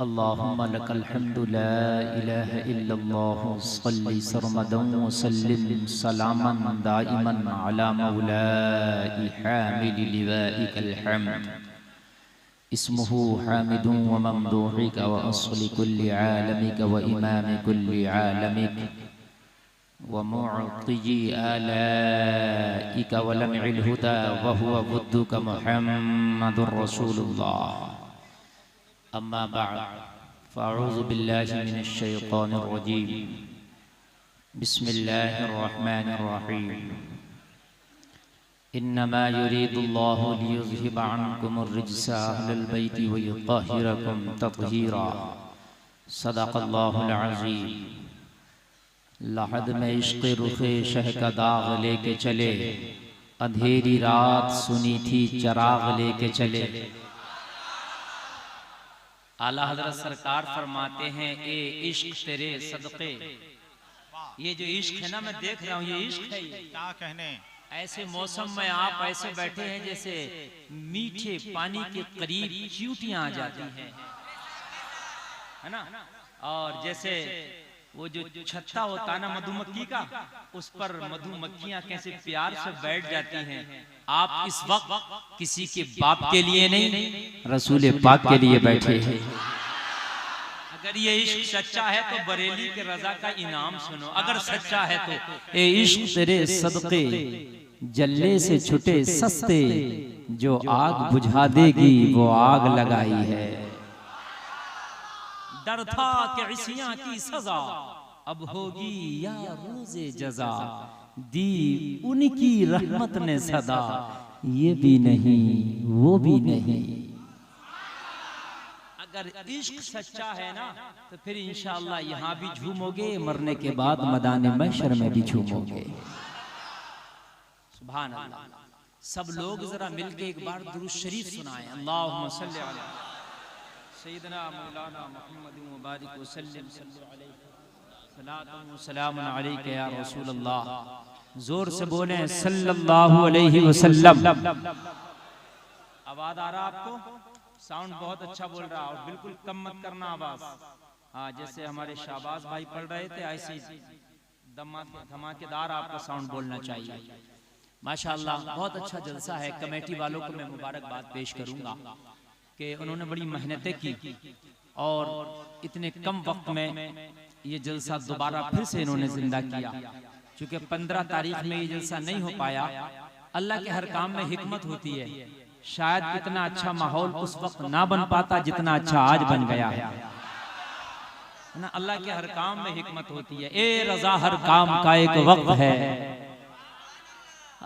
अल्लाहुम्मा लकल हम्दु ला इलाहा इल्लल्लाह सल्ली सरमदन व सल्लिम सलामन दाइमन अला मौलाई हामिल लिवाइकल हम्द इस्मुहु हामिदुन व ममदूहिका व अस्ली कुल्ली आलमिका व इमाम कुल्ली आलमिक व मुअतियी आलाइका व लमइल हुदा व हुवा वद्दुका मुहम्मदुर रसूलुल्लाह। अम्मा बअद फ़अऊज़ु बिल्लाहि मिनश शैतानिर रजीम। बिस्मिल्लाहिर रहमानिर रहीम। इन्नमा युरीदुल्लाहु लियुज़हिबा अन्कुमुर रिज्सा अहलल बैति व युत्तहिरकुम तत्हीरा। सदक़ल्लाहुल अज़ीम। लहद में इश्क़ रुख़े शह का दाग़ लेके चले, अंधेरी रात सुनी थी चराग़ लेके चले। आला हज़रत सरकार फरमाते हैं, ए इश्क तेरे सदक़े। ये जो इश्क है ना, मैं देख रहा हूँ, ये इश्क है। क्या कहने, ऐसे मौसम में आप ऐसे बैठे हैं जैसे मीठे पानी के करीब चींटियां आ जाती हैं, है ना। और जैसे वो जो छत्ता होता है ना मधुमक्खी का, उस पर मधुमक्खियां कैसे प्यार से बैठ जाती हैं। आप इस वक्त किसी के बाप के लिए नहीं, रसूल पाक के लिए बैठे हैं। अगर ये इश्क सच्चा है तो बरेली के रजा का इनाम सुनो। अगर सच्चा है तो ए इश्क तेरे सदक़े जल्ले से छुटे सस्ते, जो आग बुझा देगी वो आग लगाई है। डर था कि इसियां की सजा अब होगी या रोज़े जजा, दी उनकी रहमत ने सदा, ये भी नहीं वो भी नहीं। अगर इश्क सच्चा है ना तो फिर इंशाअल्लाह यहाँ भी झूमोगे, मरने के बाद मैदान महशर में भी झूमोगे। सुभान अल्लाह। सब लोग जरा मिलके एक बार दुरूद शरीफ सुनाएं। अल्लाहुम्मा सल्ली अला सय्यिदना मौलाना मुहम्मद व बारिक व सल्लिम सलातुन व सलामुन अलैका या रसूल अल्लाह। जोर से बोले सल्लल्लाहु अलैहि वसल्लम। आवाज आ रहा आपको? साउंड बहुत अच्छा बोल रहा, और बिल्कुल कम मत करना आवाज। हाँ, जैसे हमारे शाहबाज भाई पढ़ रहे थे ऐसे धमाकेदार आपका साउंड बोलना चाहिए। माशाअल्लाह, बहुत अच्छा जलसा है। कमेटी वालों को मैं मुबारकबाद पेश करूंगा कि उन्होंने बड़ी मेहनतें की और इतने कम वक्त में ये जलसा दोबारा फिर से इन्होंने जिंदा किया। चूंकि 15 तारीख में ये जलसा नहीं हो पाया, अल्लाह के हर काम में हिकमत होती है। शायद इतना अच्छा माहौल उस वक्त ना बन पाता जितना अच्छा आज बन गया है ना। अल्लाह के हर काम में हिकमत होती है। ए रज़ा, हर काम का एक वक्त है।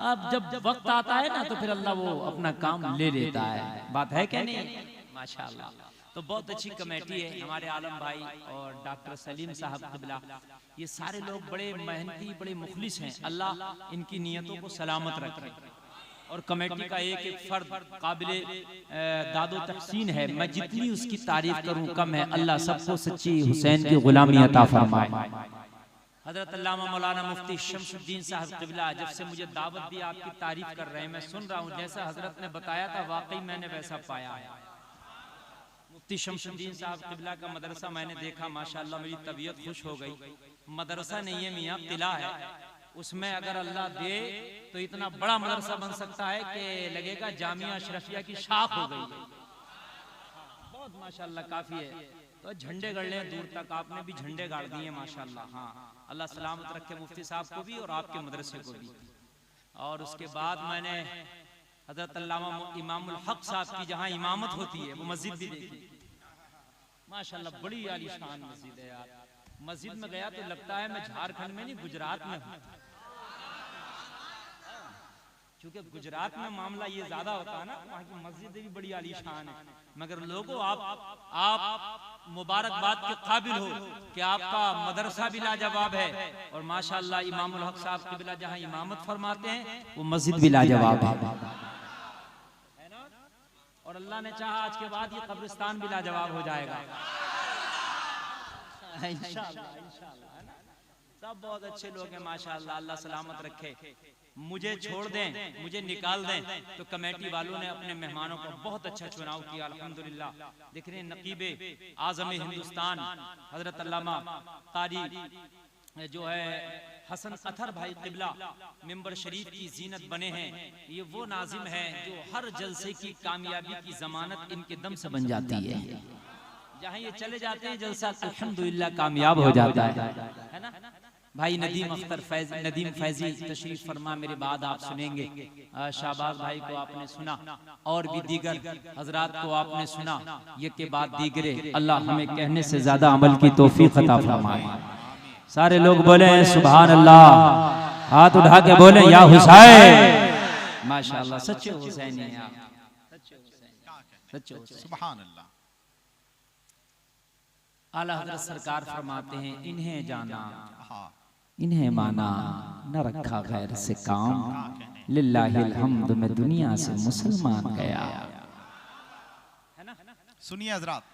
अब जब वक्त आता है ना तो फिर अल्लाह वो अपना काम ले लेता है। बात है क्या नहीं? माशाअल्लाह। तो बहुत अच्छी कमेटी है। हमारे आलम भाई और डॉक्टर सलीम साहब क़िबला, ये सारे लोग बड़े मेहनती, बड़े मुखलिस हैं। अल्लाह इनकी नियतों को सलामत रखे। और कमेटी का एक एक फर्द काबिले दादो तहसीन है। मैं जितनी उसकी तारीफ करूं कम है। अल्लाह सबको सच्ची हुसैन की गुलामी अता फरमाए। हजरत अल्लामा मौलाना मुफ्ती शमसुद्दीन साहब क़िबला जब से मुझे दावत दी, आपकी तारीफ कर रहे हैं, मैं सुन रहा हूँ। जैसा हजरत ने बताया था वाकई मैंने वैसा पाया है। मुफ्ती शमसुद्दीन साहब क़िबला का मदरसा मैंने देखा, माशाअल्लाह मेरी तबीयत खुश हो गई। मदरसा नहीं है मियाँ, किला है। उसमें अगर अल्लाह दे तो इतना बड़ा मदरसा बन सकता है कि लगेगा जामिया अशरफिया की शाख हो गई। बहुत माशाअल्लाह काफी है। तो झंडे गड़ ले दूर तक, आपने भी झंडे गाड़ दिए माशाअल्लाह। हाँ, अल्लाह सलामत रखे मुफ्ती साहब को भी और आपके मदरसे को भी। और उसके बाद मैंने हजरत अल्लामा इमामुल हक साहब की जहाँ इमामत होती है वो मस्जिद भी देखी। माशाअल्लाह बड़ी आलीशान मस्जिद है यार। मस्जिद में गया तो लगता है मैं झारखंड में नहीं, गुजरात में हूँ। क्योंकि गुजरात में मामला ये ज्यादा होता है ना, वहाँ की मस्जिदें भी बड़ी आलीशान है। मगर लोगों, आप मुबारकबाद के काबिल हो कि आपका मदरसा भी लाजवाब है। और माशाअल्लाह इमामुल हक साहब क़िबला जहाँ इमामत फरमाते हैं वो मस्जिद भी लाजवाब है ना। और अल्लाह ने चाहा आज के बाद ये कब्रिस्तान भी लाजवाब हो जाएगा इंशाअल्लाह, इंशाअल्लाह, है ना। सब बहुत अच्छे लोग हैं माशाअल्लाह, अल्लाह सलामत रखे। मुझे छोड़ दें, मुझे निकाल दें, तो कमेटी वालों ने अपने मेहमानों को बहुत अच्छा चुनाव किया अल्हम्दुलिल्लाह। देख रहे हैं नकीबे आज़म हिंदुस्तान हजरत अल्लामा कारी जो है हसन अथर भाई किबला मिंबर शरीफ की जीनत बने हैं। ये वो नाजिम है जो हर जलसे की कामयाबी की जमानत इनके दम से बन जाती है। जहाँ ये चले जाते हैं जलसा अल्हम्दुलिल्लाह कामयाब हो जाता है ना। भाई नदीम फैजी तशरीफ फरमा, मेरे बाद आप सुनेंगे। शाहबाज भाई को आपने सुना और भी दीगर हजरात को आपने सुना। ये के बाद दीगरे अल्लाह हमें कहने से ज्यादा अमल की तौफीक अता फरमाए। सारे लोग बोले सुभान अल्लाह, हाथ उठा के बोले या हुसैन। माशाअल्लाह सच्चे हुसैनी हैं आप, सच्चे हुसैन सुभान अल्लाह। आला हज़रत सरकार फरमाते हैं इन्हें जाना इन्हें माना न रखा गैर से काम, लिल्लाहिल हम्द में दुनिया से मुसलमान गया। है ना, सुनिए हजरात।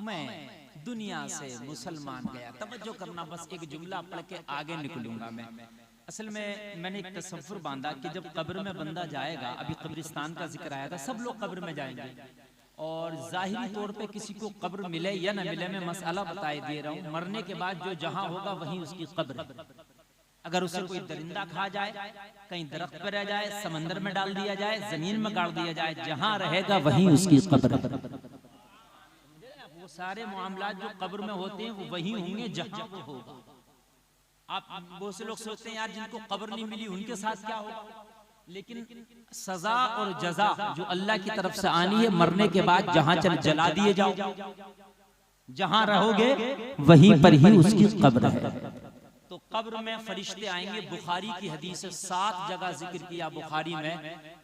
मैं दुनिया से मुसलमान गया। तवज्जो करना, बस एक जुमला पढ़ के आगे निकलूंगा मैं। असल में मैंने एक तसव्वुर बांधा कि जब कब्र में बंदा जाएगा, अभी कब्रिस्तान का जिक्र आया था, सब लोग कब्र में जाएंगे और जाहिरी तौर पे किसी को कब्र मिले या न मिले, मैं मसला बताए दे रहा हूँ। मरने के बाद जो जहां होगा वहीं उसकी कब्र। अगर उसे कोई दरिंदा खा जाए, कहीं दरख्त पर रह जाए, समंदर में डाल दिया जाए, जमीन में गाड़ दिया जाए, जहां रहेगा वहीं उसकी कब्र। वो सारे मामलात जो कब्र में होते हैं वो वही होंगे जहां वो होगा। आप बहुत से लोग सोचते हैं यार जिनको कब्र नहीं मिली उनके साथ क्या होगा, लेकिन सजा और जजा जो अल्लाह की तरफ से आनी है, मरने के बाद जहां जला दिए जाओ, जहां रहोगे वहीं पर ही उसकी कब्र है। तो कब्र में फरिश्ते आएंगे। बुखारी की हदीस है, 7 जगह जिक्र किया बुखारी में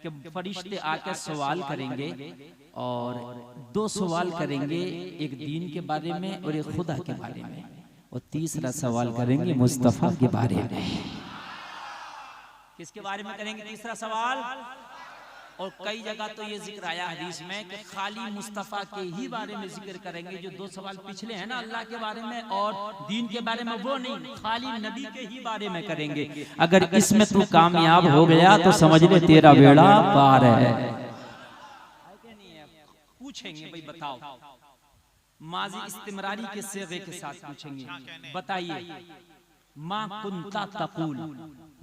कि फरिश्ते आकर सवाल करेंगे और 2 सवाल करेंगे, एक दीन के बारे में और एक खुदा के बारे में, और तीसरा सवाल करेंगे मुस्तफा के बारे में। किसके बारे में करेंगे तीसरा सवाल? और कई जगह तो ये जिक्र आया हदीस में कि खाली मुस्तफा के ही बारे में जिक्र करेंगे। जो 2 सवाल पिछले हैं ना अल्लाह के बारे में और दीन के बारे में, वो नहीं, खाली नबी के ही बारे में करेंगे। अगर इसमें तू कामयाब हो गया तो समझ ले तेरा बेड़ा पार है। पूछेंगे भाई बताओ, माजी इस्तिमरारी के सेगे के साथ पूछेंगे, बताइए माँ कुंता तकूल,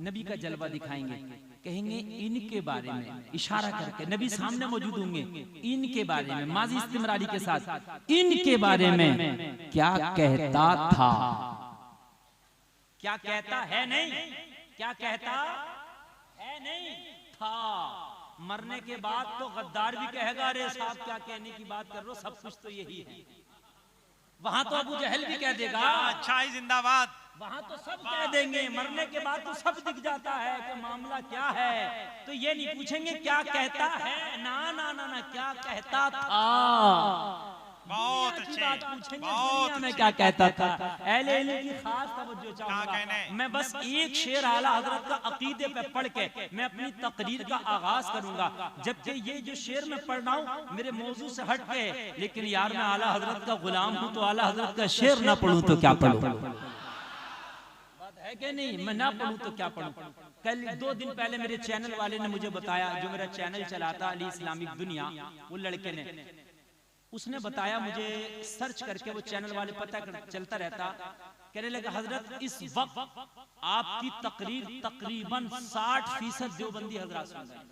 नबी का जलवा दिखाएंगे, कहेंगे इनके बारे में, इशारा करके नबी सामने मौजूद होंगे, इनके बारे में, माजी इस्तिमरारी के साथ इनके बारे में क्या कहता था, क्या कहता है नहीं, क्या कहता है नहीं था। मरने के बाद तो गद्दार भी कहेगा अरे साहब क्या कहने की बात कर रहे हो, सब कुछ तो यही है। वहां तो अबू जहल भी कह देगा अच्छा ही जिंदाबाद, वहां तो सब कह देंगे। मरने के बाद तो सब दिख जाता है कि मामला क्या है। तो ये नहीं पूछेंगे क्या कहता है, ना ना ना ना, क्या कहता था। बहुत अच्छी बात पूछेंगे बहुत दुनिया में क्या कहता था। अहले इल्म की खास तवज्जो क्या चाहूंगा कहने? मैं, बस एक शेर आला हजरत का अकीदे पे पढ़ के मैं अपनी तकरीर का आगाज करूंगा। जबकि ये जो शेर मैं पढ़ रहा हूँ मेरे मौजू से हट के, लेकिन यार मैं आला हजरत का गुलाम हूँ, तो आला हजरत का शेर ना पढ़ूं तो क्या पढ़ूं, है कि नहीं? मैं ना पढ़ूं तो क्या पढ़ूं। कल 2 दिन पहले मेरे चैनल वाले ने मुझे बताया, जो मेरा चैनल चलाता अली इस्लामिक दुनिया, वो लड़के ने, उसने बताया मुझे, सर्च करके वो चैनल वाले पता चलता रहता, कहने लगा हजरत इस वक्त आपकी तकरीर तकरीबन 60% देवबंदी हजरात सुन रहे हैं।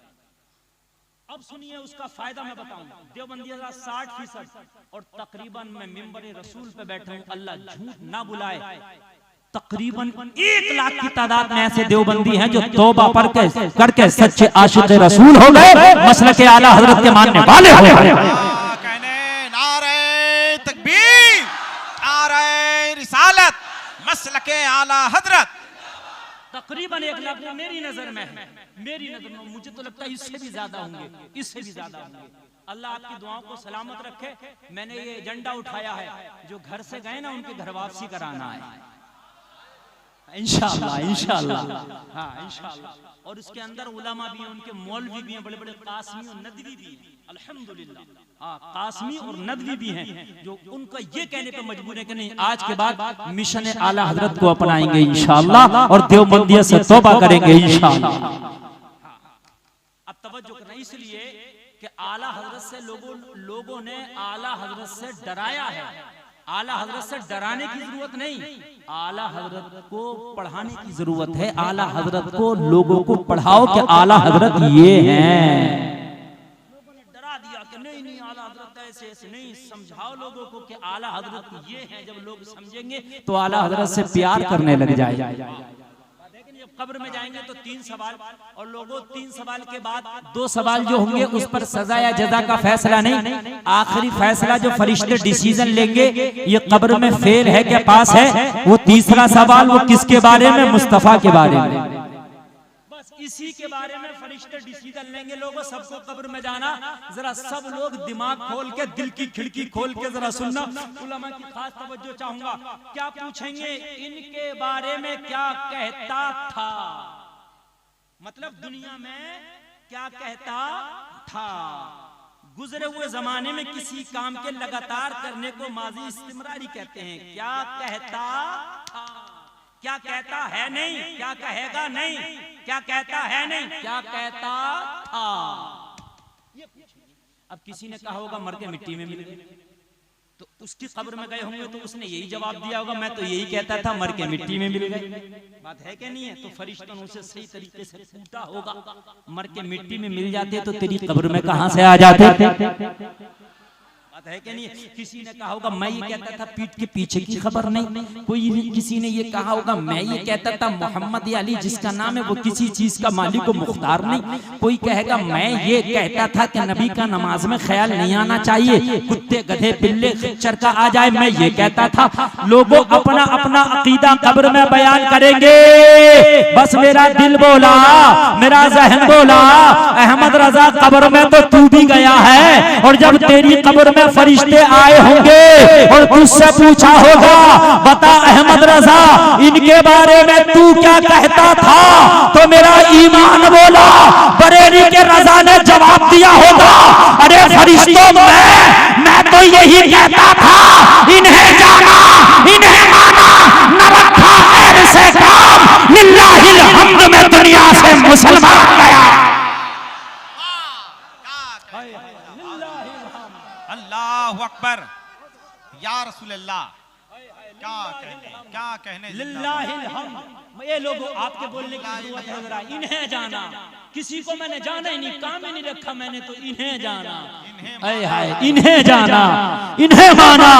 अब सुनिए उसका फायदा मैं बताऊं, देवबंदी हजरात 60% और तकरीबन मैं मिंबर रसूल पे बैठा हूं, अल्लाह झूठ ना बुलाए, तकरीबन 1 लाख की तादाद में ऐसे देवबंदी हैं जो तौबा करके सच्चे आशिक रसूल हो गए, मसलक आला हजरत के मानने वाले हो गए। रिसालत मसलक आला हजरत तकरीबन 1 लाख मेरी नजर में है, मेरी नजर में। मुझे तो लगता है इससे भी ज्यादा होंगे, इससे भी ज्यादा होंगे। अल्लाह आपकी दुआओं को सलामत रखे। मैंने ये एजेंडा उठाया है, जो घर से गए ना उनके घर वापसी कराना है। इंशाअल्लाह इंशाअल्लाह, हाँ इंशाअल्लाह। और उसके अंदर उलमा भी हैं, उनके मौलवी भी हैं, बड़े बड़े कासमी और नदवी भी हैं, अल्हम्दुलिल्लाह। हाँ, कासमी और नदवी भी हैं जो उनका ये कहने पे मजबूर है कि नहीं, आज के बाद मिशन आला हजरत को अपनाएंगे इंशाअल्लाह और देवबंदियत से तौबा करेंगे इंशाअल्लाह। अब तवज्जो करना, इसलिए कि आला हजरत से लोगों ने आला हजरत से डराया है। आला हजरत से डराने की जरूरत नहीं, आला हजरत को पढ़ाने की जरूरत है। आला हजरत को लोगों को पढ़ाओ कि आला हजरत ये हैं। लोगों ने डरा दिया कि नहीं नहीं आला हजरत ऐसे ऐसे नहीं, समझाओ लोगों को कि आला हजरत ये हैं। जब लोग समझेंगे तो आला हजरत से प्यार करने लग जाएगा। जब कब्र में जाएंगे तो 3 सवाल, और लोगों 3 सवाल के बाद 2 सवाल जो होंगे उस पर सजा या जजा का फैसला नहीं, आखिरी फैसला जो फरिश्ते डिसीजन लेंगे ये कब्र में फेल है क्या पास है, वो तीसरा सवाल वो किसके बारे में, मुस्तफा के बारे में। बस इसी के बारे में फरिश्ते डिसीजन लेंगे। लोगों सबको कब्र में जाना, जरा सब लोग दिमाग खोल के, दिल की खिड़की खोल के जरा सुनना। उलमा की खास तवज्जो चाहूंगा। क्या पूछेंगे, इनके बारे में क्या कहता था, मतलब दुनिया में क्या कहता था। गुजरे हुए जमाने में किसी काम के लगातार करने को माजी इस्तिमरारी कहते हैं। क्या कहता था, क्या कहता है नहीं, क्या कहेगा नहीं, क्या कहता है नहीं, क्या कहता था। अब किसी ने कहा होगा मर के मिट्टी में मिल गए, तो उसकी कब्र में गए होंगे तो उसने यही जवाब दिया होगा, मैं तो यही कहता था मर के मिट्टी में मिल गए। बात है कि नहीं है। तो फरिश्तों ने उसे सही तरीके से पूछा होगा, मर के मिट्टी में मिल जाते तो तेरी कब्र में कहां से आ जाते। बात है कि नहीं। किसी ने कहा होगा मैं ये कहता था पीठ के पीछे की खबर नहीं, कोई किसी ने ये कहा होगा मैं ये कहता था मोहम्मद अली जिसका नाम है वो किसी चीज का मालिक मुख्तार नहीं, कोई कहेगा मैं ये कहता था कि नबी का नमाज में ख्याल नहीं आना चाहिए, कुत्ते गधे बिल्ले खच्चर का आ जाए, मैं ये कहता था। लोगों अपना अपना अकीदा कब्र में बयान करेंगे। बस मेरा दिल बोला, मेरा जहन बोला, अहमद रजा कब्र में तो तू भी गया है, और जब तेरी कब्र में फरिश्ते आए होंगे और तुझसे पूछा होगा बता अहमद रजा इनके बारे में तू क्या कहता था, तो मेरा ईमान बोला बरेली के रजा ने जवाब दिया होगा अरे फरिश्तों मैं तो यही कहता था, इन्हें जाना इन्हें माना, न रखा खैर से काम, लिल्लाहिल हम्द में दुनिया से मुसलमान गया। अल्लाहु अकबर, या रसूल अल्लाह, क्या कहने लिल्लाहिल हम्द। ये लोगों आपके बोलने की जरूरत है जरा, इन्हें जाना। किसी को मैंने जाना ही नहीं, काम ही नहीं रखा मैंने, तो इन्हें जाना, इन्हें जाना, इन्हें माना,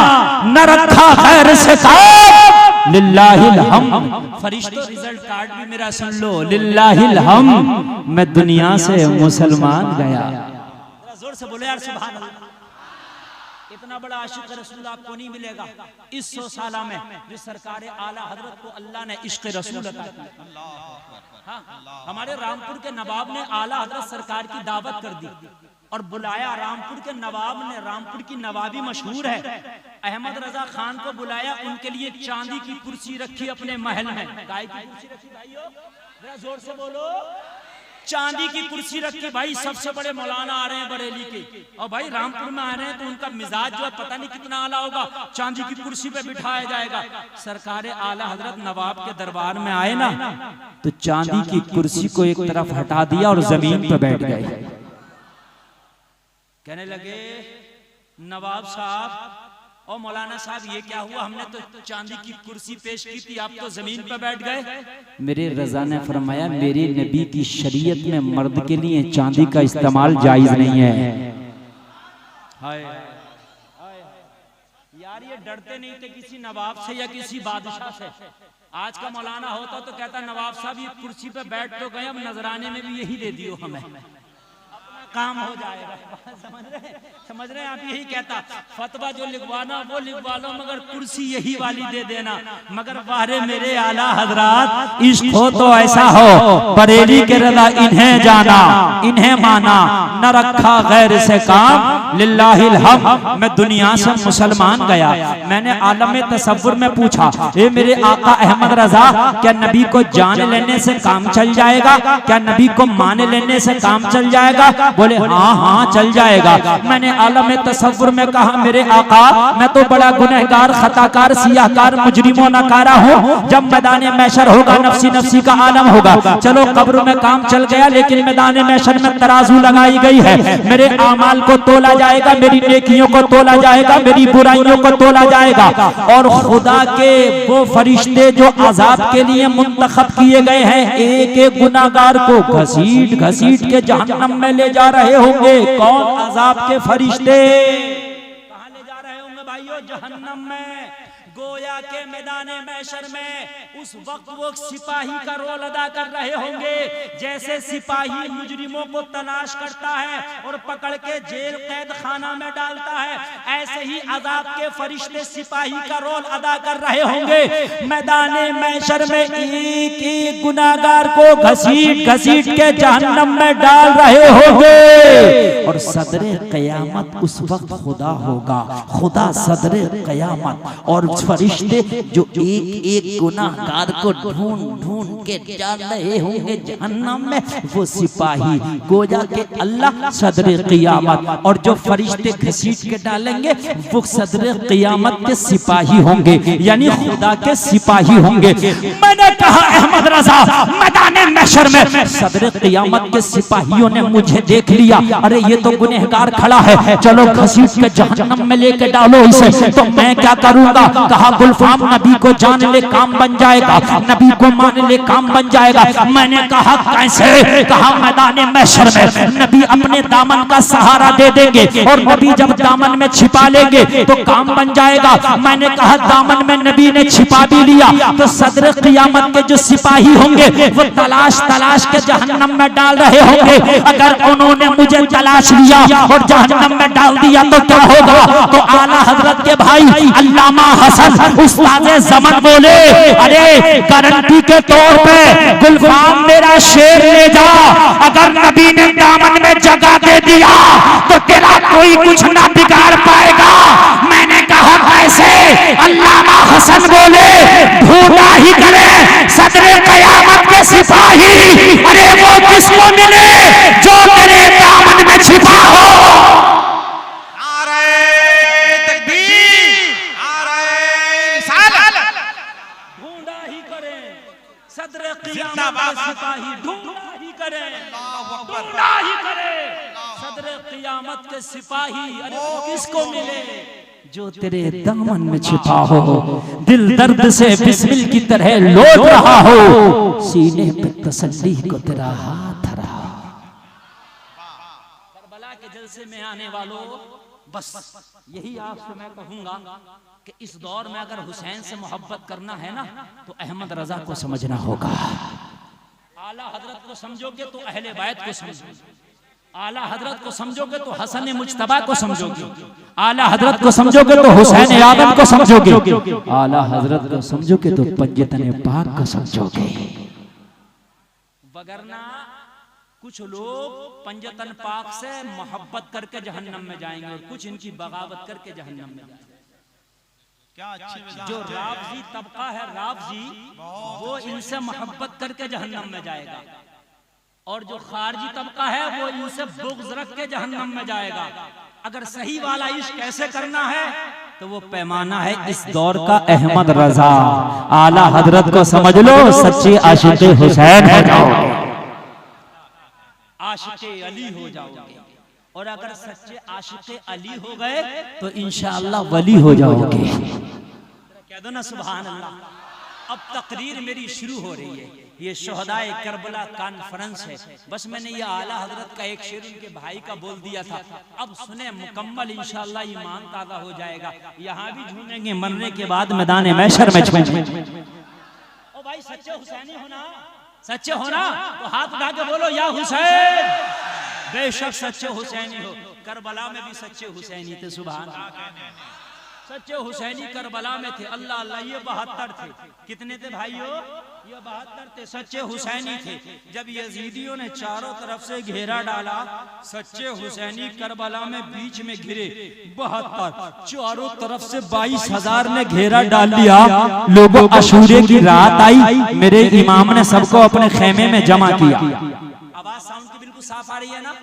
न रखा खैर से काम, लिल्लाहिल हम्द। फरिश्तों रिजल्ट कार्ड भी मेरा सुन लो, लिल्लाहिल हम्द, मैं दुनिया से मुसलमान गया। जोर से बोलो यार सुभान अल्लाह। इतना बड़ा आशिक रसूल आपको नहीं मिलेगा इस 100 साल में जो सरकार आला हजरत को अल्लाह ने इश्क रसूल अता किया। हाँ, हमारे रामपुर के नवाब ने आला हजरत सरकार की दावत कर दी और बुलाया। रामपुर के नवाब ने, रामपुर की नवाबी मशहूर है, अहमद रजा खान को बुलाया, उनके लिए चांदी की कुर्सी रखी अपने महल में। गाय की कुर्सी रखी भाइयों, जरा जोर से बोलो, चांदी की कुर्सी रखी। भाई सबसे बड़े मौलाना आ रहे हैं बरेली के, और भाई रामपुर में आ रहे हैं तो उनका मिजाज जो है पता नहीं कितना आला होगा, चांदी की कुर्सी पे बिठाया जाएगा। सरकार आला हजरत नवाब के दरबार में आए ना, तो चांदी की कुर्सी को एक तरफ हटा दिया और जमीन पे बैठ गए। कहने लगे नवाब साहब और मौलाना साहब ये क्या हुआ, हमने तो चांदी की कुर्सी पेश की थी, आप तो जमीन पर बैठ गए। मेरे रजा ने फरमाया मेरे नबी की शरीयत में मर्द के लिए चांदी का इस्तेमाल जायज नहीं है। हाय यार, ये डरते नहीं थे किसी नवाब से या किसी बादशाह से। आज का मौलाना होता तो कहता नवाब साहब ये कुर्सी पे बैठ तो गए, अब नजराने में भी यही दे दियो हमें, काम हो जाएगा। समझ रहे हैं आप? यही कहता फतवा जो लिखवाना वो लिखवा लो, मगर कुर्सी यही वाली दे देना। मगर वारे मेरे आला हजरात, इश्क हो तो ऐसा हो, बरेली के रज़ा इन्हें जाना इन्हें माना, न रखा गैर से काम, लिल्लाहिल हम्द। मैं दुनिया से मुसलमान गया, मैंने आलम तसव्वुर में पूछा, ए मेरे आका अहमद रजा, क्या नबी को जान लेने से काम चल जाएगा? क्या नबी को मान लेने से काम चल जाएगा? बोले हाँ हाँ चल जाएगा। मैंने आलम तसव्वुर में कहा, मेरे आका मैं तो बड़ा गुनहगार, खताकार, सियाहकार, मुजरिमों नकारा हूँ। जब मैदान महशर होगा, नफ्सी नफ्सी का आलम होगा। चलो कब्र में काम चल गया, लेकिन मैदान महशर में तराजू लगाई गई है। मेरे आमाल को तोला जाएगा, मेरी नेकियों को तोला जाएगा, मेरी बुराइयों को तोला जाएगा। और खुदा के वो फरिश्ते जो अजाब के लिए मुंतखब किए गए हैं, एक एक गुनाहगार को घसीट घसीट के जहन्नम में ले जा रहे होंगे। कौन? अजाब के फरिश्ते। कहां ले जा रहे होंगे भाइयों? जहन्नम में। गोया के मैदान महशर में उस वक्त वो सिपाही का रोल अदा कर रहे होंगे, जैसे सिपाही मुजरिमों को तलाश करता है और पकड़ के जेल कैद खाना में डालता है, ऐसे ही अजाब के फरिश्ते सिपाही का रोल अदा कर रहे होंगे। मैदान महशर में एक एक गुनाहगार को घसीट घसीट के जहन्नम में डाल रहे होंगे। और सदरे क़यामत उस वक्त खुदा होगा, खुदा सदरे क़यामत। और फरिश्ते जो एक एक गुनाहगार को ढूंढ ढूंढ के डाल रहे होंगे जहन्नम में, वो सिपाही गोया के अल्लाह सदरे क़यामत। और जो फरिश्ते घसीट के डालेंगे वो सदरे क़यामत के सिपाही होंगे, यानी खुदा के सिपाही होंगे। मैंने कहा अहमद रजा, मैदान महशर में सदरे क़यामत के सिपाहियों ने मुझे देख लिया, अरे ये तो गुनहगार खड़ा है, चलो घसीट के जहन्नम में लेके डालो इसे। तो मैं क्या करूंगा? कहा गुलफाम नबी को जान ले काम बन जाएगा, नबी को मान ले काम बन जाएगा। मैंने कहा कैसे? कहा मैदान महशर में नबी अपने दामन का सहारा दे देंगे और नबी जब दामन में छिपा लेंगे तो काम बन जाएगा। मैंने कहा दामन में नबी ने छिपा भी लिया तो सदर क़यामत के जो सिपाही होंगे वो तलाश तलाश के जहन्नम में डाल रहे होंगे। अगर उन्होंने मुझे तलाश लिया और जहन्नम में डाल दिया तो क्या होगा? तो आला हजरत के भाई अल्लामा हसन उस्ताद ज़मान बोले, अरे गारंटी के तौर पे गुलफाम मेरा शेर ले जा, अगर नबी ने दामन में जगह दे दिया तो तेरा कोई कुछ ना बिगाड़ पाएगा। मैंने कहा कैसे? अल्लामा हसन बोले, ढूंढा ही करे सदरे क़यामत के सिपाही, अरे वो किसको मिले जो तेरे दामन में छिपा हो। सिपाही ढूंढा ही करे, ढूंढा ही करे सदर क़यामत के सिपाही, अरे वो किसको मिले जो तेरे दामन में छिपा हो। दिल दर्द से बिस्मिल की तरह लौट रहा हो, सीने पे तसल्ली को तेरा हाथ रहा। करबला के जलसे में आने वालों, बस यही आपसे मैं कहूंगा कि इस दौर में अगर हुसैन से मोहब्बत करना है ना तो अहमद रजा को समझना होगा। आला हजरत को समझोगे तो अहले बैत को समझोगे, आला हजरत को समझोगे तो हसन मुज्तबा को समझोगे, आला हजरत को समझोगे तो हुसैन आदम को समझोगे, आला हजरत को समझोगे तो पंजतन पाक को समझोगे। वगरना कुछ लोग पंजतन पाक से मोहब्बत करके जहन्नम में जाएंगे और कुछ इनकी बगावत करके जहन्नम में जाएंगे। क्या जो रावजी तबका है, रावजी वो इनसे मोहब्बत करके जहन्नम में जाएगा, और जो खारजी तबका है वो इनसे बुग़्ज़ रख के जहन्नम में जाएगा। अगर सही वाला इश्क कैसे करना है तो वो पैमाना है इस दौर का अहमद रजा। आला हजरत को समझ लो, सच्चे आशिक़े हुसैन हो जाओगे, आशिक़े अली हो जाओगे। और अगर सच्चे आशिक़े अली हो गए तो इंशाअल्लाह वली हो जाओगे। कह दो ना सुभान अल्लाह। अब तकरीर मेरी शुरू हो रही है, ये शोहदाए करबला कॉन्फ्रेंस है। बस मैंने ये आला हजरत का एक शेर उनके भाई का बोल दिया था, अब सुने मुकम्मल, इंशाअल्लाह ईमान ताज़ा हो जाएगा। यहाँ भी झूमेंगे, मरने के बाद मैदान महशर में झूमेंगे। ओ भाई सच्चे हुसैनी होना, सच्चे होना तो हाथ उठा के बोलो या हुसैन। बेशक सच्चे हुसैनी हो। करबला में भी सच्चे हुसैनी थे, सुभान अल्लाह। सच्चे हुसैनी करबला में थे। अल्लाह अल्लाह, ये 72 थे। कितने थे भाइयों? ये 72 थे, सच्चे हुसैनी थे। जब यजीदियों ने चारों तरफ से घेरा डाला, सच्चे हुसैनी करबला में बीच में घिरे। 72 चारों तरफ से 22,000 ने घेरा डाल लिया। लोगों, अशूरे की रात आई, मेरे इमाम ने सबको अपने खेमे में जमा किया। आवाज साउंड की बिल्कुल साफ आ रही है ना?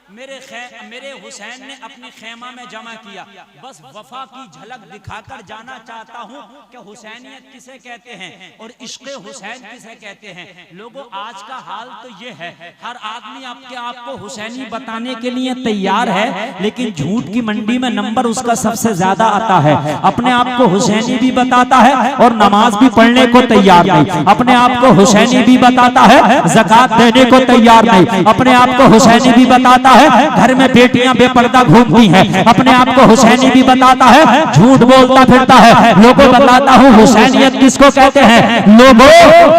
मेरे हुसैन ने अपने खेमा में जमा किया। बस वफा की झलक दिखाकर जाना चाहता हूँ कि हुसैनियत किसे कहते हैं और इश्क़े हुसैन किसे कहते हैं। लोगों, आज का हाल तो ये है, हर आदमी आपके आप को हुसैनी बताने के लिए तैयार है, लेकिन झूठ की मंडी में नंबर उसका सबसे ज्यादा आता है। अपने आप को हुसैनी भी बताता है और नमाज भी पढ़ने को तैयार नहीं। अपने आप को हुसैनी भी बताता है, ज़कात देने को तैयार नहीं। अपने आप को हुसैनी भी बताता है, घर में बेटियां बेपर्दा घूमती हैं। अपने आप को हुसैनी भी बताता है, झूठ बोलता फिरता है। लोगों, बताता हूँ हुसैनियत किसको कहते हैं। लोगों,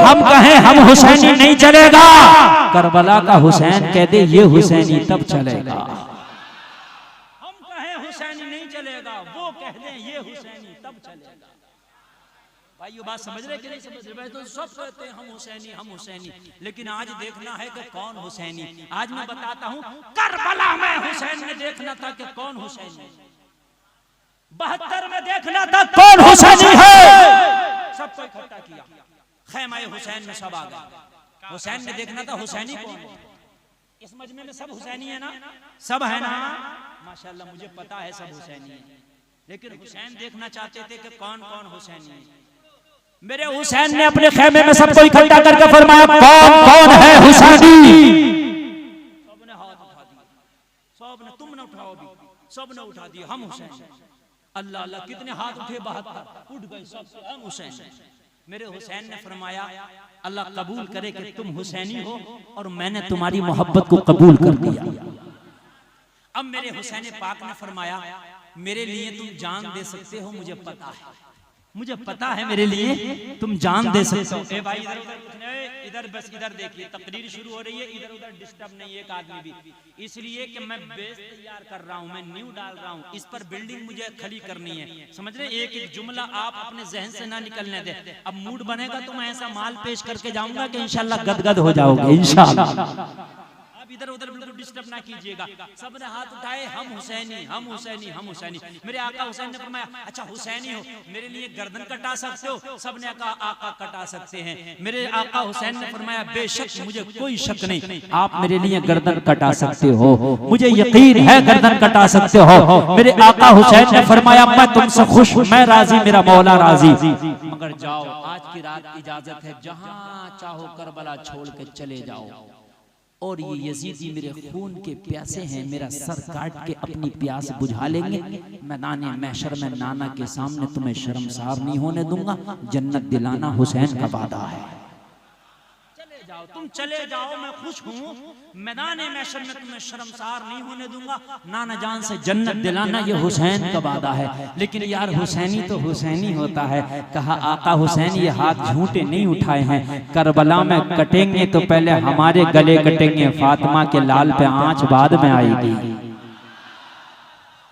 हम कहें हम हुसैनी नहीं चलेगा, करबला का हुसैन कह दे ये हुसैनी तब चलेगा। हम कहें हुसैनी नहीं चलेगा, वो कह दे ये हुसैनी तब चलेगा। भाइयों, बात समझ रहे कि नहीं समझ रहे? भाई तो सब कहते हैं हम हुसैनी, हम हुसैनी, लेकिन आज देखना है कि कौन हुसैनी। आज मैं बताता हूँ, करबला में हुसैन ने देखना था कि कौन हुसैनी। 72 में देखना था कौन हुसैनी है। सबको इकट्ठा किया, खेमा हुसैन में सब आ गए। हुसैन ने देखना था हुसैनी कौन है। इस मजमे में सब हुसैनी है ना? सब है ना? माशाल्लाह, मुझे पता है सब हुसैनी है, लेकिन हुसैन देखना चाहते थे कि कौन कौन हुसैनी है। मेरे हुसैन ने अपने खेमे में सबको इकट्ठा करके फरमाया, कौन कौन है हुसैनी। सबने हाथ उठा दिया, सबने, तुम न उठाओ भी, सबने उठा दिया, हम हुसैन। अल्लाह अल्लाह, कितने हाथ उठे? 72 उठ गए सब, हम हुसैन। मेरे हुसैन ने फरमाया, अल्लाह कबूल करे कि तुम हुसैनी हो और मैंने तुम्हारी मोहब्बत को कबूल कर दिया। अब मेरे हुसैन पाक ने फरमाया, मेरे लिए तुम जान दे सकते हो, मुझे पता है, मुझे पता है मेरे लिए तुम जान दे सकते हो। ए भाई, इधर उधर कुछ नहीं, इधर बस इधर देखिए, तकरीर शुरू हो रही है, इधर उधर डिस्टर्ब नहीं एक आदमी भी, इसलिए कि मैं बेस तैयार कर रहा हूँ, मैं न्यू डाल रहा हूँ, इस पर बिल्डिंग मुझे खड़ी करनी है। समझ रहे? एक एक जुमला आप अपने जहन से ना निकलने दे। अब मूड बनेगा तो मैं ऐसा माल पेश करके जाऊंगा कि इंशाल्लाह गदगद हो जाओगे इंशाल्लाह। इधर उधर बिल्कुल डिस्टर्ब ना कीजिएगा। सबने हाथ उठाए, हम हुसैनी, हम हुसैनी, हम हुसैनी। मेरे आका हुसैन ने फरमाया, अच्छा हुसैनी हो, मेरे लिए गर्दन कटा सकते हो? सबने कहा आका कटा सकते हैं। मेरे आका हुसैन ने फरमाया, बेशक, मुझे कोई शक नहीं, आप मेरे लिए गर्दन कटा सकते हो, मुझे यकीन है गर्दन कटा सकते हो। मेरे आका हुसैन ने फरमाया, मैं तुमसे खुश, मैं राजी, मेरा मौला राजी, मगर जाओ, आज की रात इजाजत है, जहां चाहो करबला छोड़ के चले जाओ। और ये यजीदी मेरे खून के प्यासे हैं, मेरा सर काट के अपनी प्यास बुझा लेंगे। मैदान महशर में नाना के सामने तुम्हें शर्मसार नहीं होने दूंगा। जन्नत दिलाना हुसैन का वादा है। चले जाओ, तुम चले जाओ, मैं खुश हूँ। मैदान महशर में तुम्हें शर्मसार नहीं होने दूंगा। नाना जान से जन्नत दिलाना ये हुसैन का वादा है। लेकिन यार, हुसैनी तो हुसैनी होता है। कहा आका हुसैन ये हाथ झूठे नहीं उठाए हैं, करबला में कटेंगे तो पहले हमारे गले कटेंगे, फातिमा के लाल पे आंच बाद में आएगी।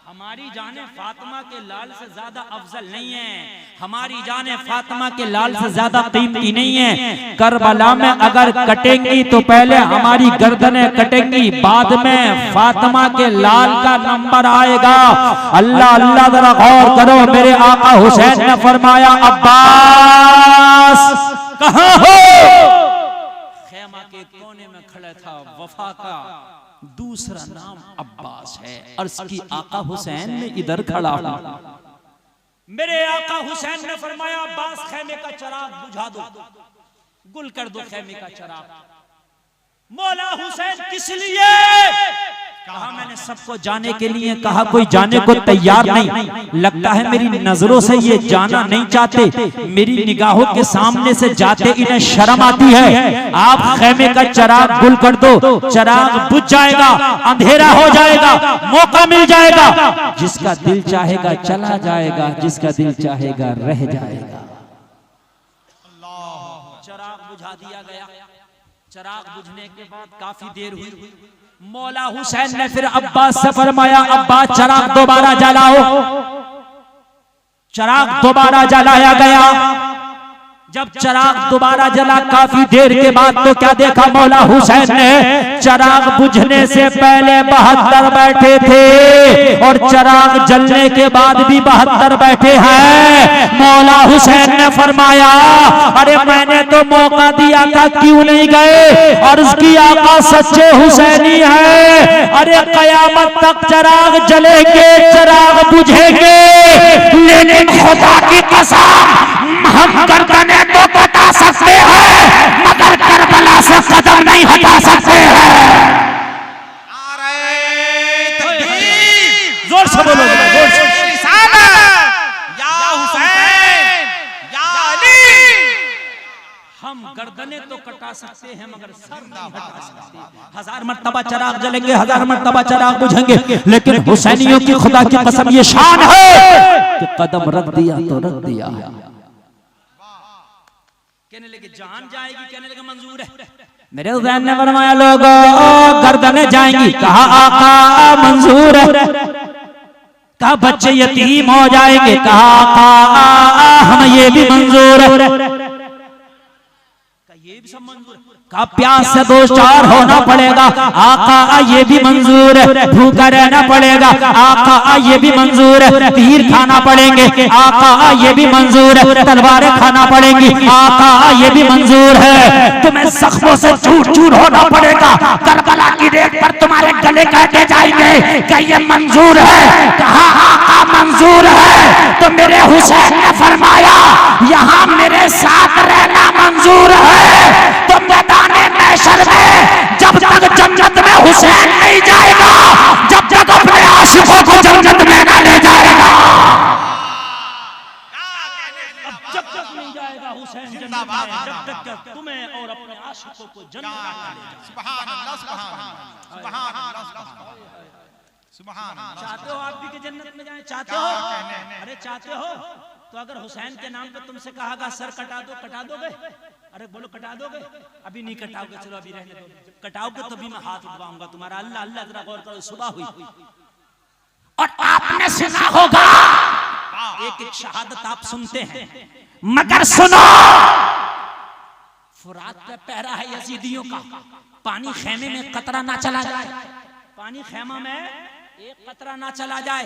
हमारी जाने फातिमा के लाल से ज्यादा अफजल नहीं है, हमारी जाने फातिमा के लाल से ज्यादा कीमती नहीं है। करबला में अगर कटेंगी तो पहले हमारी गर्दनें कटेंगी, बाद में फातिमा के लाल का नंबर आएगा। अल्लाह अल्लाह, जरा गौर करो। मेरे आका हुसैन ने फरमाया, अब्बास कहाँ हो? खेमा के कोने में खड़ा था। वफा का दूसरा नाम अब्बास है। अर्ज़ की आका हुसैन में इधर खड़ा हूं। मेरे आका हुसैन ने फरमाया, अब्बास खेमे का चिराग बुझा दो, गुल कर दो खेमे का चिराग। मौला हुसैन किस लिए? कहा मैंने सबको जाने के लिए कहा, कोई जाने को तैयार नहीं। लगता है मेरी नजरों से ये जाना नहीं चाहते, मेरी निगाहों के सामने से जाते इन्हें शर्म आती है। आप खेमे का चिराग गुल कर दो, चिराग बुझ जाएगा, अंधेरा हो जाएगा, मौका मिल जाएगा। जिसका दिल चाहेगा चला जाएगा, जिसका दिल चाहेगा रह जाएगा। चिराग बुझा दिया गया। चिराग बुझने के बाद काफी देर हुई। मौला हुसैन ने फिर अब्बास से फरमाया, अब्बास चराग दोबारा जलाओ। चराग दोबारा जलाया गया। जब चराग दोबारा जला काफी देर के बाद तो क्या देखा मौला हुसैन ने, चराग बुझने से पहले 72 बैठे थे और चराग जलने के बाद भी 72 बैठे हैं। मौला हुसैन ने फरमाया, अरे मैंने तो मौका दिया था, क्यों नहीं गए? और उसकी आका सच्चे हुसैनी है। अरे कयामत तक चराग जलेंगे, चराग बुझेंगे, लेकिन खुदा की कसम हम गर्दनें तो कटा सकते हैं मगर करबला से कदम नहीं हटा सकते हैं। जोर से बोलो, जोर से। या हुसैन, या अली। हम गर्दनें तो कटा सकते हैं मगर सर नहीं हटा सकते। 1000 मर्तबा चराग जलेंगे, 1000 मर्तबा चराग बुझेंगे, लेकिन हुसैनियों की खुदा की कसम ये शान है कि कदम रख दिया तो रख दिया। कहने लगे जान जाएगी, कहने लगे मंजूर है। मेरे हुसैन ने फरमाया लोगों गर्दनें जाएंगी, कहा आका मंजूर है। कहा बच्चे यतीम हो जाएंगे, कहा आका हम ये भी मंजूर है। ये भी सब मंजूर है। कहा प्यास से 2 चार होना पड़ेगा, आका ये भी मंजूर है। भूखा रहना पड़ेगा, आका ये भी मंजूर है। तीर खाना पड़ेंगे, आका ये भी मंजूर है। तलवारें खाना पड़ेंगी, आका ये भी मंजूर है। तुम्हें जख्मों से चूर चूर होना पड़ेगा, करबला की रेत पर तुम्हारे गले काटे जाएंगे, क्या ये मंजूर है? कहा आका मंजूर है। तो मेरे हुसैन ने फरमाया यहाँ मेरे साथ रहना मंजूर है। तो मैदाने महशर में जब तक जन्नत में हुसैन नहीं जाएगा, जब तक अपने आशिकों को जन्नत में ना ले जाएगा, जब तक नहीं जाएगा हुसैन जन्नत में, जब तक तुम्हें और अपने आशिकों को जन्नत में ना ले जाएगा। सुभान अल्लाह, सुभान अल्लाह, सुभान अल्लाह, सुभान अल्लाह। चाहते हो आप भी कि जन्नत में जाएं? चाहते हो? अरे चाहते हो तो अगर हुसैन के नाम पे तुमसे कहागा सर कटा दो, कटा दोगे? अरे बोलो कटा दोगे? अभी नहीं कटाओगे, चलो अभी रहने दो। कटाओगे तो भी मैं हाथ उठवाऊंगा तुम्हारा। अल्लाह अल्लाह, जरा गौर करो। सुबह हुई और आपने सुना होगा एक एक शहादत आप सुनते हैं, मगर सुनो फुरात पे पहरा है यजीदियों का। पानी खेमे में कतरा ना चला जाए, पानी खेमा में एक कतरा ना चला जाए।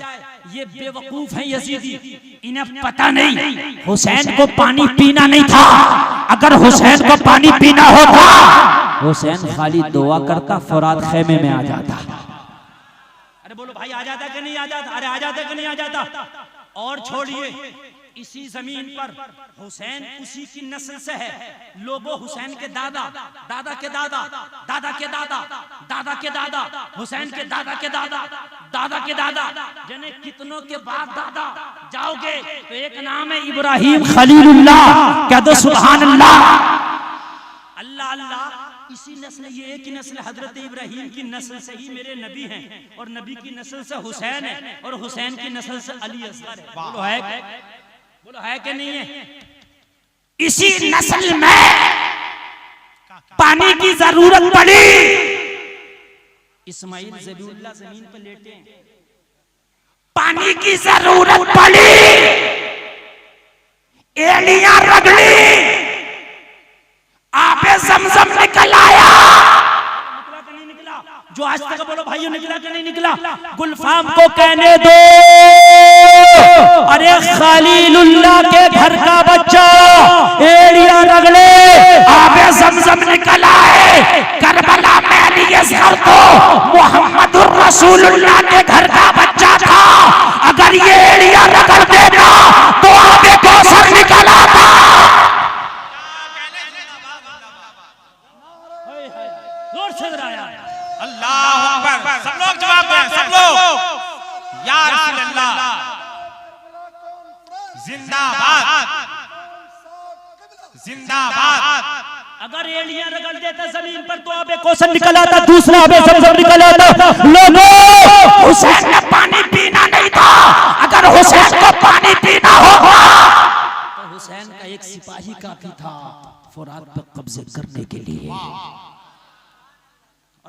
ये बेवकूफ है यजीदी, इन्हें पता नहीं हुसैन को पानी पीना नहीं था। अगर हुसैन को पानी पीना होता, हुसैन खाली दुआ करता, फुरात खेमे में आ जाता। अरे बोलो भाई आ जाता कि नहीं आ जाता? अरे आ जाता कि नहीं आ जाता? और छोड़िए, इसी जमीन पर हुसैन उसी की नस्ल से है। लोगों हुसैन के दादा, दादा के दादा, दादा के दादा, दादा के दादा, हुसैन के दादा के दादा, दादा के दादा, जिन्हें कितनों के बाद दादा जाओगे तो एक नाम है इब्राहिम खलीलुल्लाह। कह दो सुभान अल्लाह, अल्लाह अल्लाह। इसी नस्ल, ये एक ही नस्ल हजरत इब्राहिम की नस्ल से ही मेरे नबी हैं, और नबी की नस्ल से हुसैन है, और हुसैन की नस्ल से अली असगर है। बोलो है, बोलो है कि नहीं है? इसी नस्ल में पानी की जरूरत पड़ी। इस्माइल ज़बीहुल्लाह जमीन पर लेटे हैं, पानी की जरूरत पड़ी, एलियां रगड़ी, आपे ज़मज़म निकल आया। निकला कि नहीं निकला? जो आज तक बोलो भाइयों निकला कि नहीं निकला? गुलफाम को कहने दो, अरे खलीलुल्लाह के घर का बच्चा एलियां रगड़े, आपे ज़मज़म निकल आए। करबला में अली असगर तो मुहम्मदुर रसूलुल्लाह के घर का बच्चा था। अगर ये एलियां रगड़ देता तो आपे कौसर निकल आता। अल्लाह अकबर। सब लोग जवाब दें, सब लोग। या रसूल अल्लाह जिंदाबाद, जिंदाबाद। अगर एलियां रगड़ देता जमीन पर तो आबे कौसर निकल आता, दूसरा आबे ज़मज़म निकल आता। लोगों हुसैन ने पानी पीना नहीं था। अगर हुसैन को पानी पीना होगा तो हुसैन का एक सिपाही काफी था फुरात पर कब्जे करने के लिए।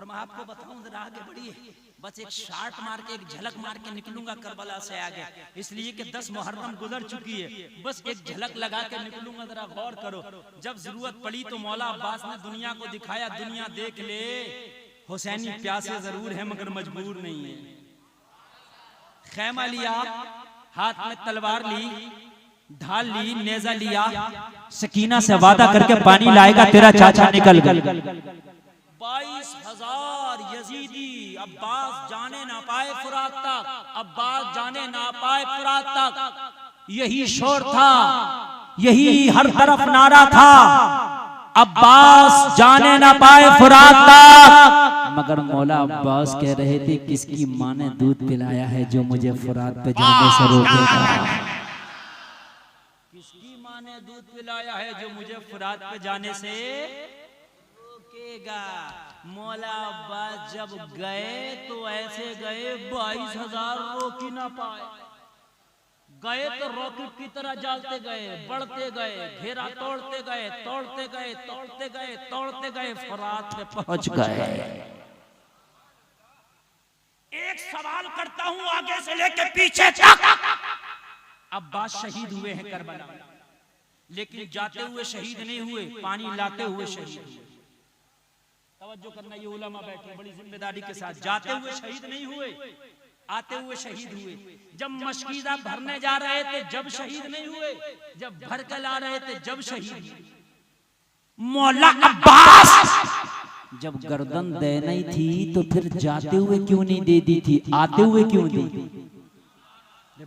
और मैं आपको बताऊं जरा आगे बढ़िए, बस एक शार्ट मार के एक झलक मार के निकलूंगा करबला से आगे, इसलिए कि 10 मुहर्रम गुजर चुकी है, बस एक झलक लगा के निकलूंगा। जरा गौर करो, जब जरूरत पड़ी तो मौला अब्बास ने दुनिया को दिखाया, दुनिया देख ले हुसैनी प्यासे जरूर है मगर मजबूर नहीं है। खैमा लिया, हाथ में तलवार ली, ढाल ली, नेजा लिया, सकीना से वादा करके पानी लाएगा तेरा चाचा निकल गया। 22,000 यजीदी अब्बास जाने ना पाए फुरात तक, अब्बास जाने ना पाए फुरात तक। यही शोर था, यही हर तरफ नारा था, अब्बास जाने ना पाए फुरात तक। मगर मौला अब्बास कह रहे थे किसकी माँ ने दूध पिलाया है जो मुझे फुरात पे जाने से रोकेगा, किसकी माँ ने दूध पिलाया है जो मुझे फुरात पे जाने से रोकेगा। मौला अब्बास जब गए तो ऐसे गए 22,000 रोक ही ना पाए, गए तो रॉकेट की तरह जाते गए, बढ़ते गए, घेरा तोड़ते गए, तोड़ते गए, तोड़ते गए, तोड़ते गए, फुरात पे पहुंच गए। एक सवाल करता हूं आगे से लेके पीछे तक, अब्बास शहीद हुए हैं करबला में, लेकिन जाते हुए शहीद नहीं हुए, पानी लाते हुए शहीद हुए। तवज्जो करना, ये उलमा बैठे बड़ी जिम्मेदारी के साथ, जाते हुए शहीद नहीं हुए, आते हुए शहीद हुए। जब मशकीदा भरने जा रहे थे जब शहीद नहीं हुए, जब भर के ला रहे थे जब शहीद हुए। मौला अब्बास जब गर्दन देनी थी तो फिर जाते हुए क्यों नहीं दे दी थी, आते हुए क्यों दी थी?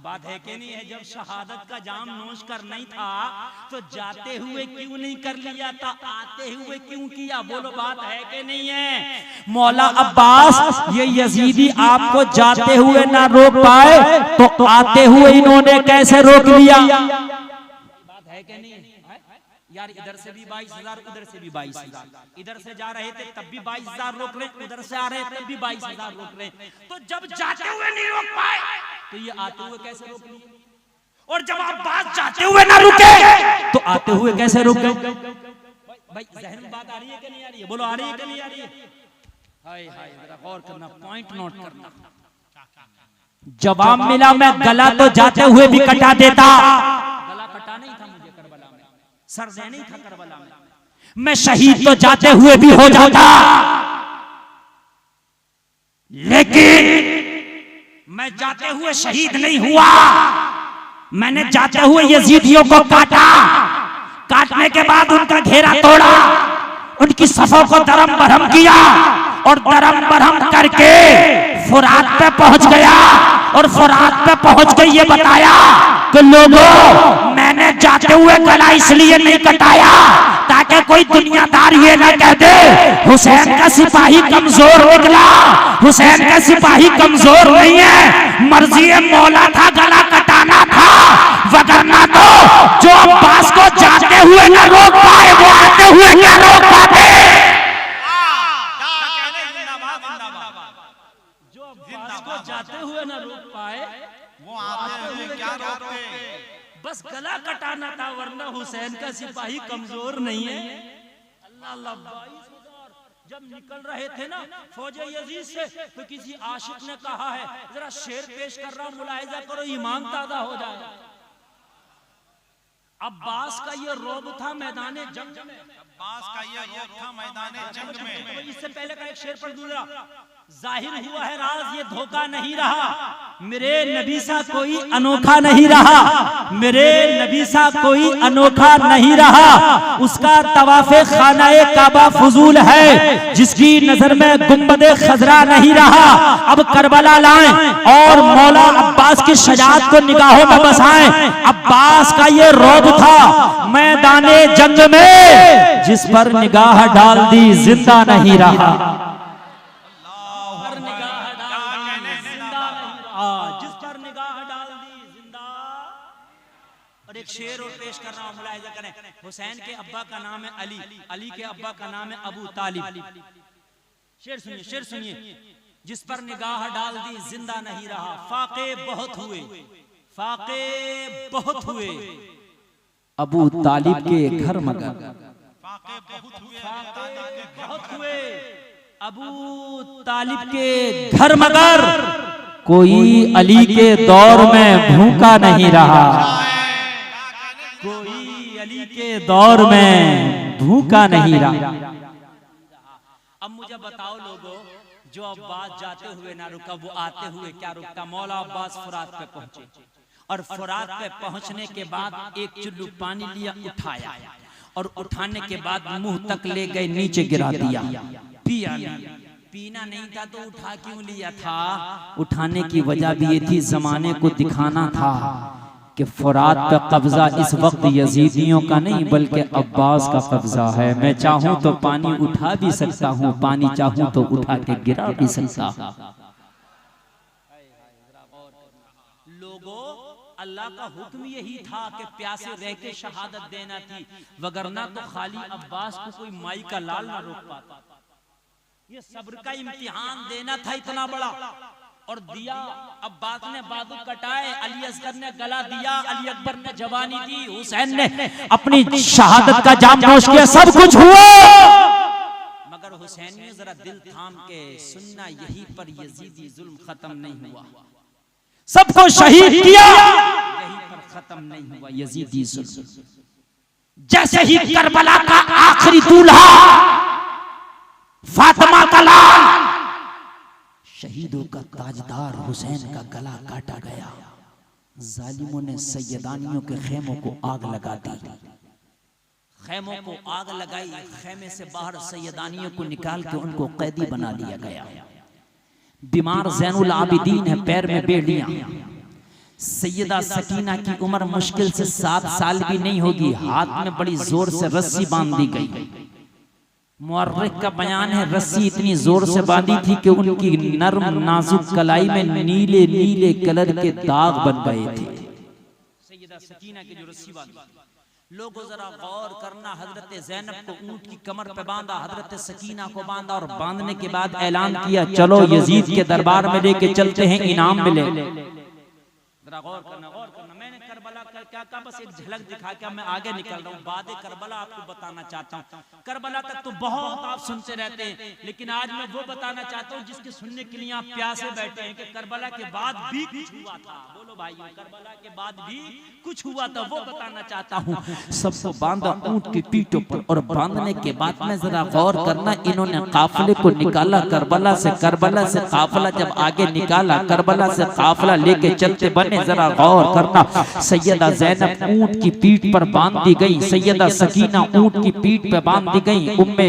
बात है कि नहीं है? जब शहादत का जाम नोश कर नहीं था तो जाते हुए क्यों नहीं कर लिया था, आते हुए क्यों किया? बोलो, बात है कि नहीं है? मौला अब्बास ये यजीदी आपको जाते हुए ना रोक पाए तो आते हुए इन्होंने कैसे रोक लिया? बात है कि नहीं है यार? इधर से भी 22,000, उधर से भी 22,000, इधर से जा रहे थे तब भी 22,000 रोक रहे, उधर से आ रहे तब भी 22,000 रोक रहे। तो जब जाते हुए नहीं रोक पाए तो ये आते हुए कैसे रोक लिए? और जब अब्बास जाते हुए ना रुके तो आते हुए कैसे रुक गए? भाई जहन में बात आ रही है कि नहीं आ रही है? बोलो, आ रही है कि नहीं आ रही है? हाय हाय, जरा गौर करना, पॉइंट नोट करना। जवाब मिला, मैं गला तो जाते हुए भी कटा देता। गला कटा नहीं था मुझे करबला में, सर दे नहीं था करबला में, मैं शहीद तो जाते हुए भी हो जाता, लेकिन मैं जाते हुए शहीद नहीं हुआ, मैंने जाते हुए यजीदियों को काटा, काटने के बाद उनका घेरा तोड़ा, उनकी सफों को दरम बरहम किया और दरम बरहम करके फुरात पे पहुंच गया। और फुरात पे पहुंच के ये बताया कि लोगों, मैंने जाते हुए गला इसलिए नहीं कटाया ताकि कोई दुनियादार ये ना कह दे हुसैन का सिपाही कमजोर निकला। हुसैन का सिपाही कमजोर नहीं है, मर्जी मौला था, गला कटाना था, वगरना तो जो अब्बास को जाते हुए ना रोक पाए वो आते हुए क्या रोक पाते? जो अब्बास को जाते हुए ना रोक पाए वो आते हुए क्या रोकते? बस गला कटाना था, वरना हुसैन का सिपाही कमजोर नहीं है। अल्लाह अल्लाह, 22,000 जब निकल रहे थे ना फौजे यजीद से, तो किसी आशिक ने कहा है, जरा शेर पेश कर रहा हूं, मुलाहिजा करो, ईमान ताजा हो जाएगा। अब्बास का ये रोब था मैदाने जंग में, अब्बास का ये रोब था मैदाने जंग में। इससे पहले का एक शेर पढ़ दूंगा, जाहिर हुआ है राज ये धोखा नहीं रहा, मेरे नबी सा कोई अनोखा नहीं रहा, मेरे नबी सा कोई अनोखा नहीं रहा, उसका तवाफे खानाए काबा फजूल है, जिसकी नजर में गुंबदे खजरा नहीं रहा। अब करबला लाएं और मौला अब्बास की शजाअत को निगाहों में बसाएं। अब्बास का ये रौब था मैदाने जंग में, जिस पर निगाह डाल दी जिंदा नहीं रहा, एक शेर और पेश कर रहा हूं, मुलाहिजा करें। हुसैन के अब्बा का नाम है अली, अली के अब्बा का नाम है अबू तालिब। शेर सुनिए, शेर सुनिए। जिस पर निगाह डाल दी जिंदा नहीं रहा, फाके बहुत हुए, फाके बहुत हुए, अबू तालिब के घर मगर, फाके बहुत हुए, अबू तालिब के घर मगर कोई अली के दौर में भूखा नहीं रहा, कोई अली के दौर में भूखा नहीं रहा। अब मुझे बताओ लोगों, जो अब्बास जाते हुए ना रुका, वो आते हुए क्या रुका? मौला अब्बास फुरात पे पहुंचे और फुरात पे पहुंचने के बाद एक चुल्लू पानी लिया, उठाया और उठाने के बाद मुंह तक ले गए, नीचे गिरा दिया, पिया नहीं। पीना नहीं था तो उठा क्यों लिया था? उठाने की वजह भी ये थी, जमाने को दिखाना था कि फुरात पे कब्जा इस वक्त यजीदियों का नहीं बल्कि अब्बास का कब्जा है। मैं चाहूं तो पानी उठा भी सकता हूं, पानी चाहूं तो उठा के गिरा भी सकता। लोगों, अल्लाह का हुक्म यही था कि प्यासे रह के शहादत देना थी, वगरना तो खाली अब्बास को कोई माई का लाल ना रोक पाता। ये सब्र का इम्तिहान देना था इतना बड़ा, और दिया। अब्बास ने बाजू कटाए, अली असगर ने गला दिया, अली अकबर ने जवानी दी, हुसैन ने अपनी शहादत का जाम नोश किया, सब कुछ हुआ। मगर हुसैन ने जरा दिल थाम के सुनना, यही पर यजीदी जुल्म खत्म नहीं हुआ, सबको शहीद किया, यही पर खत्म नहीं हुआ यजीदी जुल्म। जैसे ही करबला का आखिरी दूल्हा फातिमा का लाल, शहीदों का ताजदार हुसैन का गला काटा गया, जालिमों ने सैयदानियों के खेमों को आग लगा दी, खेमों को आग लगाई, खेमे से बाहर सैयदानियों को निकाल के उनको कैदी बना लिया गया। बीमार ज़ैनुल आबिदीन है, पैर में बेड़ियां। सैयदा सकीना की उम्र मुश्किल से 7 साल भी नहीं होगी, हाथ में बड़ी जोर से रस्सी बांध दी गई। मुअर्रिख का बयान है, रस्सी इतनी जोर से बांधी थी कि उनकी नर्म नाजुक कलाई में नीले नीले कलर के दाग बन गए थे। सैयदा सकीना की जो रस्सी बांधी, लोगों जरा गौर करना, हजरत ज़ैनब को ऊंट की कमर पे बांधा, हजरत सकीना को बांधा और बांधने के बाद ऐलान किया, चलो यजीद के दरबार में लेके चलते हैं, इनाम मिले। जरा गौर करना, गौर करना। मैंने करबला का क्या कहा, बस एक झलक दिखा के मैं आगे निकल रहा हूँ। बादे करबला आपको बताना चाहता हूँ। करबला तक तो बहुत आप सुनते रहते हैं, लेकिन आज मैं वो बताना चाहता हूँ जिसके सुनने के लिए आप प्यासे बैठे हैं कि करबला के बाद भी कुछ हुआ था। बोलो भाई, करबला के बाद भी कुछ हुआ था, वो बताना चाहता हूँ। सबको बांधा ऊंट की पीठों पर, और बांधने के बाद में जरा गौर करना, इन्होंने काफिले को निकाला करबला से। करबला से काफिला जब आगे निकाला, करबला से काफिला लेके चलते बने, जरा गौर करना। सैयदा ज़ैनब ऊंट की पीठ पर बांध दी गई, सैयदा सकीना ऊंट की पीठ पर बांध दी गई, उम्मे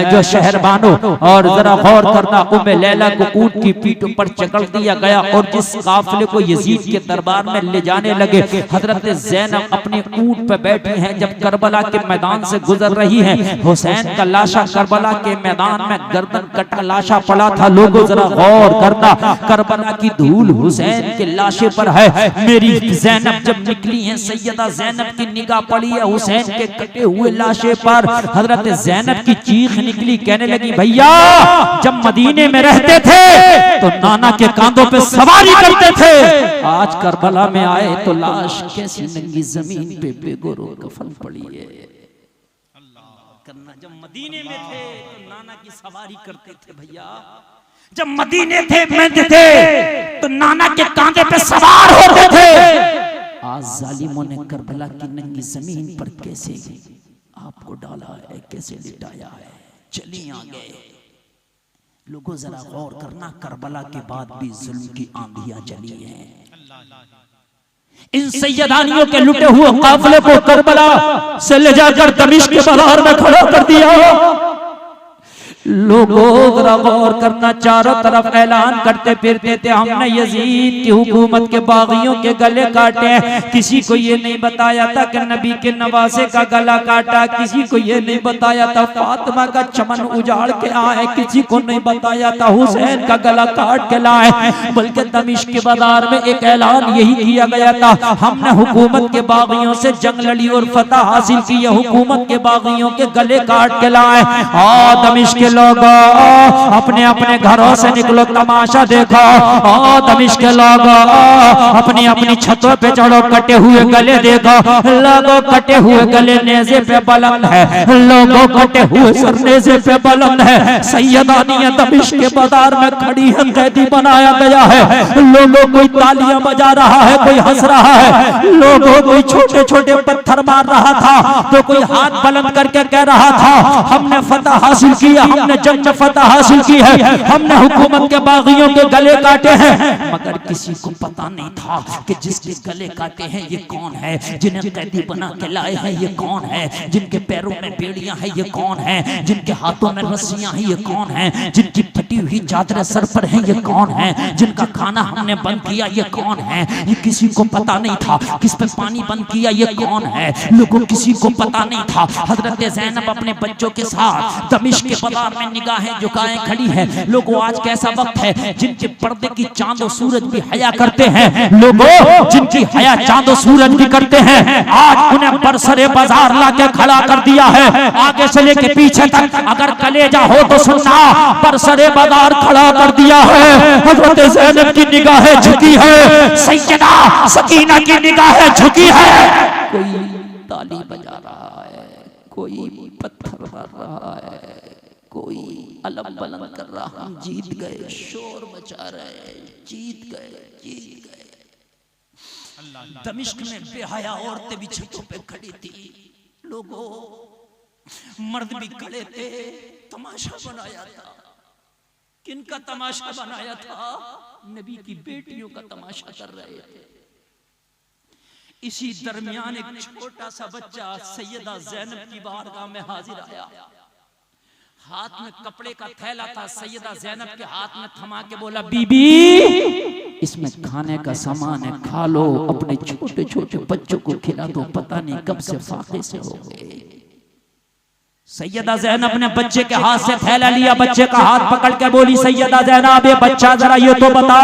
जो शहरबानो, और जरा गौर करना, उम्मे लैला को ऊंट की पीठ पर चकड़ दिया गया। और जिस काफिले को यजीद के दरबार में ले जाने लगे, हजरत ज़ैनब अपने ऊंट पर बैठी हैं। जब करबला के मैदान से गुजर रही हैं, हुसैन का लाशा करबला के मैदान में गर्दन कटा लाशा पड़ा था। लोगों जरा गौर करना, करबला की धूल हुसैन के लाशे पर है। मेरी ज़ैनब जब निकली है, सैयदा ज़ैनब की निगाह पड़ी है हुसैन के कटे हुए लाशे पर। हजरत ज़ैनब की चीख निकली, कहने लगी, भैया जब मदीने में रहते थे तो नाना के कांधों पे सवारी करते थे, आज करबला में आए तो लाश कैसी नंगी जमीन पे बेगोरो कफन पड़ी है। करना, जब मदीने में थे तो नाना की सवारी करते थे। भैया जब मदीने थे में थे तो नाना के कांधे पे सवार होते थे। आज जालिमों ने करबला की नंगी जमीन पर कैसे आपको डाला है, कैसे लिटाया है। चलिए आगे लोगों जरा गौर करना, करबला के बाद भी जुल्म की आंधियां चली हैं। इन सैयदानियों के लुटे हुए काफिले को करबला से ले जाकर दमिश्क के बाजार में खड़ा कर दिया। लोगों जरा गौर करना, चारों तरफ ऐलान करते फिरते थे, हमने यजीद की हुकूमत के बागियों के गले काटे। किसी को ये नहीं बताया था कि नबी के नवासे का गला काटा, किसी को ये नहीं बताया था फातिमा का चमन उजाड़ के आए, किसी को नहीं बताया था हुसैन का गला काट के लाए। बल्कि दमिश्क के बाजार में एक ऐलान यही किया गया था, हमने हुकूमत के बागियों से जंग लड़ी और फतह हासिल की, हुकूमत के बागियों के गले काट के लाए। दमिश्क के लोगों अपने अपने घरों से निकलो, तमाशा देखो। ओ दमिश्क के लोगों अपनी अपनी छतों पे चढ़ो, कटे हुए गले देखो। लोगों कटे हुए गले नेज़े पे बुलंद है, लोगों कटे हुए सर नेज़े पे बुलंद है। सैयदानिया दमिश्क के बाजार में खड़ी है, कैदी बनाया गया है। लोगों कोई तालियां बजा रहा है, कोई हंस रहा है। लोगों कोई छोटे छोटे पत्थर मार रहा था, तो कोई हाथ बुलंद करके कह रहा था हमने फतह हासिल की है, हमने जंग में फतह हासिल की है, हमने हुकूमत के बागियों के गले काटे हैं। मगर किसी को पता नहीं था कि जिसके गले काटे हैं ये कौन है, जिन्हें कैदी बना के लाए हैं ये कौन है, जिनके पैरों में बेड़ियां हैं ये कौन है, जिनके हाथों में रस्सियां हैं ये कौन है, जिनकी फटी हुई चादरें सर पर हैं ये कौन है, जिनका खाना हमने बंद किया ये कौन है। ये किसी को पता नहीं था। किस पे पानी बंद किया ये कौन है, लोगों किसी को पता नहीं था। हजरत ज़ैनब अपने बच्चों के साथ दमिश्क के बाजार में निगाहें झुकाए खड़ी है। लोगों आज कैसा वक्त है, जिनके पर्दे की चांद और सूरज भी हया करते हैं। लोगों जिनकी हया चांद और सूरज भी करते हैं, आज उन्हें बरसरे बाजार लाके खड़ा कर दिया है। आगे से लेके पीछे तक अगर कलेजा हो तो सुनना, बरसरे बाजार खड़ा कर दिया है। हजरत ज़ैनब की निगाहें झुकी है, सैयदा सकीना की निगाहें झुकी है। कोई ताली बजा रहा है, कोई पत्थर मार रहा है, कोई अलम बुलंद कर रहा, हम जीत गए, शोर मचा रहे, जीत गए, जीत गए। दमिश्क में बेहया औरतें भी छतों पे खड़ी थी, लोगों मर्द भी खड़े थे। तमाशा बनाया था। किनका तमाशा बनाया था? नबी की बेटियों का तमाशा कर रहे थे। इसी दरमियान एक छोटा सा बच्चा सैयदा ज़ैनब की बारगाह में हाजिर आया। हाथ में कपड़े का थैला था, सैयदा ज़ैनब के हाथ में थमा के बोला, बीबी इसमें खाने का सामान है, खा लो, अपने छोटे छोटे बच्चों को खिला दो, पता नहीं कब से फाके से हो गए। सैयदा ज़ैनब ने बच्चे के हाथ से थैला लिया, बच्चे का हाथ पकड़ के बोली, सैयदा ज़ैनब ये बच्चा जरा ये तो बता,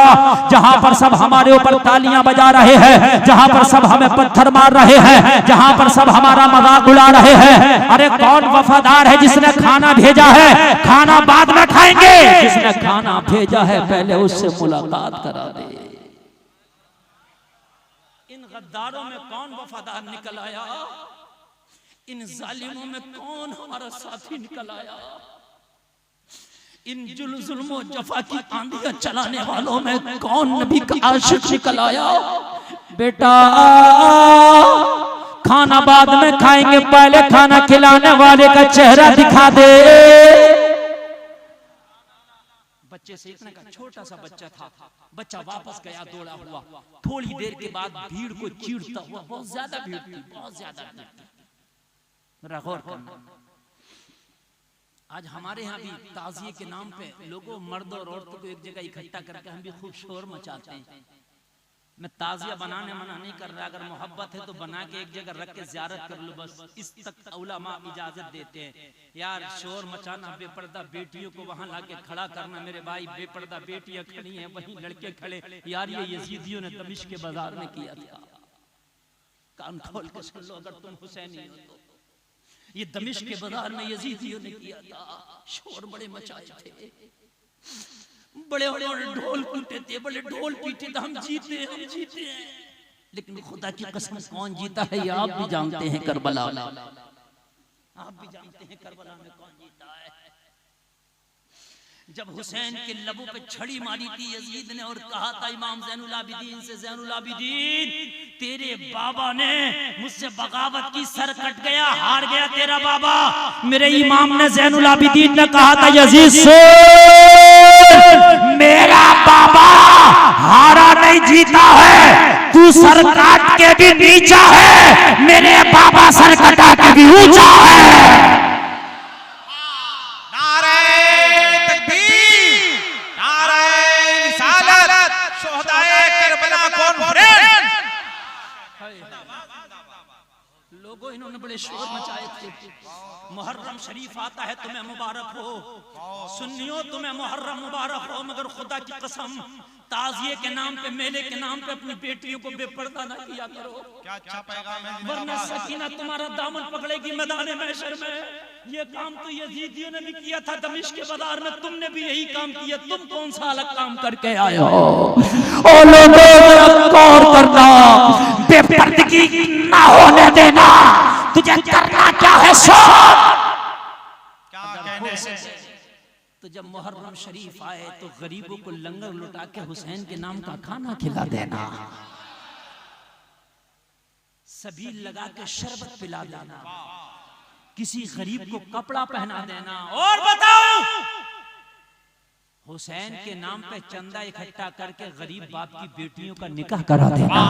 जहां पर सब हमारे ऊपर तालियां बजा रहे हैं, जहां पर सब हमें पत्थर मार रहे हैं, जहां पर सब हमारा मजाक उड़ा रहे हैं, अरे कौन वफादार है जिसने खाना भेजा है? खाना बाद में खाएंगे, जिसने खाना भेजा है पहले उससे मुलाकात करा दे। इन गद्दारों में कौन वफादार निकल आया? इन जालिमों में कौन हमारा साथी निकल आया? इन जुल्म जफा की आंधियां चलाने वालों में कौन नबी का आशिक निकल आया? बेटा खाना बाद में खाएंगे, पहले खाना खिलाने वाले का चेहरा दिखा दे। बच्चे से इतना का छोटा सा बच्चा था, बच्चा वापस गया दौड़ा हुआ। थोड़ी देर के बाद भीड़ को चीरता हुआ, बहुत ज्यादा भीड़ थी, बहुत ज्यादा भीड़ थी। गौर करना, आज हमारे यहाँ भी ताज़िए के नाम पे लोगों मर्द और औरतों को एक जगह इकट्ठा करके हम भी खूब शोर मचाते हैं। मैं ताज़िया बनाने मना नहीं कर रहा, अगर मोहब्बत है तो बना के एक जगह रख के ज़ियारत कर लो, बस इस तक उलमा इजाजत देते हैं। यार शोर मचाना, बेपर्दा बेटियों को वहां लाके खड़ा करना, मेरे भाई बेपर्दा बेटियां खड़ी हैं, वहीं लड़के खड़े, यार ये यजीदियों ने दमिश्क के बाजार में किया था। कान खोल के सुन लो अगर तुम हुसैनी हो तो, ये दमिश्क के बाजार में यजीदियों ने किया था। शोर बड़े मचाए थे, बड़े बड़े ढोल पीटे थे, बड़े ढोल पीटे थे, हम जीते हैं, हम जीते हैं। लेकिन खुदा की कसम कौन जीता है ये आप भी जानते हैं। करबला आप भी जानते हैं करबला में कौन जीता है। जब हुसैन के लबों पे छड़ी मारी थी यजीद ने और कहा था इमाम ज़ैनुल आबिदीन से, ज़ैनुल आबिदीन तेरे बाबा ने मुझसे बगावत की, सर कट गया, हार गया तेरा बाबा। मेरे इमाम ने ज़ैनुल आबिदीन ने कहा था यजीद से, मेरा बाबा हारा नहीं जीता है, तू सर काट के भी नीचा है, मेरे बाबा सर कटा के भी ऊंचा है। लोगों इन्होंने बड़े शोर मचाए थे। मुहर्रम शरीफ आता है तुम्हें मुबारक हो, सुन्नियों तुम्हें मुहर्रम मुबारक हो, मगर खुदा की कसम ताजिए के नाम पे, मेले के नाम पे अपनी बेटियों को बेपर्दा ना किया करो, क्या अच्छा पैगाम है, वरना सकीना तुम्हारा दामन पकड़ेगी मैदान महशर में। ये काम तो यजीदियों ने भी किया था दमिश्क के बाजार में, तुमने भी यही काम किया। तुम कौन सा अलग काम करके आए हो? ओ लोगों गौर करना, बेपर्दगी ना होने देना, तुझे करना क्या है सोच। क्या कहने से तो जब मुहर्रम शरीफ आए तो गरीबों को लंगर लुटा के हुसैन के नाम का खाना खिला देना, सभी लगा के शरबत पिला देना, किसी गरीब को कपड़ा पहना देना, और बताओ हुसैन के नाम पे चंदा इकट्ठा करके गरीब बाप की बेटियों का निकाह करा देना।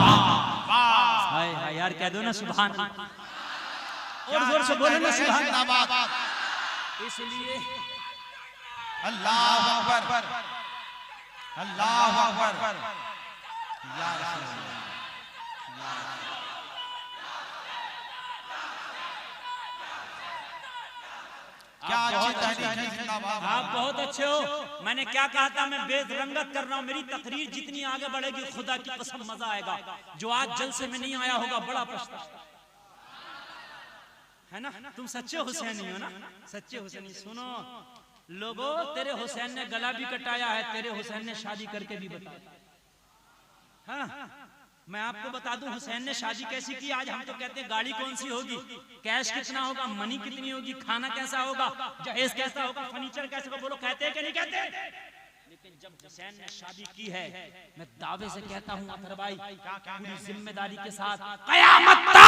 हाय हाय यार, कह दो ना सुभान अल्लाह, और जोर से बोलो ना सुभान अल्लाह। इसलिए अल्लाह अकबर, अल्लाह अकबर, या रसूल अल्लाह। क्या अच्छी तहरीक है, जिंदाबाद। आप बहुत अच्छे हो। मैंने क्या कहा था, मैं बेरंगत कर रहा हूँ। मेरी तकरीर जितनी आगे बढ़ेगी खुदा की कसम मजा आएगा। जो आज जलसे में नहीं आया होगा बड़ा पछताएगा, है ना? तुम सच्चे हुसैनी हो ना, सच्चे हुसैनी। सुनो लोगों, तेरे हुसैन ने गला भी कटाया है, तेरे हुसैन ने शादी करके भी बताया। हाँ, मैं आपको बता दूं हुसैन ने शादी कैसी की। आज हम तो कहते हैं गाड़ी कौन सी होगी, कैश कितना होगा, मनी कितनी होगी, खाना कैसा होगा, जहेज कैसा होगा, फर्नीचर कैसा होगा, बोलो कहते हैं कि नहीं कहते? लेकिन जब हुसैन ने शादी की है, मैं दावे से कहता हूं अतर भाई, पूरी जिम्मेदारी के साथ, कयामत तक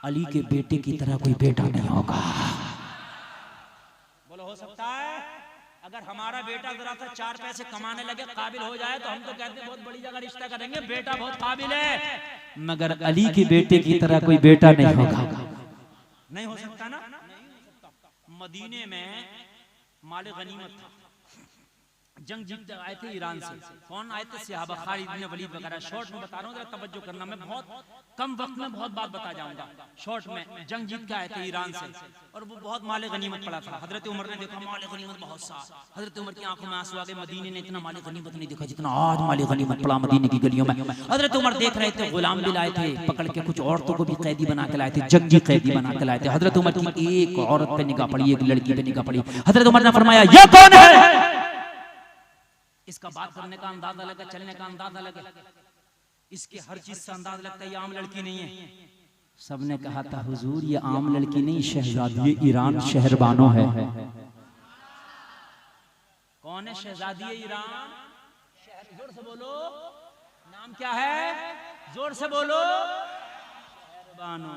अली के बेटे की तरह कोई बेटा नहीं होगा। बोलो हो सकता है? अगर हमारा बेटा जरा सा 4 पैसे कमाने लगे, काबिल हो जाए, तो हम तो कहते हैं बहुत बड़ी जगह रिश्ता करेंगे, बेटा बहुत काबिल है। मगर अली के बेटे की तरह कोई बेटा नहीं होगा। नहीं हो सकता ना? मदीने में माल गनीमत था, जंग जीत आए थे ईरान से। कौन आए थे? सहाबा, खालिद इब्न वलीद वगैरह। शॉर्ट में बता रहा हूँ, जरा तवज्जो करना, मैं बहुत कम वक्त में बहुत बात बता जाऊंगा। शॉर्ट में जंग जीत के आए थे ईरान से, और वो बहुत माल गनीमत पड़ा था। हजरत उमर ने देखा माल गनीमत बहुत सा, हजरत उमर की आंखों में आंसू आ गए। मदीने ने इतना माल गनीमत नहीं देखा जितना आज माल गनीमत पड़ा मदीने की गलियों में। हजरत उमर देख रहे थे, गुलाम भी लाए थे पकड़ के, कुछ औरतों को भी कैदी बना के लाए थे, जंगी कैदी बना के लाए थे। हजरत उमर की एक औरत पे निगाह पड़ी, एक लड़की पे निगाह पड़ी। हजरत उमर ने फरमाया, ये कौन है? इसका बात करने का अंदाज अलग है, चलने का अंदाज अलग है, इसके हर चीज से अंदाज लगता है ये आम लड़की नहीं है। सबने कहा था हुजूर ये आम लड़की नहीं, शहजादी ईरान शहरबानो है। कौन है शहजादी ईरान? जोर से बोलो, नाम क्या है? जोर से बोलो, शहरबानो।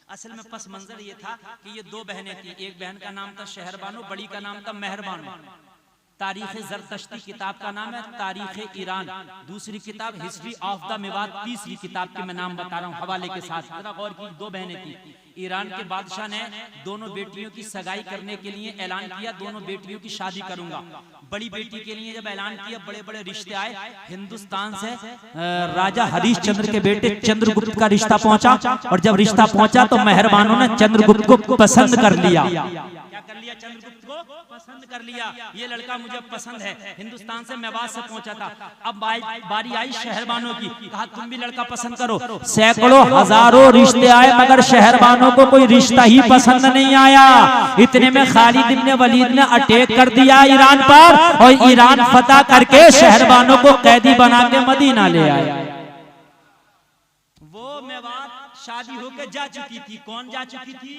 असल में पस मंजर ये था कि ये 2 बहनें थी, एक बहन का नाम था शहरबानो, बड़ी का नाम था मेहरबानो। तारीख ज़रतश्ती किताब का नाम है तारीख ईरान, दूसरी किताब हिस्ट्री ऑफ द मेवात, तीसरी किताब के मैं नाम बता रहा हूँ हवाले के साथ। जरा गौर की, 2 बहनें थी। ईरान के बादशाह ने दोनों बेटियों की सगाई करने के लिए ऐलान किया, दोनों बेटियों की शादी करूंगा। बड़ी बेटी के लिए जब ऐलान किया, बड़े बड़े रिश्ते आए। हिंदुस्तान से राजा हरिश्चंद्र के बेटे चंद्रगुप्त का रिश्ता पहुंचा, और जब रिश्ता पहुंचा तो मेहरबानों ने चंद्रगुप्त को पसंद कर लिया। क्या कर लिया? चंद्रगुप्त को पसंद कर लिया। ये लड़का मुझे पसंद है। हिंदुस्तान से मेवात से पहुंचा था। अब बारी आई शहरबानों की, कहा तुम भी लड़का पसंद करो। सैकड़ों हजारों रिश्ते आए, मगर शहरबानों को कोई रिश्ता ही पसंद नहीं आया। इतने में खालिद इब्न वलीद ने अटैक कर दिया ईरान पर, और ईरान फतह करके शहरबानों को कैदी बना के मदीना ले आया। वो मेवात शादी होकर जा चुकी थी। कौन जा चुकी थी?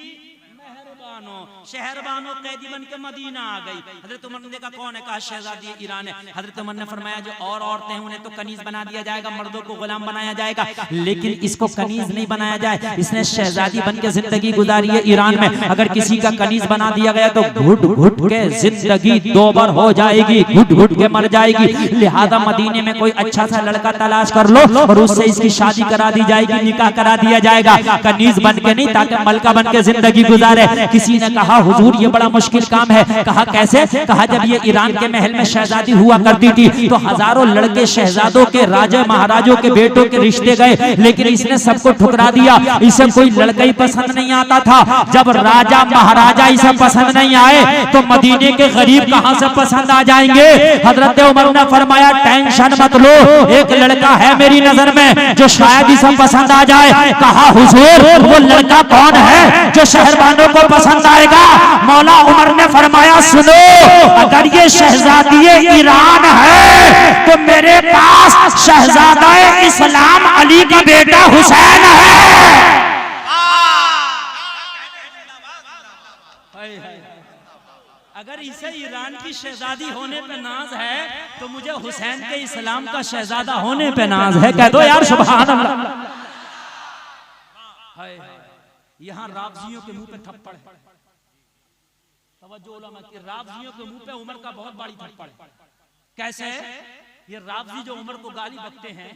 शहरबानो कैदी बन के मदीना आ गई। हजरत उमर ने देखा कौन है, कहा शहजादी ईरान है। हजरत उमर ने फरमाया जो और औरतें हैं उन्हें तो कनीज बना दिया जाएगा, मर्दों को गुलाम बनाया जाएगा, लेकिन इसको कनीज नहीं बनाया जाए। इसने शहजादी बन के जिंदगी गुजारी है ईरान में। अगर किसी का कनीज बना दिया गया तो घुट घुट के जिंदगी 2 बार हो जाएगी, घुट घुट के मर जाएगी। लिहाजा मदीने में कोई अच्छा सा लड़का तलाश कर लो और उससे इसकी शादी करा दी जाएगी, निकाह करा दिया जाएगा, कनीज बन के नहीं, ताकि मलका बन के जिंदगी गुजारे। रहे। किसी ने कहा हुजूर ये बड़ा मुश्किल काम है। कहा कैसे? कहा जब ये ईरान के महल में शहजादी हुआ करती थी तो हजारों लड़के शहजादों के, राजा महाराजों के बेटों के रिश्ते गए, लेकिन इसने सबको ठुकरा दिया। इसे कोई लड़का ही पसंद नहीं आता था। जब राजा महाराजा इसे पसंद नहीं आए तो मदीने के गरीब कहां से पसंद आ जाएंगे? हजरत उमर ने फरमाया टेंशन मत लो, एक लड़का है मेरी नजर में जो शायद इसे पसंद आ जाए। कहा हुजूर वो लड़का कौन है जो शहरबानों को पसंद आएगा? मौला उमर ने फरमाया सुनो, अगर ये शहजादी ईरान है तो मेरे पास शहजादा इस्लाम अली का बेटा हुसैन है। अगर इसे ईरान की शहजादी होने पे नाज है तो मुझे हुसैन के इस्लाम का शहजादा होने पे नाज है। कह दो यार सुभान अल्लाह। यहाँ रावजियों के मुंह पे थप्पड़ है। तवज्जो उलमा की, रावजियों के मुंह पे उमर का बहुत बड़ी थप्पड़ है। कैसे? ये रावजी जो उमर को गाली बकते हैं,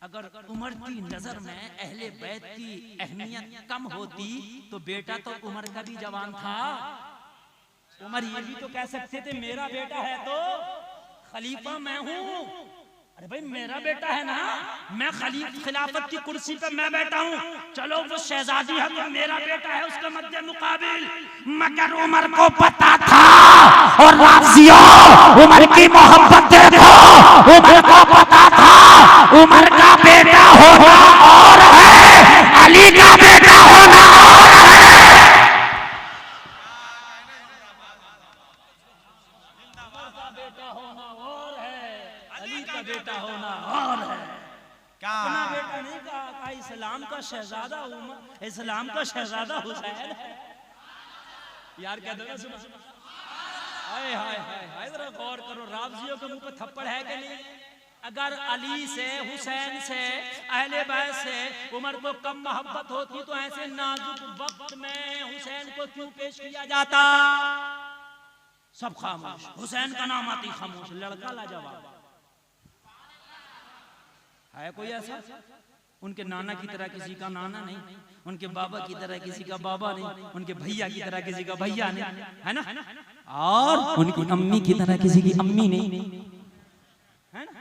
अगर उमर की नजर में अहले बैत की अहमियत कम होती तो बेटा तो उमर का भी जवान था। उमर ये भी तो कह सकते थे मेरा बेटा है तो खलीफा मैं हूं। अरे भाई मेरा बेटा है ना, मैं खिलाफत की कुर्सी पे मैं बैठा हूं। चलो वो शहजादी है तो मेरा बेटा है उसके मध्य मुकाबिल। मगर उमर को पता था, और रावजियों उमर की मोहब्बत देखो, उमर को पता था उमर का बेटा होना और है, अली का बेटा होना और है। बेटा होना और है, क्या अपना बेटा नहीं कहा, इस्लाम का शहजादा उमर, इस्लाम का शहजादा हुसैन है। यार क्या दो सुनो, हाय हाय हाय हाय, जरा गौर करो, रावजियों के मुंह पे थप्पड़ है कि नहीं? अगर अली से, हुसैन से, अहले बैत से उमर को कम मोहब्बत होती तो ऐसे नाजुक वक्त में हुसैन को क्यों पेश किया जाता? सब खामोश, हुसैन का नाम आती खामोश, लड़का लाजवाब है। कोई ऐसा? उनके नाना की तरह किसी का नाना नहीं, उनके बाबा की तरह किसी का बाबा नहीं, उनके भैया की तरह किसी का भैया नहीं, है ना? और उनकी अम्मी की तरह किसी की अम्मी नहीं, है ना?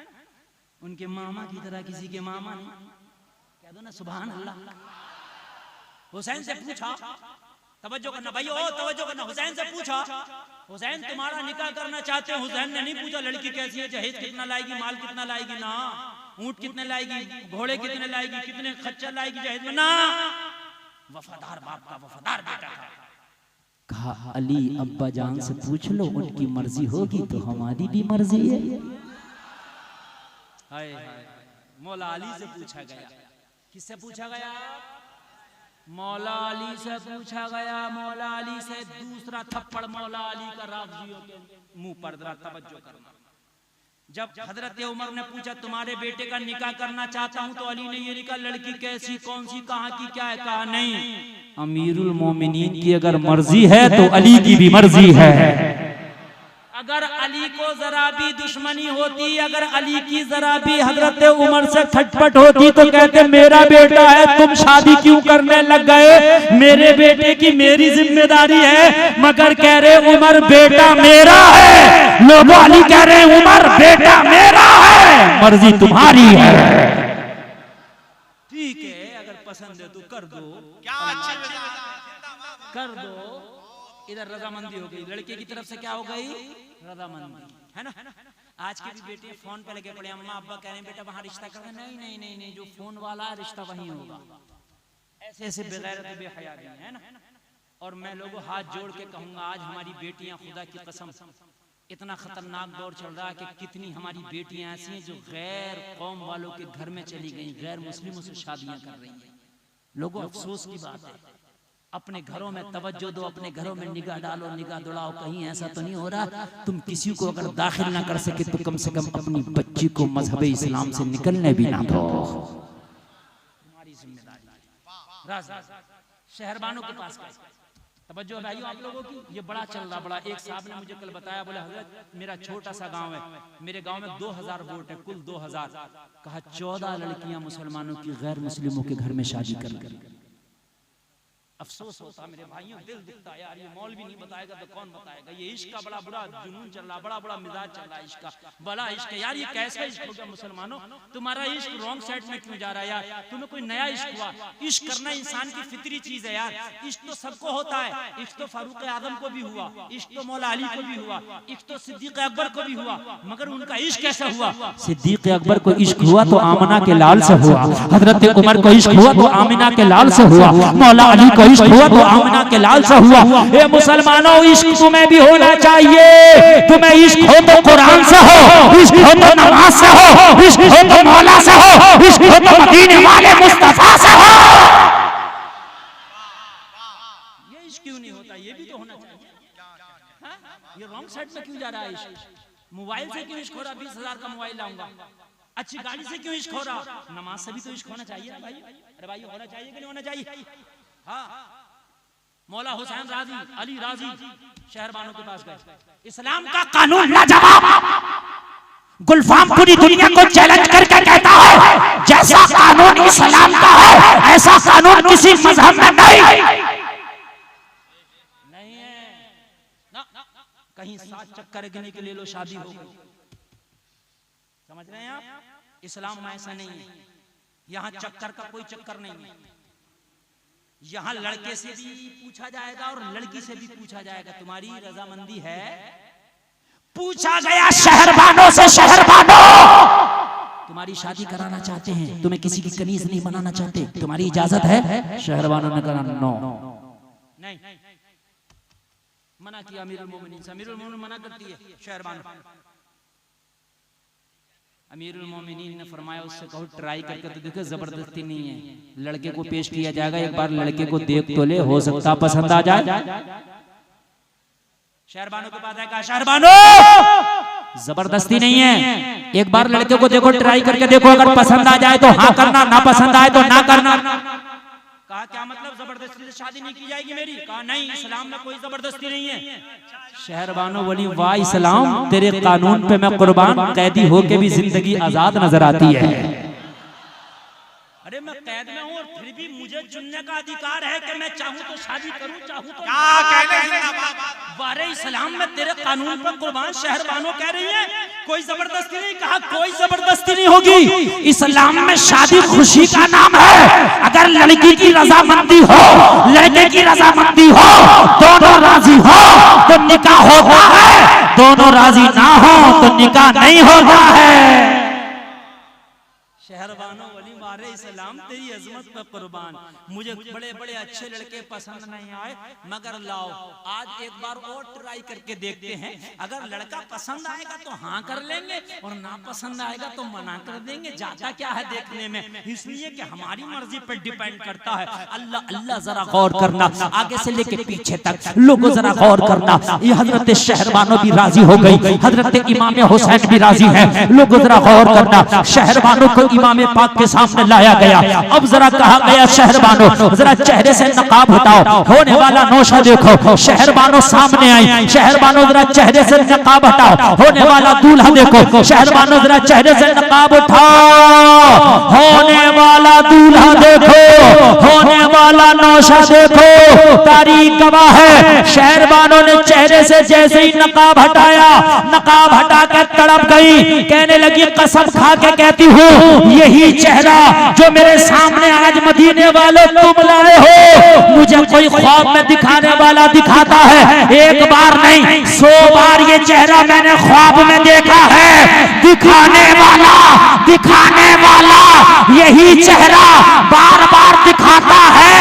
उनके मामा की तरह किसी के मामा नहीं। कह दो ना सुभान अल्लाह। हुसैन से पूछा, तवज्जो करना भाई, ओ तवज्जो करना, हुसैन से पूछा, हुसैन तुम्हारा निकाह करना चाहते हो? हुसैन ने नहीं पूछा लड़की कैसी है, जहेज कितना लाएगी, माल कितना लाएगी, ना ऊंट कितने लाएगी, घोड़े कितने लाएगी, कितने खच्चर लाएगी जहेज में, ना। वफादार बाप का वफादार बेटा था। कहा अली अब्बा जान से पूछ लो, उनकी मर्जी होगी तो हमारी भी मर्जी है। हाय मौला अली से पूछा गया। किससे पूछा गया? मौला अली से पूछा गया। मौला अली से दूसरा थप्पड़ मौला अली का रावजियों के मुंह पर, जरा तवज्जो करना। जब हजरत उमर ने पूछा तुम्हारे बेटे का निकाह करना चाहता हूं तो अली ने ये निकाह, लड़की कैसी, कौन सी, कहां की, क्या है? कहा नहीं, अमीरुल मोमिनीन की अगर मर्जी है तो अली की भी मर्जी है। अगर अली को जरा भी दुश्मनी होती, अगर अली की जरा भी हजरत उमर से खटपट होती तो कहते मेरा बेटा है, तुम शादी क्यों करने लग गए, मेरे बेटे की मेरी जिम्मेदारी है। मगर कह रहे उमर बेटा मेरा है, लोग अली कह रहे उमर बेटा मेरा है, मर्जी तुम्हारी है। ठीक है, अगर पसंद है तो कर दो, क्या कर दो। इधर रजामंदी हो गई, लड़के की तरफ से क्या हो गई? रजामंदी, है ना? आज के भी बेटे फोन पे लगे पड़े, अम्मा अब्बा कह रहे हैं बेटा वहां रिश्ता कर दे, नहीं नहीं नहीं नहीं, जो फोन वाला रिश्ता वहीं होगा। ऐसे ऐसे बेगैरत बेहया भी है ना। और मैं लोगों हाथ जोड़ के कहूंगा, आज हमारी बेटियां, खुदा की कसम, इतना खतरनाक दौर चल रहा है कि कितनी हमारी बेटियां ऐसी हैं जो गैर कौम वालों के घर में चली गई, गैर मुस्लिमों से शादियां कर रही हैं। लोगों अफसोस की बात है, अपने घरों में तवज्जो दो, अपने घरों में निगाह डालो, निगाह दौड़ाओ, कहीं ऐसा तो नहीं हो रहा तुम किसी को अगर दाखिल ना कर सके तो कम से कम अपनी बच्ची को मजहब इस्लाम से निकलने भी ना दो। तुम्हारी जिम्मेदारी। शहरबानों के पास तवज्जो भाइयों आप लोगों की, ये बड़ा चल रहा बड़ा। एक साहब ने मुझे कल बताया, बोले हजरत मेरा छोटा सा गांव है, मेरे गांव में 2000 वोट है, कुल 2000। कहा 14 लड़कियां मुसलमानों की गैर मुस्लिमों के घर में शादी कर अफसोस होता मेरे भाइयों, दिल दुखता यार, ये मौलवी नहीं बताएगा तो कौन बताएगा। ये इश्क का बड़ा बुरा जुनून चल रहा, बड़ा बड़ा मिजाज चल रहा है इश्क का, बड़ा इश्क है यार। ये कैसा इश्क हो गया मुसलमानों, तुम्हारा इश्क रॉन्ग साइड में क्यों जा रहा है यार? तुम्हें कोई नया इश्क हुआ? इश्क करना इंसान की फितरी चीज है यार। इश्क तो सबको होता है, इश्क तो फारूक आजम को भी हुआ, इश्क तो मौला अली को भी हुआ, इश्क तो सिद्दीक अकबर को भी हुआ, मगर उनका इश्क कैसा हुआ? सिद्दीक अकबर को इश्क हुआ तो आमना के लाल से हुआ, हजरत उमर को इश्क हुआ तो आमिना के लाल से हुआ, मौला अली को इश्क हुआ तो आमिना के लाल से हुआ। ये मुसलमानों, इश्क तुम्हें भी होना चाहिए। तुम्हें इश्क हो तो कुरान से हो, इश्क हो तो नमाज से हो, इश्क हो तो मौला से हो, इश्क हो तो मदीने वाले मुस्तफा से हो। ये इश्क क्यों नहीं होता? ये भी तो होना चाहिए। हाँ? ये रॉन्ग साइड में क्यों जा रहा है इश्क? मोबाइल से क्यों इश्क हो रहा? 20,000 का मोबाइल लाऊंगा। अच्छी गाड़ी से क्यों इश्क हो रहा? नमाज से भी तो इश्क होना चाहिए भाई। अरे भाई, होना चाहिए कि नहीं होना चाहिए? हाँ, मौला हुसैन राजी, अली राजी शहरबानों के पास गए, इस्लाम का कानून लाजवाब। गुलफाम पूरी दुनिया को चैलेंज करके कहता है, जैसा कानून इस्लाम का है ऐसा कानून किसी मजहब में नहीं है ना। कहीं 7 चक्कर गिने के ले लो, शादी हो गई। समझ रहे हैं आप? इस्लाम में ऐसा नहीं है। यहाँ चक्कर का कोई चक्कर नहीं है। यहाँ लड़के से भी पूछा जाएगा और लड़की से भी पूछा जाएगा, तुम्हारी रजामंदी है? पूछा गया शहरबानों से, शहरबानों तुम्हारी शादी कराना चाहते हैं, तुम्हें किसी की कनीज नहीं बनाना चाहते, तुम्हारी इजाजत है? शहरबानों ने कहा नो, नहीं। मना किया अमीरुल मोमिनीन से, अमीरुल मोमिनीन मना करती है शहरबानों। अमीरुल मोमिनीन ने फरमाया उससे कहो ट्राई करके तो देखो, जबरदस्ती नहीं है। लड़के को पेश किया जाएगा, एक बार लड़के को देख तो ले, हो सकता पसंद आ जाए। शहरबानों के पास आएगा, शहरबानों जबरदस्ती नहीं है, एक बार लड़के को देखो, ट्राई करके देखो, अगर पसंद आ जाए तो हाँ करना, ना पसंद आए तो ना करना। कहा क्या मतलब जबरदस्ती से शादी नहीं की जाएगी मेरी? कहा नहीं, इस्लाम में कोई जबरदस्ती नहीं है। शहरबानों बोली वाह इस्लाम, तेरे कानून पे मैं कुर्बान, कैदी होके भी जिंदगी आजाद नजर आती है। अरे मैं कैद में हूँ और फिर भी मुझे चुनने का अधिकार है कि मैं चाहूँ तो शादी करूँ, चाहूँ तो क्या कहते हैं? वारे इस्लाम में तेरे कानून पर कुर्बान। शहरबानों कह रही है कोई जबरदस्ती नहीं। कहा कोई जबरदस्ती नहीं होगी। इस्लाम में शादी खुशी का नाम है। अगर लड़की की रजामंदी हो, लड़के की रजामंदी हो, दोनों राजी हो तो निकाह होता है, दोनों राजी ना हो तो निकाह नहीं होता है। शहरबानों वली मारे इस्लाम तेरी अजमत पर कुर्बान। मुझे बड़े बड़े अच्छे लड़के पसंद नहीं आए, मगर लाओ आज एक बार और ट्राई करके देखते हैं। अगर लड़का पसंद आएगा तो हाँ कर लेंगे और ना पसंद आएगा तो मना कर देंगे। जाता क्या है देखने में, इसलिए कि हमारी मर्जी पर डिपेंड करता है। अल्लाह अल्लाह जरा गौर करना, आगे से लेके पीछे तक लोगों जरा गौर करना। ये हजरत शहरबानों भी राजी हो गई, हजरत इमाम हुसैन भी राजी है। लोगों जरा गौर करना, शहरबानों को इमाम पाक के सामने लाया गया। अब जरा कहा गया शहरबानों जरा चेहरे से नकाब हटाओ, होने वाला नौशा देखो। शहरबानों सामने आई, शहरबानों जरा चेहरे से नकाब हटाओ, होने वाला दूल्हा देखो। शहरबानों जरा चेहरे से नकाब उठाओ, होने वाला दूल्हा देखो, होने वाला नौशा देखो। तारीख गवाह है, शहरबानों ने चेहरे से जैसे ही नकाब हटाया, नकाब हटा कर तड़प गई, कहने लगी कसम खा के कहती हूँ यही चेहरा जो मेरे सामने आज मदीने वालों तुम लाए हो, मुझे कोई ख्वाब में दिखाने वाला दिखाता है। एक बार नहीं 100 बार ये चेहरा मैंने ख्वाब में देखा है। दिखाने वाला यही चेहरा बार बार दिखाता है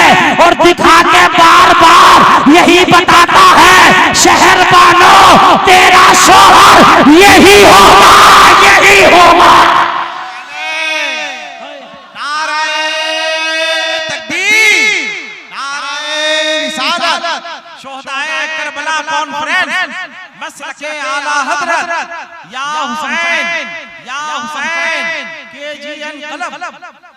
और दिखा के बार बार यही बताता है शहरबानों तेरा शोहर यही होगा, यही होगा। मसलके आला हजरत या हुसैन, या हुसैन KGN कलब।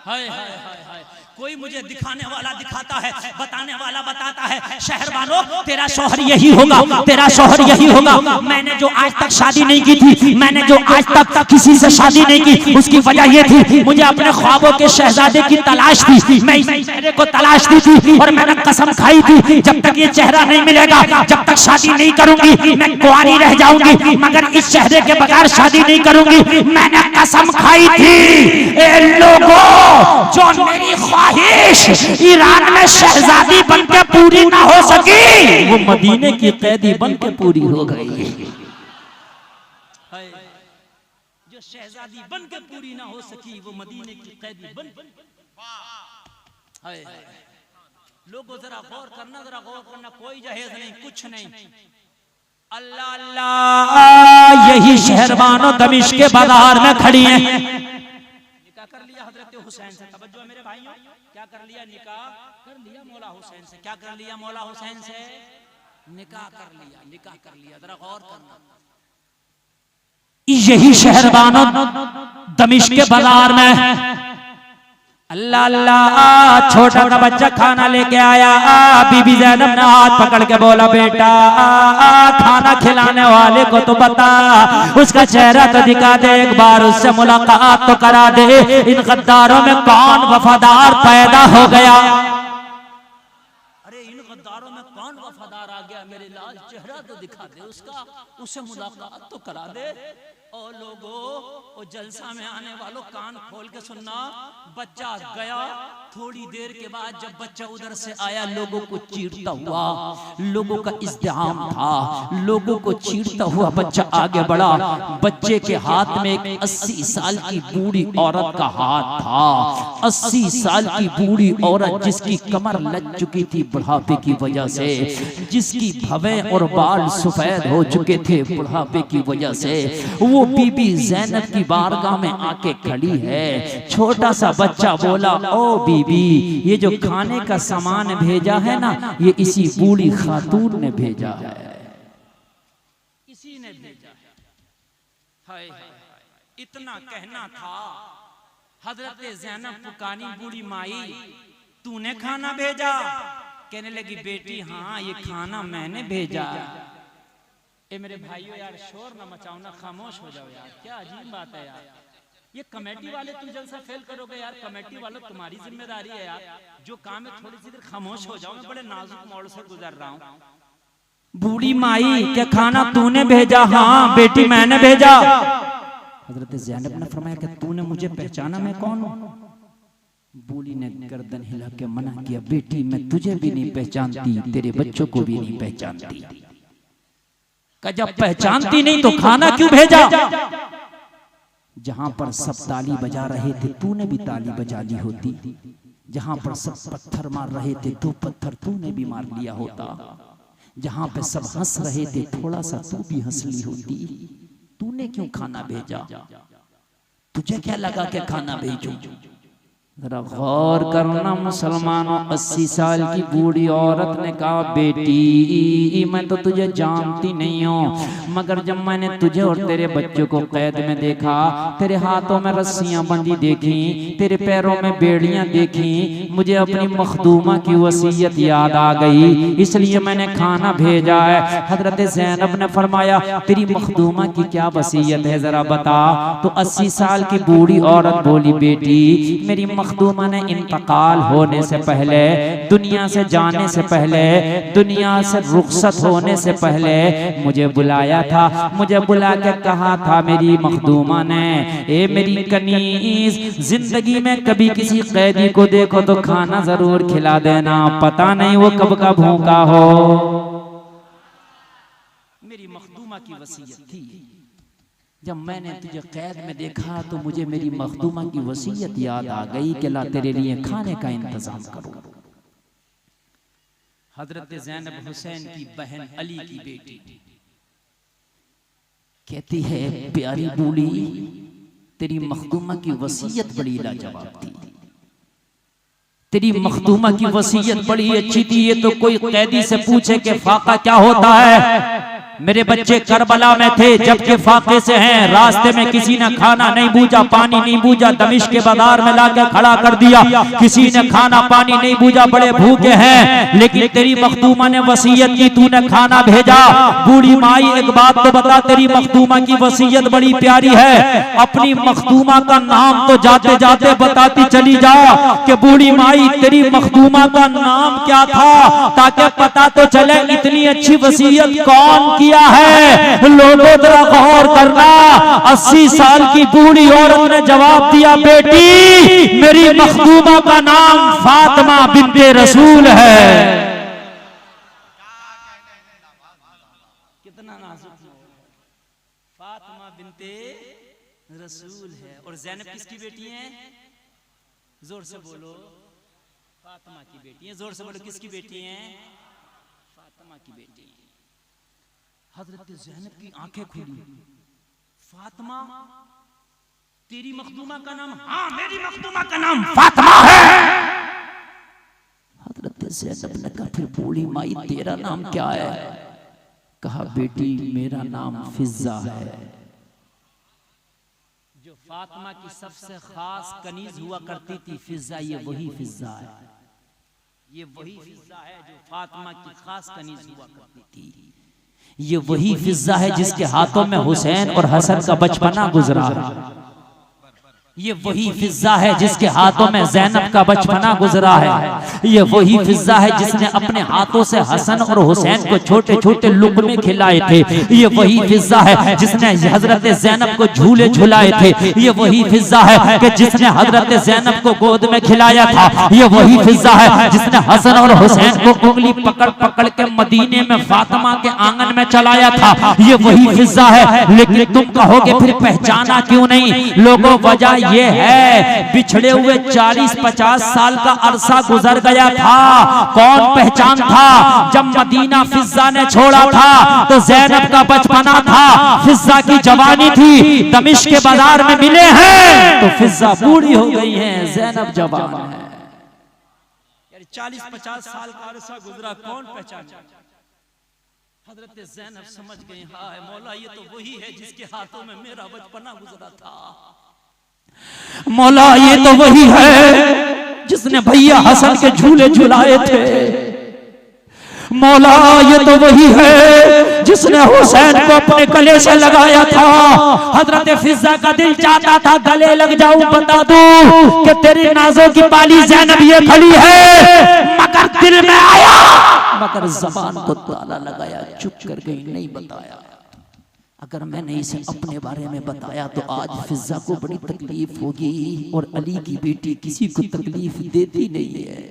हाय हाय हाय हाय, कोई मुझे दिखाने वाला दिखाता है, बताने वाला बताता है। शहरबानो तेरा शौहर यही होगा, तेरा शौहर यही होगा। मैंने जो आज तक शादी नहीं की थी, मैंने जो आज तक किसी से शादी नहीं की, उसकी वजह ये थी मुझे अपने ख्वाबों के शहजादे की तलाश थी। मैं इस चेहरे को तलाशती थी और मैंने कसम खाई थी जब तक ये चेहरा नहीं मिलेगा, जब तक शादी नहीं करूंगी, मैं कुंवारी रह जाऊंगी, मगर इस चेहरे के बगैर शादी नहीं करूंगी। मैंने कसम खाई थी। ए लोगों, जो मेरी ख्वाहिश ईरान में शहजादी बनके पूरी ना हो सकी, वो मदीने की कैदी बनके पूरी हो गई। जो शहजादी बनके पूरी ना हो सकी, वो मदीने की कैदी बन। लोगों जरा गौर करना, कोई जहेज नहीं, कुछ नहीं। अल्लाह अल्लाह, यही शहरबानो दमिश्क के बाजार में खड़ी हैं। निकाह कर लिया हजरत हुसैन से। तवज्जो है मेरे भाइयों, क्या कर लिया? निकाह कर लिया मौला हुसैन से। क्या कर लिया? मौला हुसैन से निकाह कर लिया, निकाह कर लिया। जरा गौर करना, यही शहरबानो दमिश्क के बाजार में। अल्लाह अल्लाह, छोटा सा बच्चा खाना लेके आया। बीबी ज़ैनब ने हाथ पकड़ के बोला, बेटा खाना खिलाने वाले को तो बता, उसका चेहरा तो दिखा दे, एक बार उससे मुलाकात तो करा दे। इन गद्दारों में कौन वफादार पैदा हो गया? अरे इन गद्दारों में कौन वफादार आ गया? मेरे लाल चेहरा तो दिखा दे उसका, उससे मुलाकात तो करा दे। ओ लोगो, ओ जलसा में आने वालों, कान खोल के सुनना। बच्चा गया, थोड़ी देर के बाद जब बच्चा उधर से आया, लोगों को चीरता हुआ, लोगों का इज़्तिहाम था, लोगों को चीरता हुआ बच्चा आगे बढ़ा। बच्चे के हाथ में एक 80 साल की बूढ़ी औरत का हाथ था। 80 साल की बूढ़ी औरत, जिसकी कमर लग चुकी थी बुढ़ापे की वजह से, जिसकी भवें और बाल सफेद हो चुके थे बुढ़ापे की वजह से, वो बीबी ज़ैनब की बारगाह में आके खड़ी है। छोटा सा बच्चा बोला, ओ बीबी, ये जो खाने का सामान भेजा है ना, ये इसी बूढ़ी खातून ने भेजा है, इसी ने भेजा है। हाय इतना कहना था। हजरत ज़ैनब पुकानी, बूढ़ी माई तूने खाना भेजा? कहने लगी, बेटी हाँ, ये खाना मैंने भेजा। ए मेरे भाइयों यार, शोर ना मचाओ ना, खामोश हो जाओ यार, क्या अजीब बात है यार। ये कमेटी वाले तुम जलसा फेल करोगे यार, कमेटी वालों तुम्हारी जिम्मेदारी है यार। जो काम है थोड़ी सी देर खामोश हो जाओ, मैं बड़े नाजुक मोड़ से गुजर रहा हूँ। बूढ़ी माई, क्या खाना तूने भेजा? हाँ बेटी मैंने भेजा। हजरत ज़ैनब ने फरमाया कि तूने मुझे पहचाना, मैं कौन हूँ? बूढ़ी ने गर्दन हिला के मना किया, बेटी मैं तुझे भी नहीं पहचानती, तेरे बच्चों को भी नहीं पहचानती। जब पहचानती नहीं तो खाना क्यों भेजा? जहां पर सब ताली बजा रहे थे, तूने भी ताली बजा ली होती। जहां पर सब पत्थर मार रहे थे, तो पत्थर तूने भी मार लिया होता। जहां पे सब हंस रहे थे, थोड़ा सा तू भी हंस ली होती। तूने क्यों खाना भेजा? तुझे क्या लगा कि खाना भेजूं? जरा गौर करना मुसलमानों। 80 साल की बूढ़ी औरत ने कहा, बेटी मैं तो तुझे जानती नहीं हूँ, मगर जब मैंने तुझे और तेरे बच्चों को कैद में देखा, तेरे हाथों में रस्सियां बंधी देखी, तेरे पैरों में बेड़ियां देखी, मुझे अपनी मखदूमा की वसीयत याद आ गई, इसलिए मैंने खाना भेजा है। हजरत ज़ैनब ने फरमाया, तेरी मखदूमा की क्या वसीयत है, जरा बता। तो 80 साल की बूढ़ी औरत बोली, बेटी मेरी मखदूमा ने इंतकाल होने से पहले, दुनिया से जाने से पहले, दुनिया से रुखसत होने से पहले मुझे बुलाया था। मुझे बुला के कहा था मेरी मखदूमा ने, ए मेरी कनीज, जिंदगी में कभी किसी कैदी को देखो तो खाना जरूर खिला देना, पता नहीं वो कब का भूखा हो। मेरी मखदूमा की वसीयत थी। जब मैंने तुझे कैद में देखा तो मुझे मेरी मखदूमा की वसीयत याद आ गई कि ला तेरे लिए खाने का इंतजाम करो। हजरत ज़ैनब हुसैन की बहन अली की बेटी कहती है, प्यारी बूढ़ी तेरी मखदूमा की वसीयत बड़ी लाजवाब थी, तेरी मखदूमा की वसीयत बड़ी अच्छी थी। ये तो कोई कैदी से पूछे कि फाका क्या होता है, मेरे बच्चे करबला में थे जबकि फाके से हैं, रास्ते में किसी ने खाना नहीं बूझा, पानी नहीं बूझा, दमिश्क के बाजार में लाकर खड़ा कर दिया, किसी ने खाना पानी नहीं बूझा, बड़े भूखे हैं, लेकिन तेरी मखदूमा ने वसीयत की, तूने खाना भेजा। बूढ़ी माई एक बात तो बता, तेरी मखदूमा की वसीयत बड़ी प्यारी है, अपनी मखदूमा का नाम तो जाते जाते बताती चली जा कि बूढ़ी माई तेरी मखदूमा का नाम क्या था, ताकि पता तो चले इतनी अच्छी वसीयत कौन किया है। लोगों जरा गौर करना, 80 साल की बूढ़ी औरत ने जवाब दिया, बेटी मेरी मखदूमा का नाम फातिमा बिन्ते रसूल है। कितना नाजुक, फातिमा बिन्ते रसूल है। और ज़ैनब किसकी बेटी है? जोर से बोलो, फातिमा की बेटी है। जोर से बोलो, किसकी बेटी है? फातिमा की बेटी है। हजरत ज़ैनब की आंखें खुली, फातिमा तेरी मखदूमा का नाम? हाँ, मेरी मखदूमा का नाम फातिमा है। हजरत ज़ैनब ने कहा, फिर बूढ़ी माई तेरा नाम क्या है? कहा, बेटी मेरा नाम फिज़्ज़ा है। जो फातिमा की सबसे खास कनीज हुआ करती थी फिज़्ज़ा, ये वही फिज़्ज़ा है, ये वही फिज़्ज़ा है जो फातिमा की खास कनीज हुआ करती थी। ये वही फिज़्ज़ा है जिसके हाथों में हुसैन और हसन का बचपना गुजरा है। ये वही फिज़्ज़ा है जिसके हाथों में ज़ैनब का बचपना गुजरा है। ये वही फिज़्ज़ा है जिसने अपने हाथों से हसन और हुसैन को छोटे छोटे लुक़मे खिलाए थे। ये वही फिज़्ज़ा है जिसने हजरत ज़ैनब को झूले झुलाए थे। ये वही फिज़्ज़ा है कि जिसने हजरत ज़ैनब को गोद में खिलाया था। ये वही फिज़्ज़ा है जिसने हसन और हुसैन को उंगली पकड़ पकड़ के मदीने में फातिमा के आंगन में चलाया था। ये वही फिज़्ज़ा है। लेकिन तुम कहोगे फिर पहचाना क्यों नहीं? लोगों, वजह ये है, बिछड़े हुए 40-50 साल का अरसा गुजर गया था। कौन पहचान था? जब मदीना फिज़्ज़ा ने छोड़ा था तो ज़ैनब का बचपना था, फिज़्ज़ा की जवानी थी। दमिश्क के बाजार में मिले हैं तो फिज़्ज़ा बूढ़ी हो गई है, ज़ैनब जवान है। 40-50 साल का अरसा गुजरा, कौन पहचाना? हजरत ज़ैनब समझ गई, हाय मौला ये तो वही है जिसके हाथों में मेरा बचपना गुजरा था। मौला ये तो वही है जिसने भैया हसन के झूले झुलाए थे। मौला ये तो वही है जिसने हुसैन को अपने गले से लगाया था। हजरत फिज़्ज़ा का दिल चाहता था गले लग जाऊं, बता दूं कि तेरी नाज़ों की बाली ज़ैनब ये खड़ी है, मगर दिल में आया, मगर ज़बान को ताला लगाया, चुप कर गई, नहीं बताया। अगर मैंने इसे अपने बारे में बताया तो आज फिज़्ज़ा को बड़ी तकलीफ होगी, और अली की बेटी किसी को तकलीफ देती नहीं है।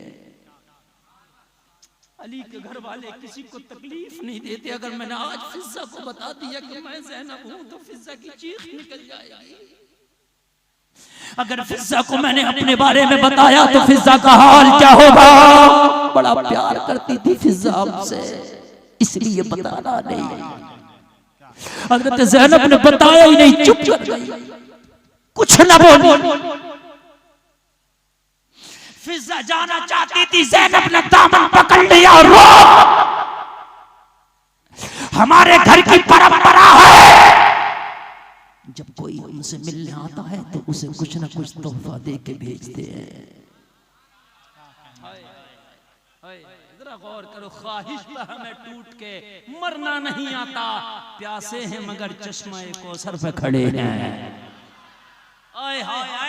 अली के घर वाले किसी को तकलीफ नहीं देते। अगर मैंने आज फिज़्ज़ा को बता दिया कि मैं ज़ैनब हूं तो फिज़्ज़ा की चीख निकल जाएगी। अगर फिज़्ज़ा को मैंने अपने बारे में बताया तो फिज़्ज़ा का हाल क्या होगा? बड़ा प्यार करती थी फिज़्ज़ा हमसे, इसलिए बताना नहीं। हज़रत ज़ैनब ने बताया ही नहीं, चुप कर गई, कुछ न बोली। फिज़्ज़ा जाना चाहती थी, ज़ैनब ने दामन पकड़ लिया, रो, हमारे घर की परंपरा है, जब कोई हमसे मिलने आता है तो उसे कुछ न कुछ तोहफा दे के भेजते हैं। जरा गौर करो, ख्वाहिश तो हमें टूट के मरना नहीं आता, प्यासे हैं मगर चश्मा कौसर पे खड़े हैं।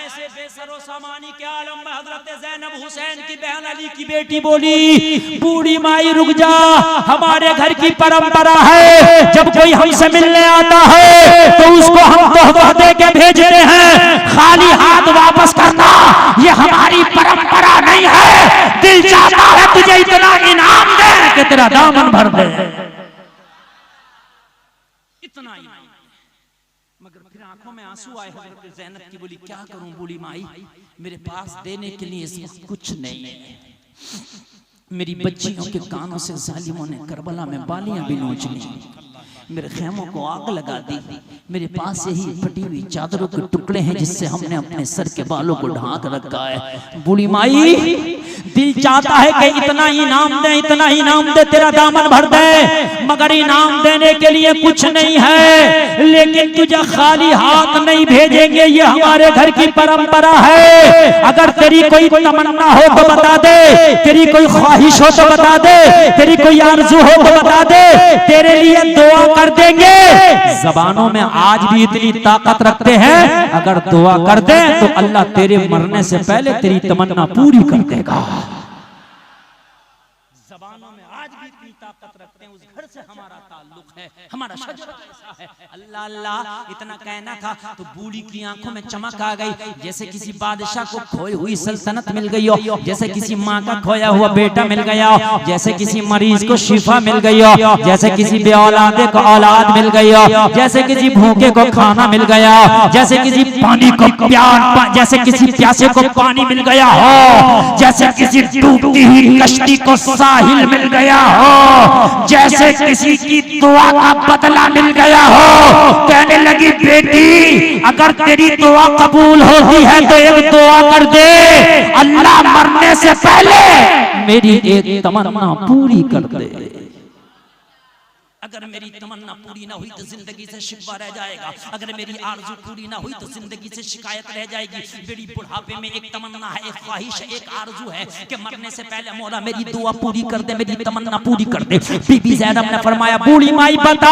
ऐसे बेसरो सामानी के आलम में हजरत ज़ैनब हुसैन की बहन अली की बेटी बोली, बूढ़ी माई रुक जा, हमारे घर की परंपरा है, जब कोई हमसे मिलने आता है तो उसको हम तोहफा दे के भेजते हैं, खाली हाथ वापस करना ये हमारी परंपरा नहीं है। दिल चाहता है तुझे इतना इनाम दे कि तेरा दामन भर दे, इतना ही, मगर फिर आंखों में आंसू आए। हजरत ज़ैनब की बोली, क्या करूं बूढ़ी माई, मेरे पास देने के लिए इस वक्त कुछ नहीं है। मेरी बच्चियों के कानों से जालिमों ने करबला में बालियां भी नोच ली, मेरे खेमों को आग लगा दी। मेरे पास यही फटी हुई चादरों के टुकड़े हैं जिससे हमने अपने सर के बालों को ढांक रखा है। बूढ़ी माई, दिल चाहता है कि इतना इनाम दे, इतना इनाम दे, तेरा दामन भर दे, मगर इनाम देने के लिए कुछ नहीं है, लेकिन तुझे खाली हाथ नहीं भेजेंगे, ये हमारे घर की परंपरा है। अगर तेरी कोई तमन्ना हो तो बता दे, तेरी कोई ख्वाहिश हो तो बता दे, तेरी कोई आरज़ू हो तो बता दे, तेरे लिए दुआ कर देंगे। ज़बानों में आज भी इतनी ताकत रखते हैं, अगर दुआ कर दे तो अल्लाह तेरे मरने से पहले तेरी तमन्ना पूरी कर देगा। ज़बानों में आज भी इतनी ताकत रखते हैं, उस घर से हमारा ताल्लुक है, हमारा शजरा ऐसा है। अल्लाह अल्लाह इतना कहना था तो बूढ़ी की आंखों में चमक आ गई, जैसे किसी बादशाह को खोई हुई सल्तनत मिल गई हो, जैसे किसी माँ का खोया हुआ बेटा मिल गया हो, जैसे किसी मरीज को शिफा मिल गई हो, जैसे किसी बेऔलादे को औलाद मिल गई हो, जैसे किसी भूखे को खाना मिल गया हो, जैसे किसी पानी को जैसे किसी प्यासे को पानी मिल गया हो, जैसे किसी डूबती हुई कश्ती को साहिल मिल गया हो, जैसे किसी की दुआ का बदला मिल गया हो। कहने लगी बेटी, अगर तेरी दुआ कबूल होती है तो एक दुआ कर दे, अल्लाह मरने से पहले मेरी एक तमन्ना पूरी कर दे। अगर मेरी तमन्ना पूरी ना हुई तो जिंदगी से शिकवा रह जाएगा, अगर मेरी आरज़ू पूरी ना हुई तो जिंदगी से शिकायत रह जाएगी। मेरी बुढ़ापे में एक तमन्ना है, एक ख्वाहिश है, एक आरज़ू है कि मरने से पहले मौला मेरी दुआ पूरी कर दे, मेरी तमन्ना पूरी कर दे। बीबी ज़ैनब ने फरमाया, बूढ़ी माई बता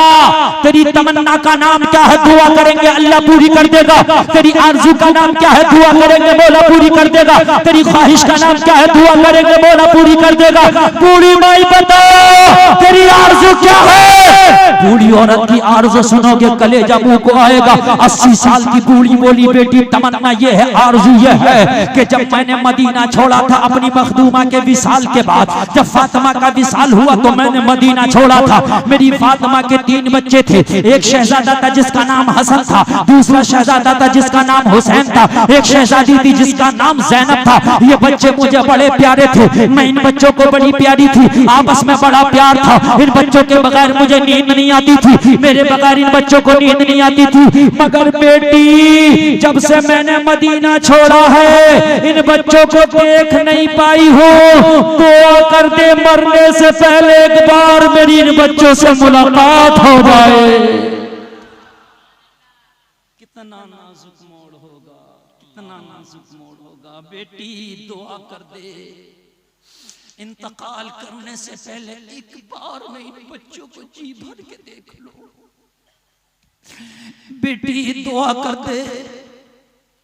तेरी तमन्ना का नाम क्या है, दुआ करेंगे अल्लाह पूरी कर देगा। तेरी आरज़ू का नाम क्या है, दुआ करेंगे मौला पूरी कर देगा। तेरी ख्वाहिश का नाम क्या है, दुआ करेंगे मौला पूरी कर देगा। बूढ़ी माई बता तेरी आरज़ू क्या है। बूढ़ी औरत की आरज़ू सुनोगे कलेजा मुंह को आएगा। 80 साल की बूढ़ी बोली, बेटी तमन्ना ये है, आरज़ू ये है कि जब मैंने मदीना छोड़ा था अपनी मखदूमा के विसाल के बाद, जब फातिमा का विसाल हुआ तो मैंने मदीना छोड़ा था। मेरी फातिमा के 3 बच्चे थे, एक शहजादा था जिसका नाम हसन था, दूसरा शहजादा था जिसका नाम हुसैन था, एक शहजादी थी जिसका नाम ज़ैनब था। ये बच्चे मुझे बड़े प्यारे थे, मैं इन बच्चों को बड़ी प्यारी थी, आपस में बड़ा प्यार था। इन बच्चों के बगैर मुझे नींद नहीं आती थी, मेरे बगैर इन बच्चों को नींद नहीं आती थी। मगर बेटी जब से मैंने मदीना छोड़ा है इन बच्चों को देख नहीं पाई हूँ, दुआ कर दे मरने से पहले एक बार मेरी इन बच्चों से मुलाकात हो जाए। कितना नाजुक मोड़ होगा, कितना नाजुक मोड़ होगा। बेटी दुआ कर दे, इंतकाल करने से पहले एक बार में इन बच्चों को जी भर के देख लो। बेटी दुआ कर दे,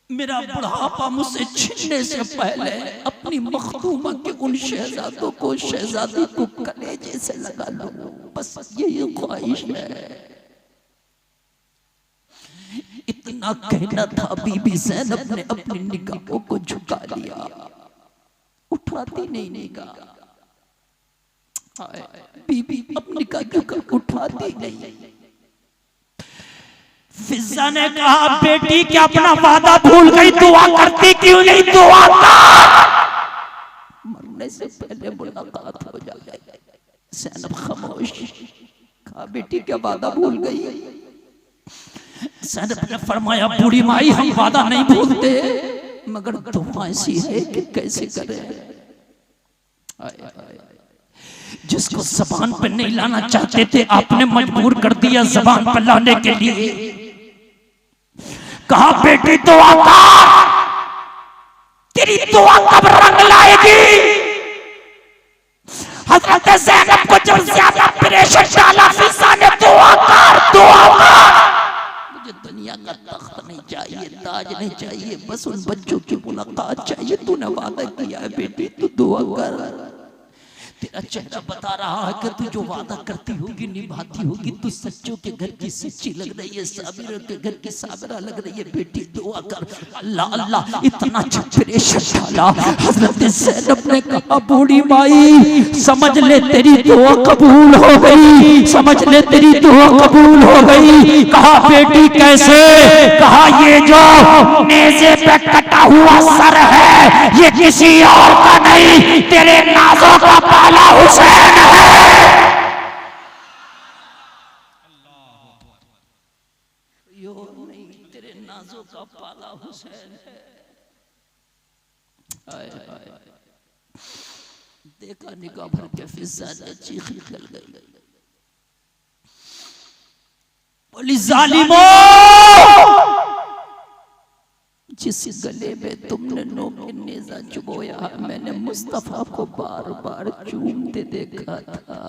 मेरा बुढ़ापा मुझसे छीनने से पहले अपनी मखदूमा के उन शहजादों को, शहजादी को कलेजे से लगा लो, बस यही ख्वाहिश है। इतना कहना था, बीबी ज़ैनब ने अपनी निगाहों को झुका लिया, उठाती नहीं निगाह। बीबी अपनी निगाह उठाती नहीं। फिज़ा ने कहा, बेटी क्या अपना वादा भूल गई, दुआ करती क्यों नहीं, दुआ कर, मरने से पहले मुलाकात हो जाए। ज़ैनब खामोश। कहा, बेटी क्या वादा भूल गई। ज़ैनब ने फरमाया, बूढ़ी माई हम वादा नहीं भूलते, मगर दुआ ऐसी है कि कैसे करें। जिसको ज़बान पर नहीं लाना चाहते थे आपने मजबूर कर दिया ज़बान पर लाने के लिए। कहा, बेटी दुआ कर, तेरी दुआ कब रंग लाएगी। हज़रत ज़ैनब को जब ज्यादा प्रेशर डाला, फिज़ा ने दुआ कर, दुआ कर, मुझे दुनिया का तख्त नहीं चाहिए, ताज नहीं चाहिए, बस उन बच्चों की मुलाकात चाहिए। तूने वादा किया है बेटी, तू दुआ कर। तेरा चेहरा बता रहा है कि तू जो वादा करती होगी निभाती होगी। तू सच्चों के घर की सच्ची लग रही है, साबिरों के घर की साबिरा लग रही है। बेटी दुआ कर। अल्लाह अल्लाह इतना प्रेशर डाला। हजरत ज़ैनब ने कहा, बूढ़ी माई समझ ले तेरी दुआ कबूल हो गई, समझ ले तेरी दुआ कबूल हो गई। कहा, बेटी कैसे। कहा, ये जो नेज़े पे कटा हुआ सर है ये किसी और का नहीं, तेरे नाज़ों का हुसैन है। नाजों का पाला हुसैन है। हाय हाय देखा निगाह भर के फिजा ने चीख निकल गई, बोली जालिमो, जिस गले में तुमने नोके नेज़ा चुभोया मैंने मुस्तफा को बार बार चूमते देखा था,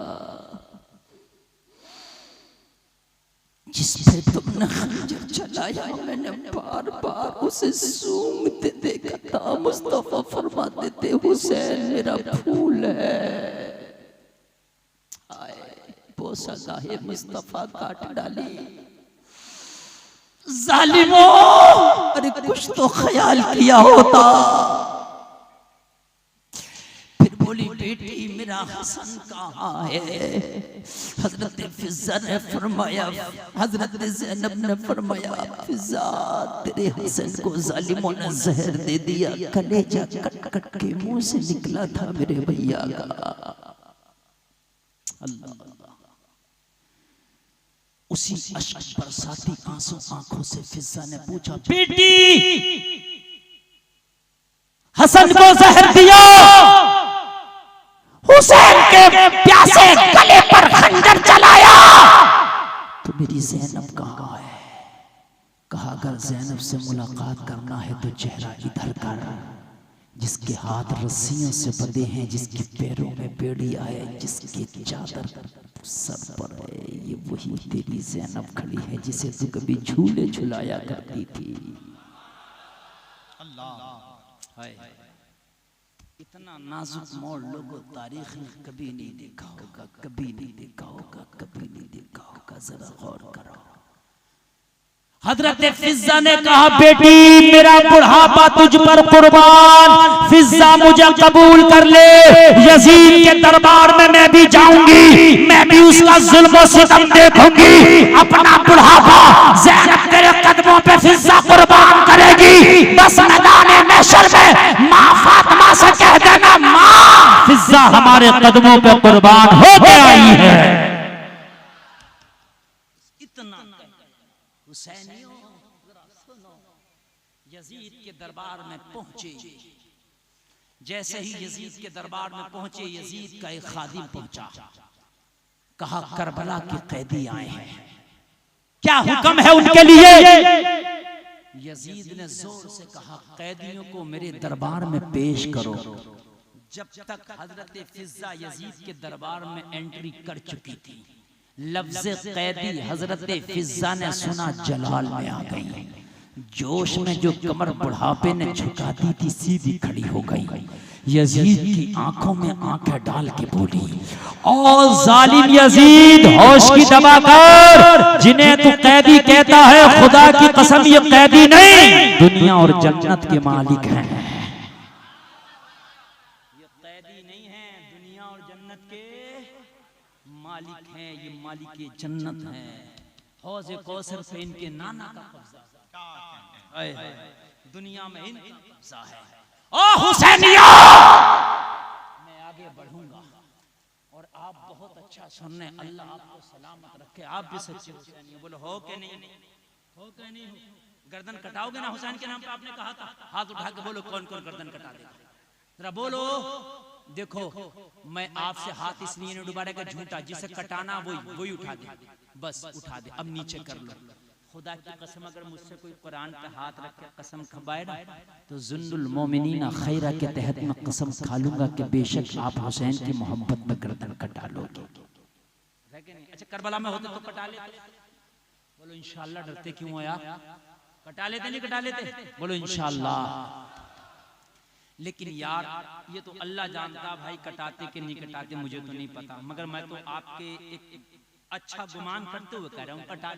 जिस पे तुमने खंजर चलाया मैंने बार बार उसे सूंघते देखा था। मुस्तफा फरमाते थे हुसैन मेरा फूल है। आए बोसा गाहे मुस्तफा काट डाली। जालिमो, अरे कुछ तो ख्याल किया होता। फिर बोली बेटी मेरा हसन कहाँ है? हजरत फिजा ने फरमाया, हजरत ज़ैनब ने फरमाया फिजा तेरे हसन को जालिमों ने जहर दे दिया, कलेजा कट कट के मुंह से निकला था मेरे भैया का। अल्लाह, उसी अश्क बरसाती आंसू आंखों से फिजा ने पूछा बेटी हसन को जहर दिया, हुसैन के प्यासे गले पर खंजर चलाया, तो मेरी ज़ैनब कहाँ है? कहा अगर ज़ैनब से मुलाकात करना है तो चेहरा इधर कर, जिसके हाथ रस्सियों से बंधे हैं, जिसके पैरों में बेड़ियां है, जिसकी चादर सर पर है, ये वही तेरी ज़ैनब खड़ी है जिसे तू कभी झूले झुलाया करती थी। अल्लाह, इतना नाजुक मोड़ लोगों तारीख में कभी नहीं देखा होगा, कभी नहीं देखा होगा, कभी नहीं देखा होगा। जरा गौर करो। हजरत फिजा ने कहा बेटी मेरा बुढ़ापा तुझ पर कुर्बान, फिजा मुझे कबूल कर ले, यजीद के दरबार में मैं भी जाऊंगी, मैं भी उसका जुल्म सितम देखूंगी। अपना बुढ़ापा ज़ैनब तेरे कदमों पे फिजा कुर्बान करेगी। बस मैदान महशर में माँ फातिमा से कह देना माँ फिजा हमारे कदमों पे कुर्बान होके आई है। इतना हुसैनियों सुनो, यजीद के दरबार में पहुंचे। जैसे ही यजीद के दरबार में पहुंचे, यजीद का एक खादिम पहुंचा, कहा करबला के कैदी आए हैं, क्या हुक्म है उनके लिए? यजीद ने जोर से कहा कैदियों को मेरे दरबार में पेश करो। जब तक हजरत फिजा यजीद के दरबार में एंट्री कर चुकी थी, लफ्ज़ कैदी हजरत फिजा ने सुना, जलाल में आ गई। जोश में जो कमर बुढ़ापे ने झुका दी थी सीधी खड़ी हो गई। यजीद की आंखों में आंखें डाल के बोली, ओ जालिम यजीद होश की दबा कर, जिन्हें तू कैदी कहता है खुदा की कसम ये कैदी नहीं दुनिया और जन्नत के मालिक हैं। ये कैदी नहीं है, दुनिया और जन्नत के मालिक हैं, ये मालिक जन्नत है। हौज़ कौसर पे इनके नाना का कब्जा, दुनिया में इनका कब्जा है। ओ हुसैनिया, मैं आगे बढ़ूंगा और आप बहुत अच्छा सुनने, अल्लाह आपको सलामत रखे, आप भी सच्चे हुसैनी हो। बोलो हो के नहीं? हो के नहीं? गर्दन कटाओगे ना हुसैन के नाम पे? आपने कहा था, हाथ उठा के बोलो कौन कौन गर्दन कटा देगा, जरा बोलो। देखो मैं आपसे हाथ इसलिए नहीं डुबा रहा कि झूठा, जिसे कटाना वही उठा दे, बस उठा दे। अब नीचे कर लो। खुदा की कसम अगर मुझसे कोई कुरान पे हाथ रख के कसम खबाए ना, तो जुन्नुल मोमिनीना खैरा के तहत मैं कसम खा लूंगा कि बेशक आप हुसैन की मोहब्बत में गर्दन कटा लोगे। अच्छा करबला में होते तो कटा लेते? बोलो इंशाल्लाह। डरते क्यों हो यार? कटा लेते नहीं कटा लेते? बोलो इंशाल्लाह। लेकिन यार ये तो अल्लाह जानता भाई, कटाते कि नहीं कटाते मुझे तो नहीं पता, मगर मैं तो आपके एक अच्छा गुमान करते हुए कह रहा हूँ कटा।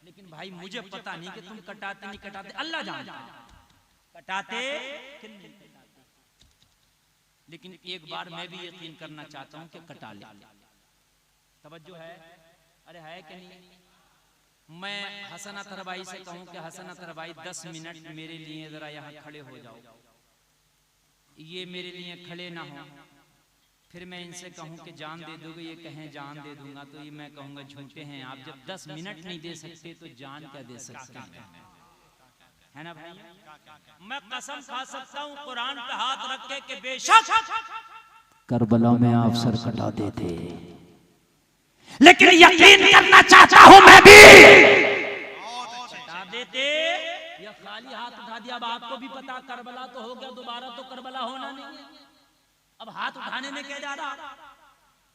लेकिन भाई मुझे पता नहीं कि तुम कटाते नहीं कटाते, अल्लाह जानता है कटाते कि नहीं कटाते। लेकिन एक बार मैं भी यकीन करना चाहता हूं कि कटा ले। तवज्जो है? अरे है कि नहीं? मैं हसन अतहर भाई से कहूं कि हसन अतहर भाई 10 मिनट मेरे लिए जरा यहाँ खड़े हो जाओ, ये मेरे लिए खड़े ना हो, फिर मैं इनसे कहूं कि जान दे दोगे, ये कहें जान दे दूंगा, तो ये मैं कहूंगा झूठे हैं आप। जब 10 मिनट नहीं दे सकते तो जान क्या दे सकते हैं? है ना भाई? मैं कसम खा सकता हूँ कुरान पे हाथ रख के कि बेशक करबला में आप सर कटा देते, लेकिन यकीन करना चाहता हूं मैं भी, कटा देते या खाली हाथ उठा दिया। अब आपको भी पता करबला तो हो गया, दोबारा तो करबला होना नहीं है। अब हाथ उठाने में क्या जा रहा?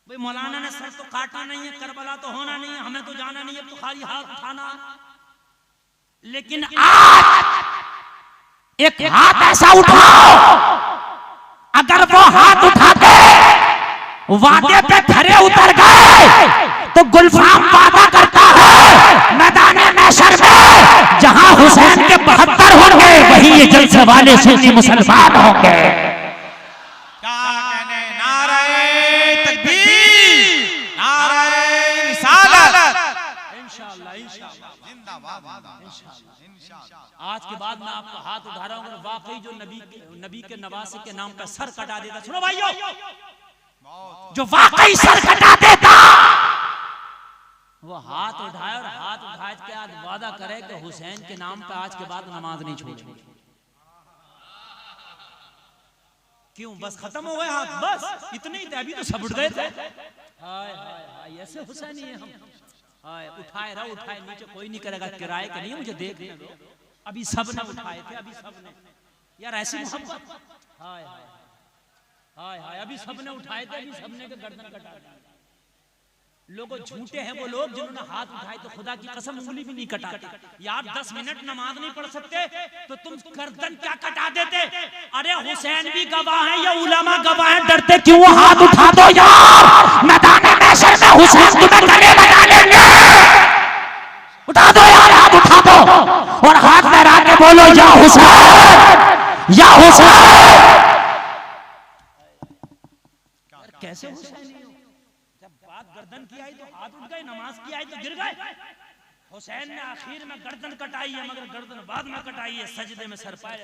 भाई मौलाना ने सर तो काटा नहीं है, करबला तो होना नहीं है, हमें तो जाना नहीं है, तो खाली हाथ उठाना। लेकिन आज एक हाथ ऐसा उठाओ, अगर वो हाथ उठाते वादे पे खरे उतर गए तो गुलफाम वादा करता है मैदान महशर में जहां हुसैन के 72 होंगे वहीं ये जलसे वाले सुन्नी मुसलमान होंगे। क्या कहने, नारे तकबीर, नारे रिसालत। इंशाअल्लाह इंशाअल्लाह जिंदाबाद इंशाअल्लाह। आज के बाद मैं आपका हाथ उठा रहा हूँ, अगर वाकई जो नबी के नवासे के नाम पर सर कटा देता, सुनो भाइयों, जो वाकई सर कटा देता वो हाथ उठाए और हाथ उठाए के आज वादा करे कि हुसैन के नाम पे आज के बाद नमाज नहीं छोड़ेंगे। क्यों? बस खत्म हो गए हाथ, बस इतने ही थे, अभी तो सब उठ गए थे। हाय हाय हाय, ऐसे हुसैनी है हम। हाय उठाए रहो, उठाए, नीचे कोई नहीं करेगा, किराए का नहीं है, मुझे देखने दो। अभी सब ने उठाए थे, अभी सब ने, यार ऐसी मोहब्बत। हाय हाय हाय हाय, अभी सब ने उठाए थे, अभी सबने के गर्दन कटा दी। लोगों झूठे हैं वो लोग जिन्होंने हाथ उठाए तो खुदा की कसम उंगली भी नहीं कटाते। यार 10 मिनट नमाज नहीं पढ़ सकते तो तुम गर्दन क्या कटा देते? अरे हुसैन भी गवाह है, या उलमा गवाह है, डरते क्यों? हाथ उठा दो यार, मैदान महशर में हुसैन तुम्हें गले लगा लेंगे। उठा दो यार, हाथ उठा दो और हाथ लहरा के बोलो या हुसैन या हुसैन। कैसे हुसैन? जब बात गर्दन की आई तो हाथ उठ गए, नमाज की आई तो गिर गए। हुसैन ने आखिर में गर्दन कटाई है, मगर गर्दन बाद में कटाई है, सजदे में सर पाए।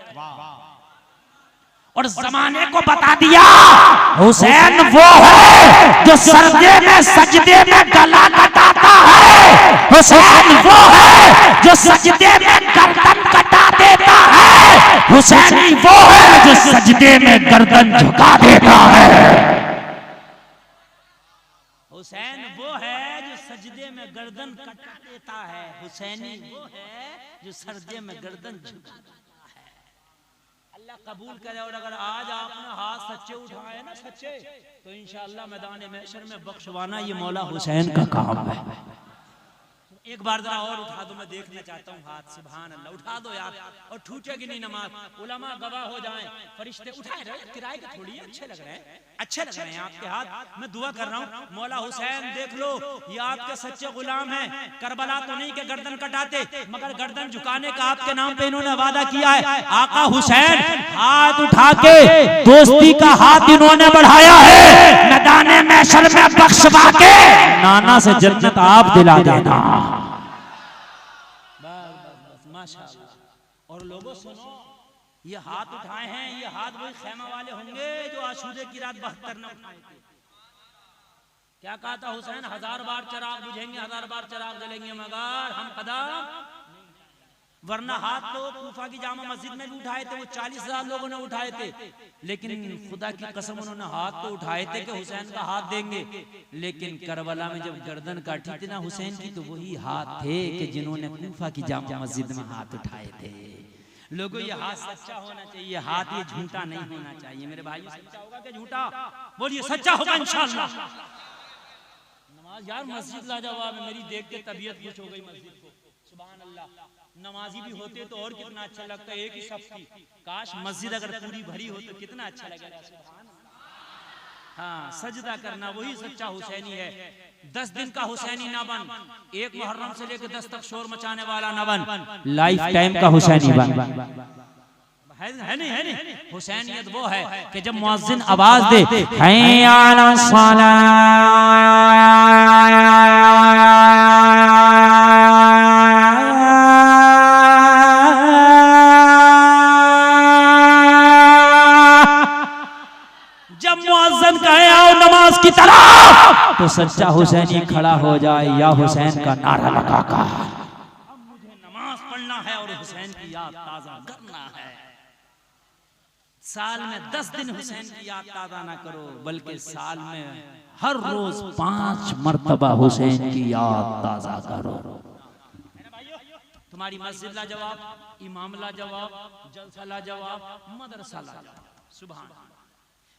और जमाने को बता दिया हुसैन वो है जो सजदे में गला कटाता है। हुसैन वो है जो सजदे में गर्दन कटा देता है। हुसैन वो है जो सजदे में गर्दन झुका देता है। हुसैन वो है जो सजदे में गर्दन कटा देता है। हुसैनी वो है जो सजदे में गर्दन झुका देता है। अल्लाह कबूल करे। और अगर आज आपने हाथ सच्चे उठाए ना, सच्चे, तो इंशाअल्लाह मैदान महशर में बख्शवाना ये मौला हुसैन का काम है। एक बार जरा और उठा दो, मैं देखना चाहता हूँ हाथ। सुभान अल्लाह, उठा दो यार। और ठूकेगी नहीं नमाज, उलमा गवाह हो जाएं, फरिश्ते उठाए रहे, किराए के थोड़ी है, अच्छे लग रहे हैं, अच्छे लग रहे हैं आपके हाथ। मैं दुआ कर रहा हूँ मौला हुसैन देख लो, ये आपके सच्चे गुलाम हैं। करबला तो नहीं के गर्दन कटाते, मगर गर्दन झुकाने का आपके नाम पे इन्होंने वादा किया है। आका हुसैन हाथ उठा के दोस्ती का हाथ इन्होंने बढ़ाया है। मैदान महशर में बख्शवा के नाना से जन्नत आप दिला देना। माशाअल्लाह। और लोगों सुनो, ये हाथ उठाए हैं, ये हाथ वही खैमा वाले होंगे जो आशूरे की रात 72 न उठाए थे। क्या कहा था हुसैन? 1000 बार चिराग बुझेंगे, 1000 बार चिराग जलेंगे, मगर हम कदम। वरना हाथ तो कूफा की जामा मस्जिद में भी उठाए थे, वो 40,000 लोगों ने उठाए थे। लेकिन खुदा की कसम उन्होंने हाथ तो उठाए थे कि हुसैन का हाथ देंगे। लेकिन करबला में जब गर्दन काटी थी ना हुसैन की, तो वही हाथ थे कि जिन्होंने कूफा की जामा मस्जिद में हाथ उठाए थे। लोगों, ये हाथ सच्चा होना चाहिए, हाथ ये झूठा नहीं होना चाहिए। मेरे भाई, सच्चा होगा कि झूठा? बोलिए सच्चा होगा इंशाअल्लाह। नमाज यार मस्जिद लाजवाब है, मेरी देख के तबीयत खुश हो गई मस्जिद को। सुभान अल्लाह। नमाजी भी होते तो और कितना अच्छा लगता है, एक ही सब की। काश मस्जिद अगर पूरी भरी हो तो कितना अच्छा लगेगा। सुभान अल्लाह। हाँ, सजदा करना वही सच्चा हुसैनी है। 10 दिन का हुसैनी ना बन, 1 मुहर्रम से लेकर 10 तक शोर मचाने वाला ना बन, लाइफ टाइम का हुसैनी बन। है नहीं? हुसैनियत वो है कि जब मुअज्जिन आवाज दे, हैया अला सलाह, जब मुअज्जिन कहे आओ नमाज की तरफ, तो सच्चा हुसैनी खड़ा हो जाए, या हुसैन का नारा लगाकर। अब मुझे नमाज पढ़ना है और हुसैन हुसैन की याद ताजा करना है। साल में 10 दिन हुसैन की याद ताजा ना करो, बल्कि साल में हर रोज 5 मर्तबा हुसैन की याद ताजा करो। तुम्हारी मस्जिद ला जवाब, इमाम ला जवाब, जलसा ला जवाब, मदरसा ला जवाब, सुभान अल्लाह।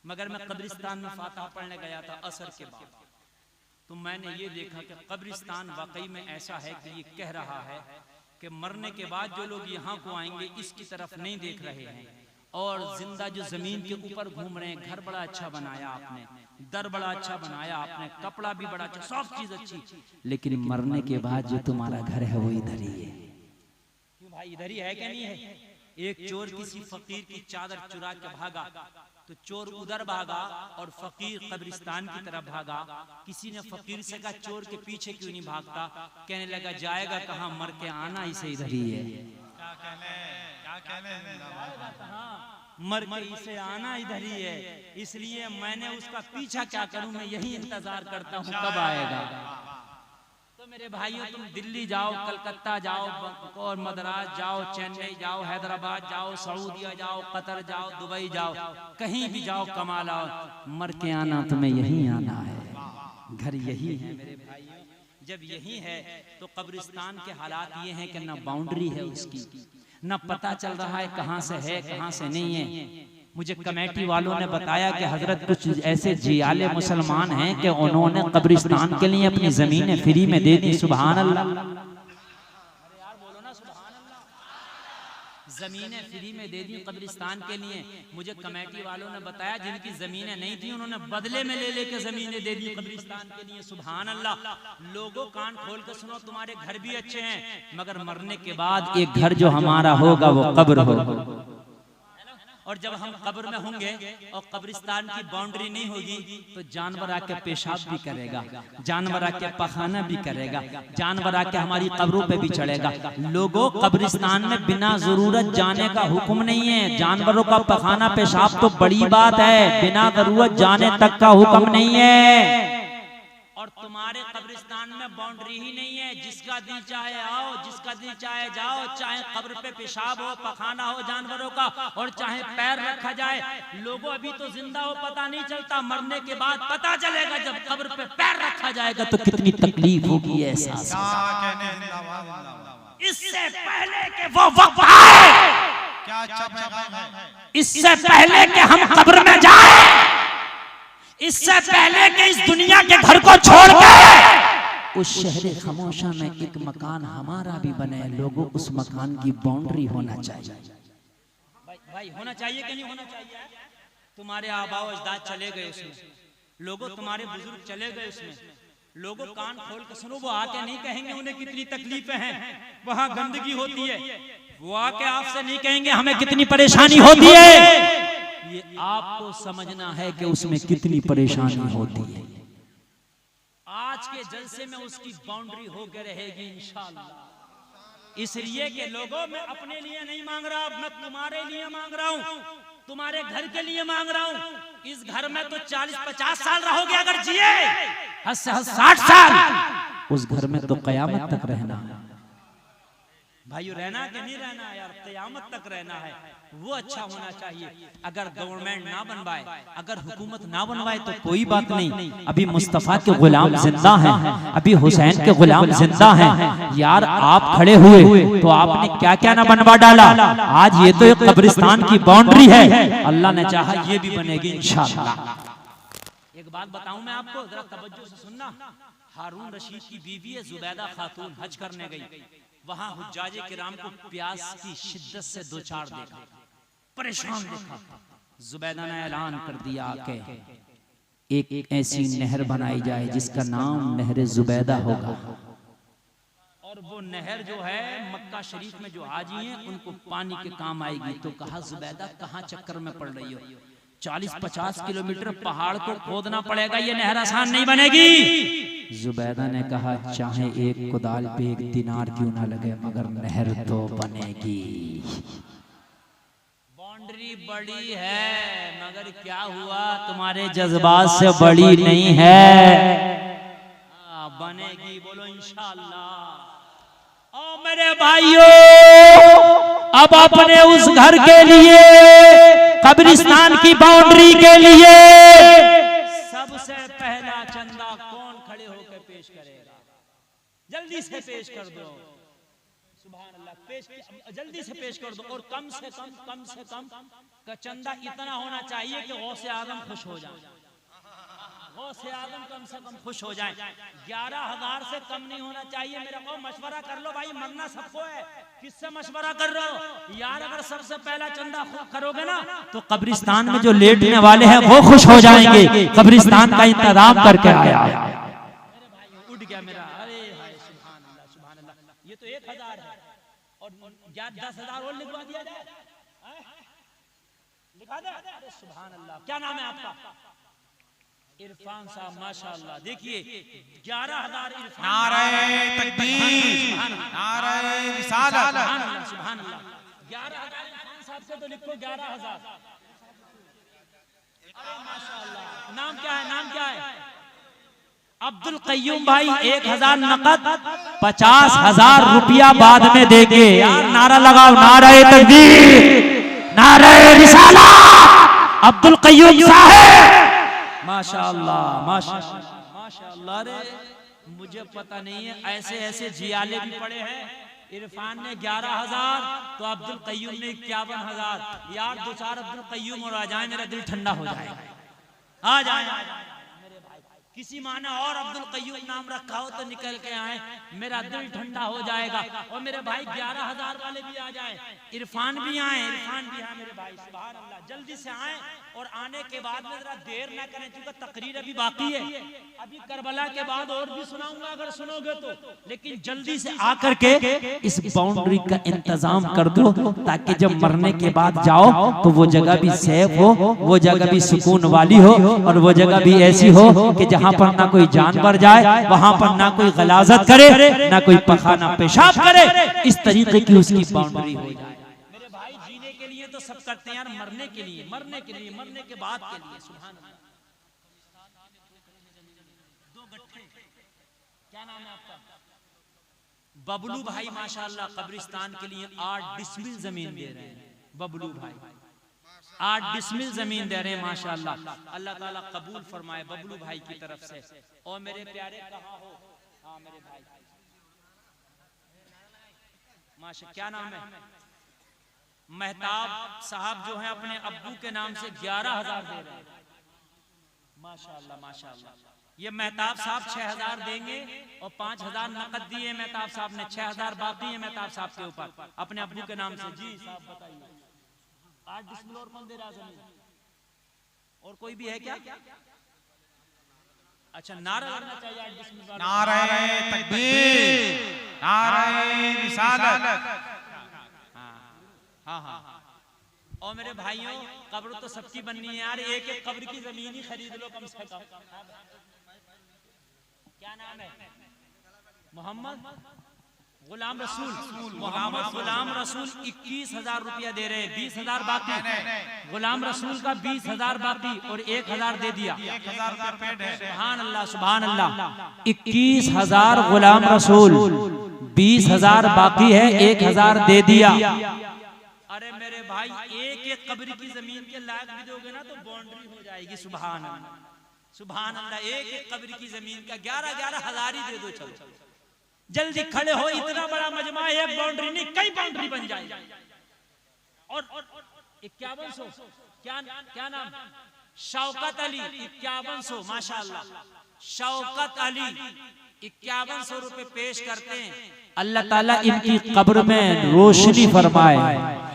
मगर मैं कब्रिस्तान में फातिहा पढ़ने गया था असर के बाद, तो मैंने ये देखा कि कब्रिस्तान वाकई में ऐसा है कि ये कह रहा है कि मरने के बाद जो लोग यहाँ को आएंगे इसकी तरफ नहीं देख रहे हैं, और जिंदा जो जमीन के ऊपर घूम रहे हैं। घर बड़ा अच्छा बनाया आपने, दर बड़ा अच्छा बनाया आपने, कपड़ा भी बड़ा अच्छा, सब चीज अच्छी, लेकिन मरने के बाद जो तुम्हारा घर है वो इधर ही है। क्यों भाई, इधर ही है क्या नहीं है? एक चोर किसी फकीर की चादर चुरा के भागा, तो चोर उधर भागा और फकीर कब्रिस्तान की तरफ भागा। किसी ने फकीर से कहा चोर के पीछे क्यों नहीं भागता? कहने लगा जाएगा कहाँ, मर के आना इसे इधर ही है। मर के इसे आना इधर ही है, इसलिए मैंने उसका पीछा क्या करूं, मैं यही इंतजार करता हूं कब आएगा। तो मेरे भाइयों, तुम दिल्ली जाओ, कलकत्ता जाओ, और मद्रास जाओ, चेन्नई जाओ, हैदराबाद जाओ, सऊदीया जाओ, कतर जाओ, दुबई जाओ, कहीं भी जाओ कमा लाओ, मर के आना तुम्हें यही आना है। घर यही है मेरे भाइयों। जब यही है तो कब्रिस्तान के हालात ये हैं कि ना बाउंड्री है उसकी, न पता चल रहा है कहाँ से है कहाँ से नहीं है। मुझे कमेटी वालों ने बताया कि हजरत कुछ ऐसे जियाले मुसलमान हैं कि उन्होंने कब्रिस्तान के लिए अपनी जमीनें फ्री में दे दी। सुभान अल्लाह, अरे यार बोलो ना सुभान अल्लाह। जमीनें फ्री में दे दी कब्रिस्तान के लिए। मुझे कमेटी वालों ने बताया जिनकी जमीनें नहीं थी उन्होंने बदले में ले लेके जमीनें दे दी कब्रिस्तान के लिए। सुभान अल्लाह। लोगों कान खोल कर सुनो, तुम्हारे घर भी अच्छे हैं, मगर मरने के बाद एक घर जो हमारा होगा वो कब्र होगा। और जब हम कब्र में होंगे और कब्रिस्तान की बाउंड्री नहीं होगी तो जानवर आके पेशाब भी करेगा, जानवर आके पखाना भी करेगा, जानवर आके हमारी कब्रों पे भी चढ़ेगा। लोगों, कब्रिस्तान में बिना जरूरत जाने का हुक्म नहीं है। जानवरों का पखाना पेशाब तो बड़ी बात है, बिना जरूरत जाने तक का हुक्म नहीं है। और तुम्हारे कब्रिस्तान में बाउंड्री ही नहीं है, जिसका दिल चाहे आओ, जिसका दिल चाहे जाओ, चाहे कब्र पे पेशाब हो, पखाना हो जानवरों का, और चाहे पैर रखा जाए। लोगों, अभी तो जिंदा हो पता नहीं चलता, मरने के बाद पता चलेगा जब कब्र पे पैर रखा जाएगा तो कितनी तकलीफ होगी। एहसास इससे पहले के वो वक्त आए, क्या अच्छा पैगाम है, इससे पहले के हम कब्र में जाए, इससे पहले कि इस दुनिया के घर को छोड़ के उस शहर खामोशा में एक मकान हमारा भी बने। लोगों, उस मकान की बाउंड्री होना चाहिए। भाई होना चाहिए कि नहीं होना चाहिए? तुम्हारे आबाओ अजदाद चले गए उसमें, लोगों तुम्हारे बुजुर्ग चले गए उसमें। लोगों कान खोल के सुनो, वो आके नहीं कहेंगे उन्हें कितनी तकलीफें हैं, वहां गंदगी होती है। वो आके आपसे नहीं कहेंगे हमें कितनी परेशानी होती है। ये आपको समझना है कि उसमें कितनी परेशानी होती है। आज के जलसे में उसकी बाउंड्री होकर रहेगी इंशाअल्लाह। इसलिए कि लोगों, मैं अपने लिए नहीं मांग रहा, मैं तुम्हारे लिए मांग रहा हूँ, तुम्हारे घर के लिए मांग रहा हूँ। इस घर में तो 40-50 साल रहोगे अगर जिए, 60 साल उस घर में तो कयामत तक रहना है। भाइयों, रहना कि नहीं रहना यार, कयामत तक रहना है। वो अच्छा होना चाहिए। अगर गवर्नमेंट ना बनवाए, अगर हुकूमत ना बनवाए तो कोई बात नहीं। अभी मुस्तफा के गुलाम जिंदा हैं, अभी हुसैन के गुलाम जिंदा हैं। यार आप खड़े हुए तो आपने क्या क्या ना बनवा डाला। आज ये तो एक कब्रिस्तान की बाउंड्री है, अल्लाह ने चाहा ये भी बनेगी इंशाअल्लाह। एक बात बताऊं मैं आपको, जरा तवज्जो से सुनना। हारून रशीद की बीवी है जुबैदा खातून, हज करने गई। वहां हुज्जाजे किराम को प्यास की शिद्दत से दो चार देखा, परेशान देखा। जुबैदा ने ऐलान कर दिया कि एक ऐसी नहर बनाई जाए जिसका नाम नहर जुबैदा होगा, और वो नहर जो है मक्का शरीफ में जो हाजी हैं उनको पानी के काम आएगी। तो कहा जुबैदा कहाँ चक्कर में पड़ रही हो, 40-50 किलोमीटर पहाड़ को खोदना पड़ेगा, ये नहर आसान नहीं बनेगी। जुबैदा ने कहा चाहे एक कुदाल पे एक दिनार क्यों ना लगे, मगर नहर तो बनेगी। बाउंड्री बड़ी है मगर क्या हुआ, तुम्हारे जज्बात से बड़ी नहीं है। बनेगी, बोलो इंशाअल्लाह। और मेरे भाइयों, अब अपने उस घर के लिए, कब्रिस्तान की बाउंड्री के लिए सबसे पहला चंदा कौन खड़े होकर पेश करेगा? जल्दी से पेश कर दो। सुभान अल्लाह, जल्दी से पेश कर दो। और कम से कम का चंदा इतना होना चाहिए कि गौसे आजम खुश हो जाए। गौसे आजम कम से कम खुश हो जाए। 11,000 से कम नहीं होना चाहिए। मेरा को मशवरा कर लो भाई, मरना सबको है। किससे मशवरा कर रहे हो यार? अगर सबसे पहला चंदा करोगे ना तो कब्रिस्तान में जो लेटने वाले हैं वो खुश हो जाएंगे। कब्रिस्तान का इंतजाम करके आया। मेरे भाई उठ गया मेरा। अरे हाय, सुभान अल्लाह, सुभान अल्लाह। ये तो 1,000 है और 10,000 और लिखवा दिया जाए। लिखा दे। अरे सुभान अल्लाह। क्या नाम है आपका? इरफान साहब, माशाअल्लाह। देखिए 11,000 इरफान। नारे तकबीर, नारे रिसालत, सुभान अल्लाह। 11,000 इरफान साहब से तो लिखो 11,000। अरे माशाअल्लाह। नाम क्या है? नाम क्या है? अब्दुल कय्यूम भाई। 1,000 नकद, 50,000 रुपया बाद में देंगे। यार नारा लगाओ, नारे तकबीर, नारे रिसालत। अब्दुल कय्यूम साहब, माशाअल्लाह, माशाअल्लाह, माशाअल्लाह। अरे मुझे पता नहीं है, ऐसे ऐसे जियाले भी पड़े हैं। इरफान ने 11,000 तो अब्दुल कय्यूम ने 51,000। यार 2-4 अब्दुल कय्यूम और आ जाए, मेरा दिल ठंडा हो जाएगा। आ जाए मेरे भाई। किसी माने और अब्दुल कय्यूम नाम रखा हो तो निकल के आए, मेरा दिल ठंडा हो जाएगा। और मेरे भाई 11,000 वाले भी आ जाए, इरफान भी आए, इरफान भी आए मेरे भाई। सुभान अल्लाह। जल्दी से आए और आने के बाद में जरा देर ना करें, क्योंकि तकरीर अभी बाकी है। अभी करबला के बाद और भी सुनाऊंगा अगर सुनोगे तो, लेकिन जल्दी से आकर के इस बाउंड्री का इंतजाम कर दो, ताकि जब मरने के बाद जाओ तो वो जगह भी सेफ हो, वो जगह भी सुकून वाली हो, और वो जगह भी ऐसी हो कि जहां पर ना कोई जानवर जाए, वहां पर ना कोई गलाजत करे, ना कोई पखाना पेशाब करे। इस तरीके की उसकी बाउंड्री हो जाए। मेरे भाई जीने के लिए तो सब करते हैं यार, मरने के लिए, मरने के लिए, मरने के बाद के लिए। सुभान अल्लाह। 2 गट्ठे। क्या नाम है आपका? बबलू भाई, माशाअल्लाह। कब्रिस्तान के लिए 8 डिसमिल जमीन दे रहे हैं बबलू भाई। 8 डिसमिल जमीन दे रहे हैं, माशाअल्लाह। अल्लाह ताला कबूल फरमाए बबलू भाई की तरफ से। और मेरे प्यारे कहाँ हो? हाँ मेरे भाई, माशा। क्या नाम है? मेहताब साहब जो हैं अपने अब्बू के नाम से 11,000 दे रहे हैं, माशाअल्लाह, माशाअल्लाह। ये मेहताब साहब 6,000 देंगे और 5,000 नकद दिए मेहताब साहब ने, 6,000 बाकी है मेहताब साहब के ऊपर अपने अब्बू के नाम से। जी साहब बताइए। 8 डिसमिल और कौन दे रहा जमीन? और कोई भी है क्या? अच्छा, नारा लगना चाहिए 8 डिसमिल वाला। नारे तकबीर, नारे रिसालत। हाँ हाँ। और मेरे भाइयों, कब्र तो सबकी बननी है यार, एक एक कब्र की जमीन ही खरीद लो कम से कम। क्या नाम है? मोहम्मद गुलाम रसूल। मोहम्मद गुलाम रसूल 21,000 रुपया दे रहे हैं, 20,000 बाकी। गुलाम रसूल का 20,000 बाकी और 1,000 दे दिया। 1,000 का पेट है। सुभान अल्लाह, सुभान अल्लाह। 21,000 गुलाम रसूल, 20,000 बाकी है, 1,000 दे दिया। अरे मेरे भाई, एक एक कब्र की जमीन के लायक भी दोगे ना तो बाउंड्री हो जाएगी। सुभान अल्लाह, सुभान अल्लाह। एक एक कब्र की जमीन का 11,000 ही दे दो। चलो जल्दी खड़े हो, इतना बड़ा मजमा, एक बाउंड्री नहीं कई बाउंड्री बन जाए। और 5100। क्या नाम? शौकत अली 5100, माशाअल्लाह। शौकत अली 5100 रुपए पेश करते हैं। अल्लाह ताला इनकी कब्र में रोशनी फरमाए,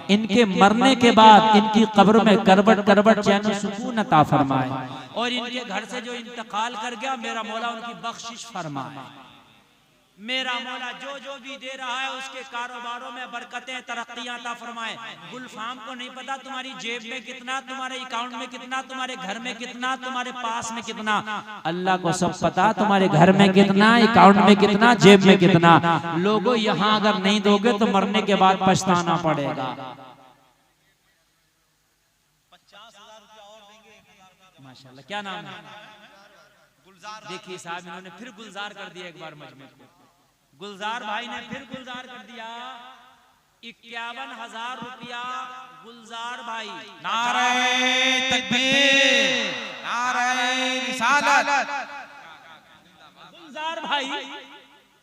इनके मरने के बाद इनकी कब्र में करवट करवट चैन सुकून अता फरमाए, और इनके घर से जो इंतकाल कर गया मेरा मौला उनकी बख्शिश फरमाए। मेरा मौला जो जो भी दे रहा है उसके कारोबारों में बरकतें, तरक्कियां अता फरमाए। गुलफाम को नहीं पता तुम्हारी जेब में कितना, तुम्हारे अकाउंट में कितना, तुम्हारे घर में कितना, तुम्हारे पास में कितना, अल्लाह को सब पता। तुम्हारे घर में कितना, अकाउंट में कितना, जेब में कितना। लोगों यहाँ अगर नहीं दोगे तो मरने के बाद पछताना पड़ेगा। 50,000 रुपया और देंगे। माशाल्लाह। क्या नाम है? देखिए साहब, इन्होंने फिर गुलजार कर दिया एक बार मजमे को। गुलजार भाई ने फिर गुलजार कर दिया 51,000 रुपया गुलजार भाई। नारे तकबीर, नारे रिसालत। गुलजार भाई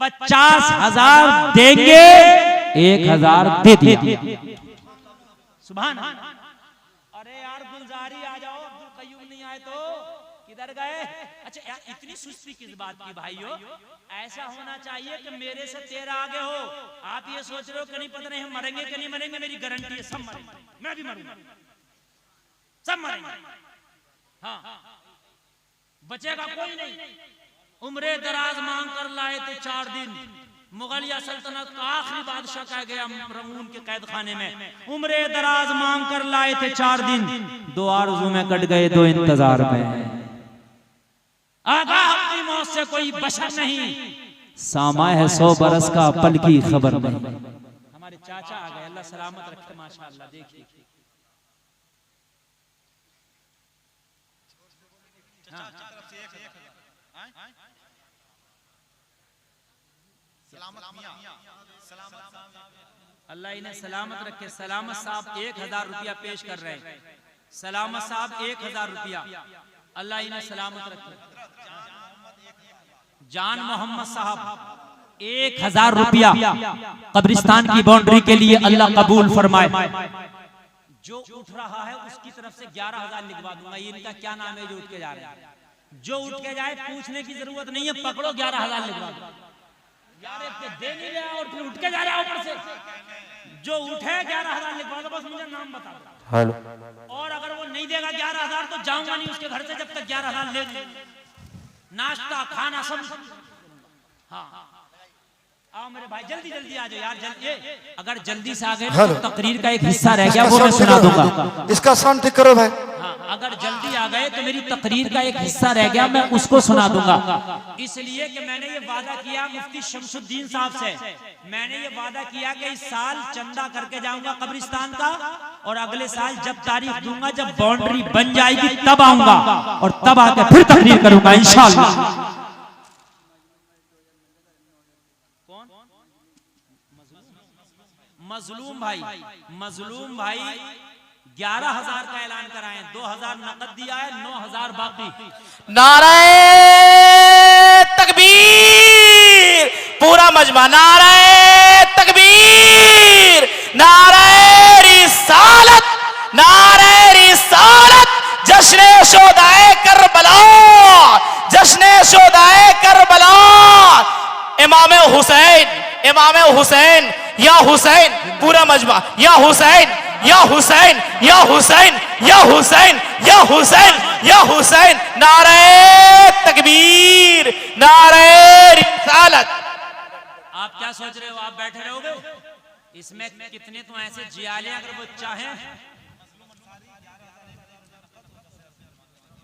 50,000 देंगे, 1,000 दे दिया। सुभान। अरे यार गुलजारी आ जाओ, अब्दुल कयूम नहीं आए तो किधर गए? अच्छा यार इतनी सुस्ती किस बात की भाइयों? ऐसा होना चाहिए कि मेरे से तेरा आगे हो। आप ये सोच रहे हो कि नहीं पता नहीं हम मरेंगे कि नहीं मरेंगे, मेरी गारंटी है सब मरेंगे, मैं भी मरूंगा, सब मरेंगे। हाँ बचेगा कोई नहीं। उम्रे दराज मांग कर लाए थे 4 दिन, मुगलिया सल्तनत का आखिरी बादशाह कह गया रंगून के कैद खाने में, उम्रे दराज मांग कर लाए थे 4 दिन, 2 आरज़ू में कट गए 2 इंतजार में। आगाह अपनी मौत से कोई बशर नहीं, सामा है 100 बरस का पल की खबर नहीं। हमारे चाचा आ गए, अल्लाह सलामत रखे माशाअल्लाह। देखिए अल्लाह इन्हें सलामत रखे। सलामत साहब 1,000 रुपया पेश कर रहे हैं। सलामत साहब 1,000 रुपया, अल्लाह इन्हें सलामत रखे। जान मोहम्मद साहब 1,000 रुपया कब्रिस्तान की बाउंड्री के लिए, अल्लाह कबूल फरमाए। जो उठ रहा है उसकी तरफ से 11,000 लिखवा दूंगा। ये इनका क्या नाम है जो उठ के जा रहे हैं? जो उठ के जाए पूछने की जरूरत नहीं है, पकड़ो 11,000 लिखवा दो। यार दे नहीं रहा और फिर उठ के जा रहा है ऊपर से। जो उठे 11,000 लिखवा दो, बस मुझे नाम बता दो। हेलो। और अगर वो नहीं देगा 11,000 तो जाऊंगा नहीं उसके घर से जब तक 11,000 ले नाश्ता खाना सब। हाँ आओ मेरे भाई, जल्दी जल्दी आ जाओ यार, जल्दी। अगर जल्दी से आ गए तो तकरीर का एक हिस्सा रह गया वो मैं सुना दूंगा। इसका साउंड ठीक करो भाई। हाँ अगर जल्दी आ गए तो मेरी तकरीर का एक हिस्सा रह गया, मैं उसको सुना दूंगा। इसलिए कि मैंने ये वादा किया मुफ्ती शमसुद्दीन साहब से, मैंने ये वादा किया कि इस साल चंदा करके जाऊंगा कब्रिस्तान का, और अगले साल जब तारीख दूंगा, जब बाउंड्री बन जाएगी तब आऊंगा, और तब आके फिर तकरीर करूंगा इंशाअल्लाह। मजलूम भाई, मजलूम भाई 11,000 का ऐलान कराएं, 2,000 नकद दिया है, 9,000 बाकी। नारे तकबीर, पूरा मजमा नारे तकबीर, नारे रिसालत, नारे रिसालत। जश्ने शोदाए करबला, जश्ने शोदाए करबला। इमाम हुसैन, इमाम हुसैन, या हुसैन, पूरा मजमा, या हुसैन, या हुसैन, या हुसैन, या हुसैन, या हुसैन, या हुसैन। नारे तकबीर, नारे रिसालत। आप क्या सोच रहे हो? आप बैठे रहोगे? इसमें कितने तो ऐसे जियाले अगर वो चाहें।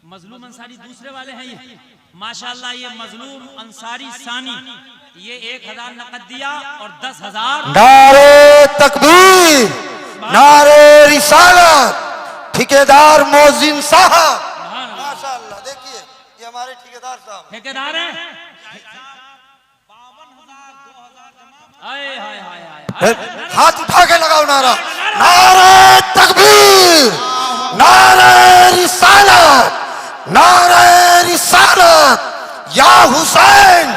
मजलूम अंसारी दूसरे वाले हैं ये माशाअल्लाह। ये मजलूम अंसारी सानी, ये 1,000 नकद दिया और 10,000। नारे तकबीर, नारे रिसालत। ठेकेदार मोहसिन साहब माशाअल्लाह। देखिए ये हमारे ठेकेदार साहब, ठेकेदार हैं। 52,000 हाथ उठा के लगाओ नारा। नारे तकबीर, नारे रिसालत, नारे रिसालत। या हुसैन,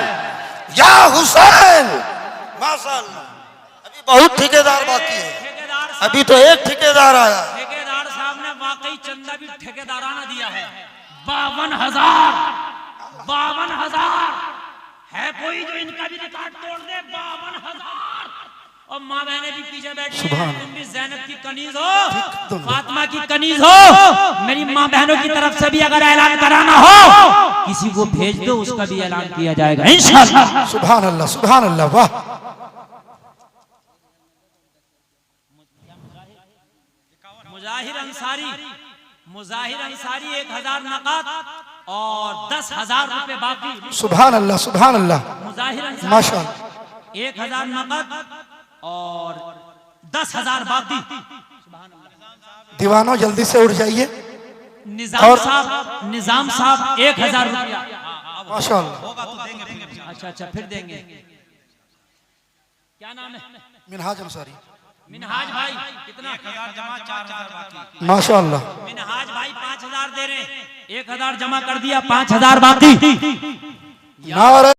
या हुसैन। माशाअल्लाह। अभी बहुत ठेकेदार बाकी है, अभी तो एक ठेकेदार आया। ठेकेदार साहब ने वाकई चंदा भी ठेकेदाराना दिया है। 52,000, 52,000 है। कोई जो इनका भी रिकॉर्ड तोड़ दे। 52,000। और माँ बहने भी पीछे बैठी हैं, तुम भी ज़ैनब की कनीज हो, फातिमा की कनीज हो। मेरी माँ बहनों की तरफ से भी अगर ऐलान कराना हो किसी को भेज दो, उसका भी ऐलान किया जाएगा इंशाअल्लाह। सुभान अल्लाह, सुभान अल्लाह। वाह। मुजाहिर अंसारी, मुजाहिर अंसारी 1,000 नकद और 10,000 रुपए बाकी। सुभान अल्लाह, सुभान अल्लाह। मुजाहिर अंसारी माशाअल्लाह। 1,000 नकद और 10,000 बाकी। दीवानों जल्दी से उठ जाइए। निजाम साहब, निजाम साहब 1,000 रुपया। माशाअल्लाह। होगा तो देंगे फिर। अच्छा अच्छा फिर देंगे। क्या नाम है? मिनहाज अंसारी। मिनहाज भाई कितना? 1000 जमा 4000 बाकी। माशाअल्लाह। मिनहाज भाई 5000 दे रहे हैं, 1000 जमा कर दिया, 5000 बाकी। नारे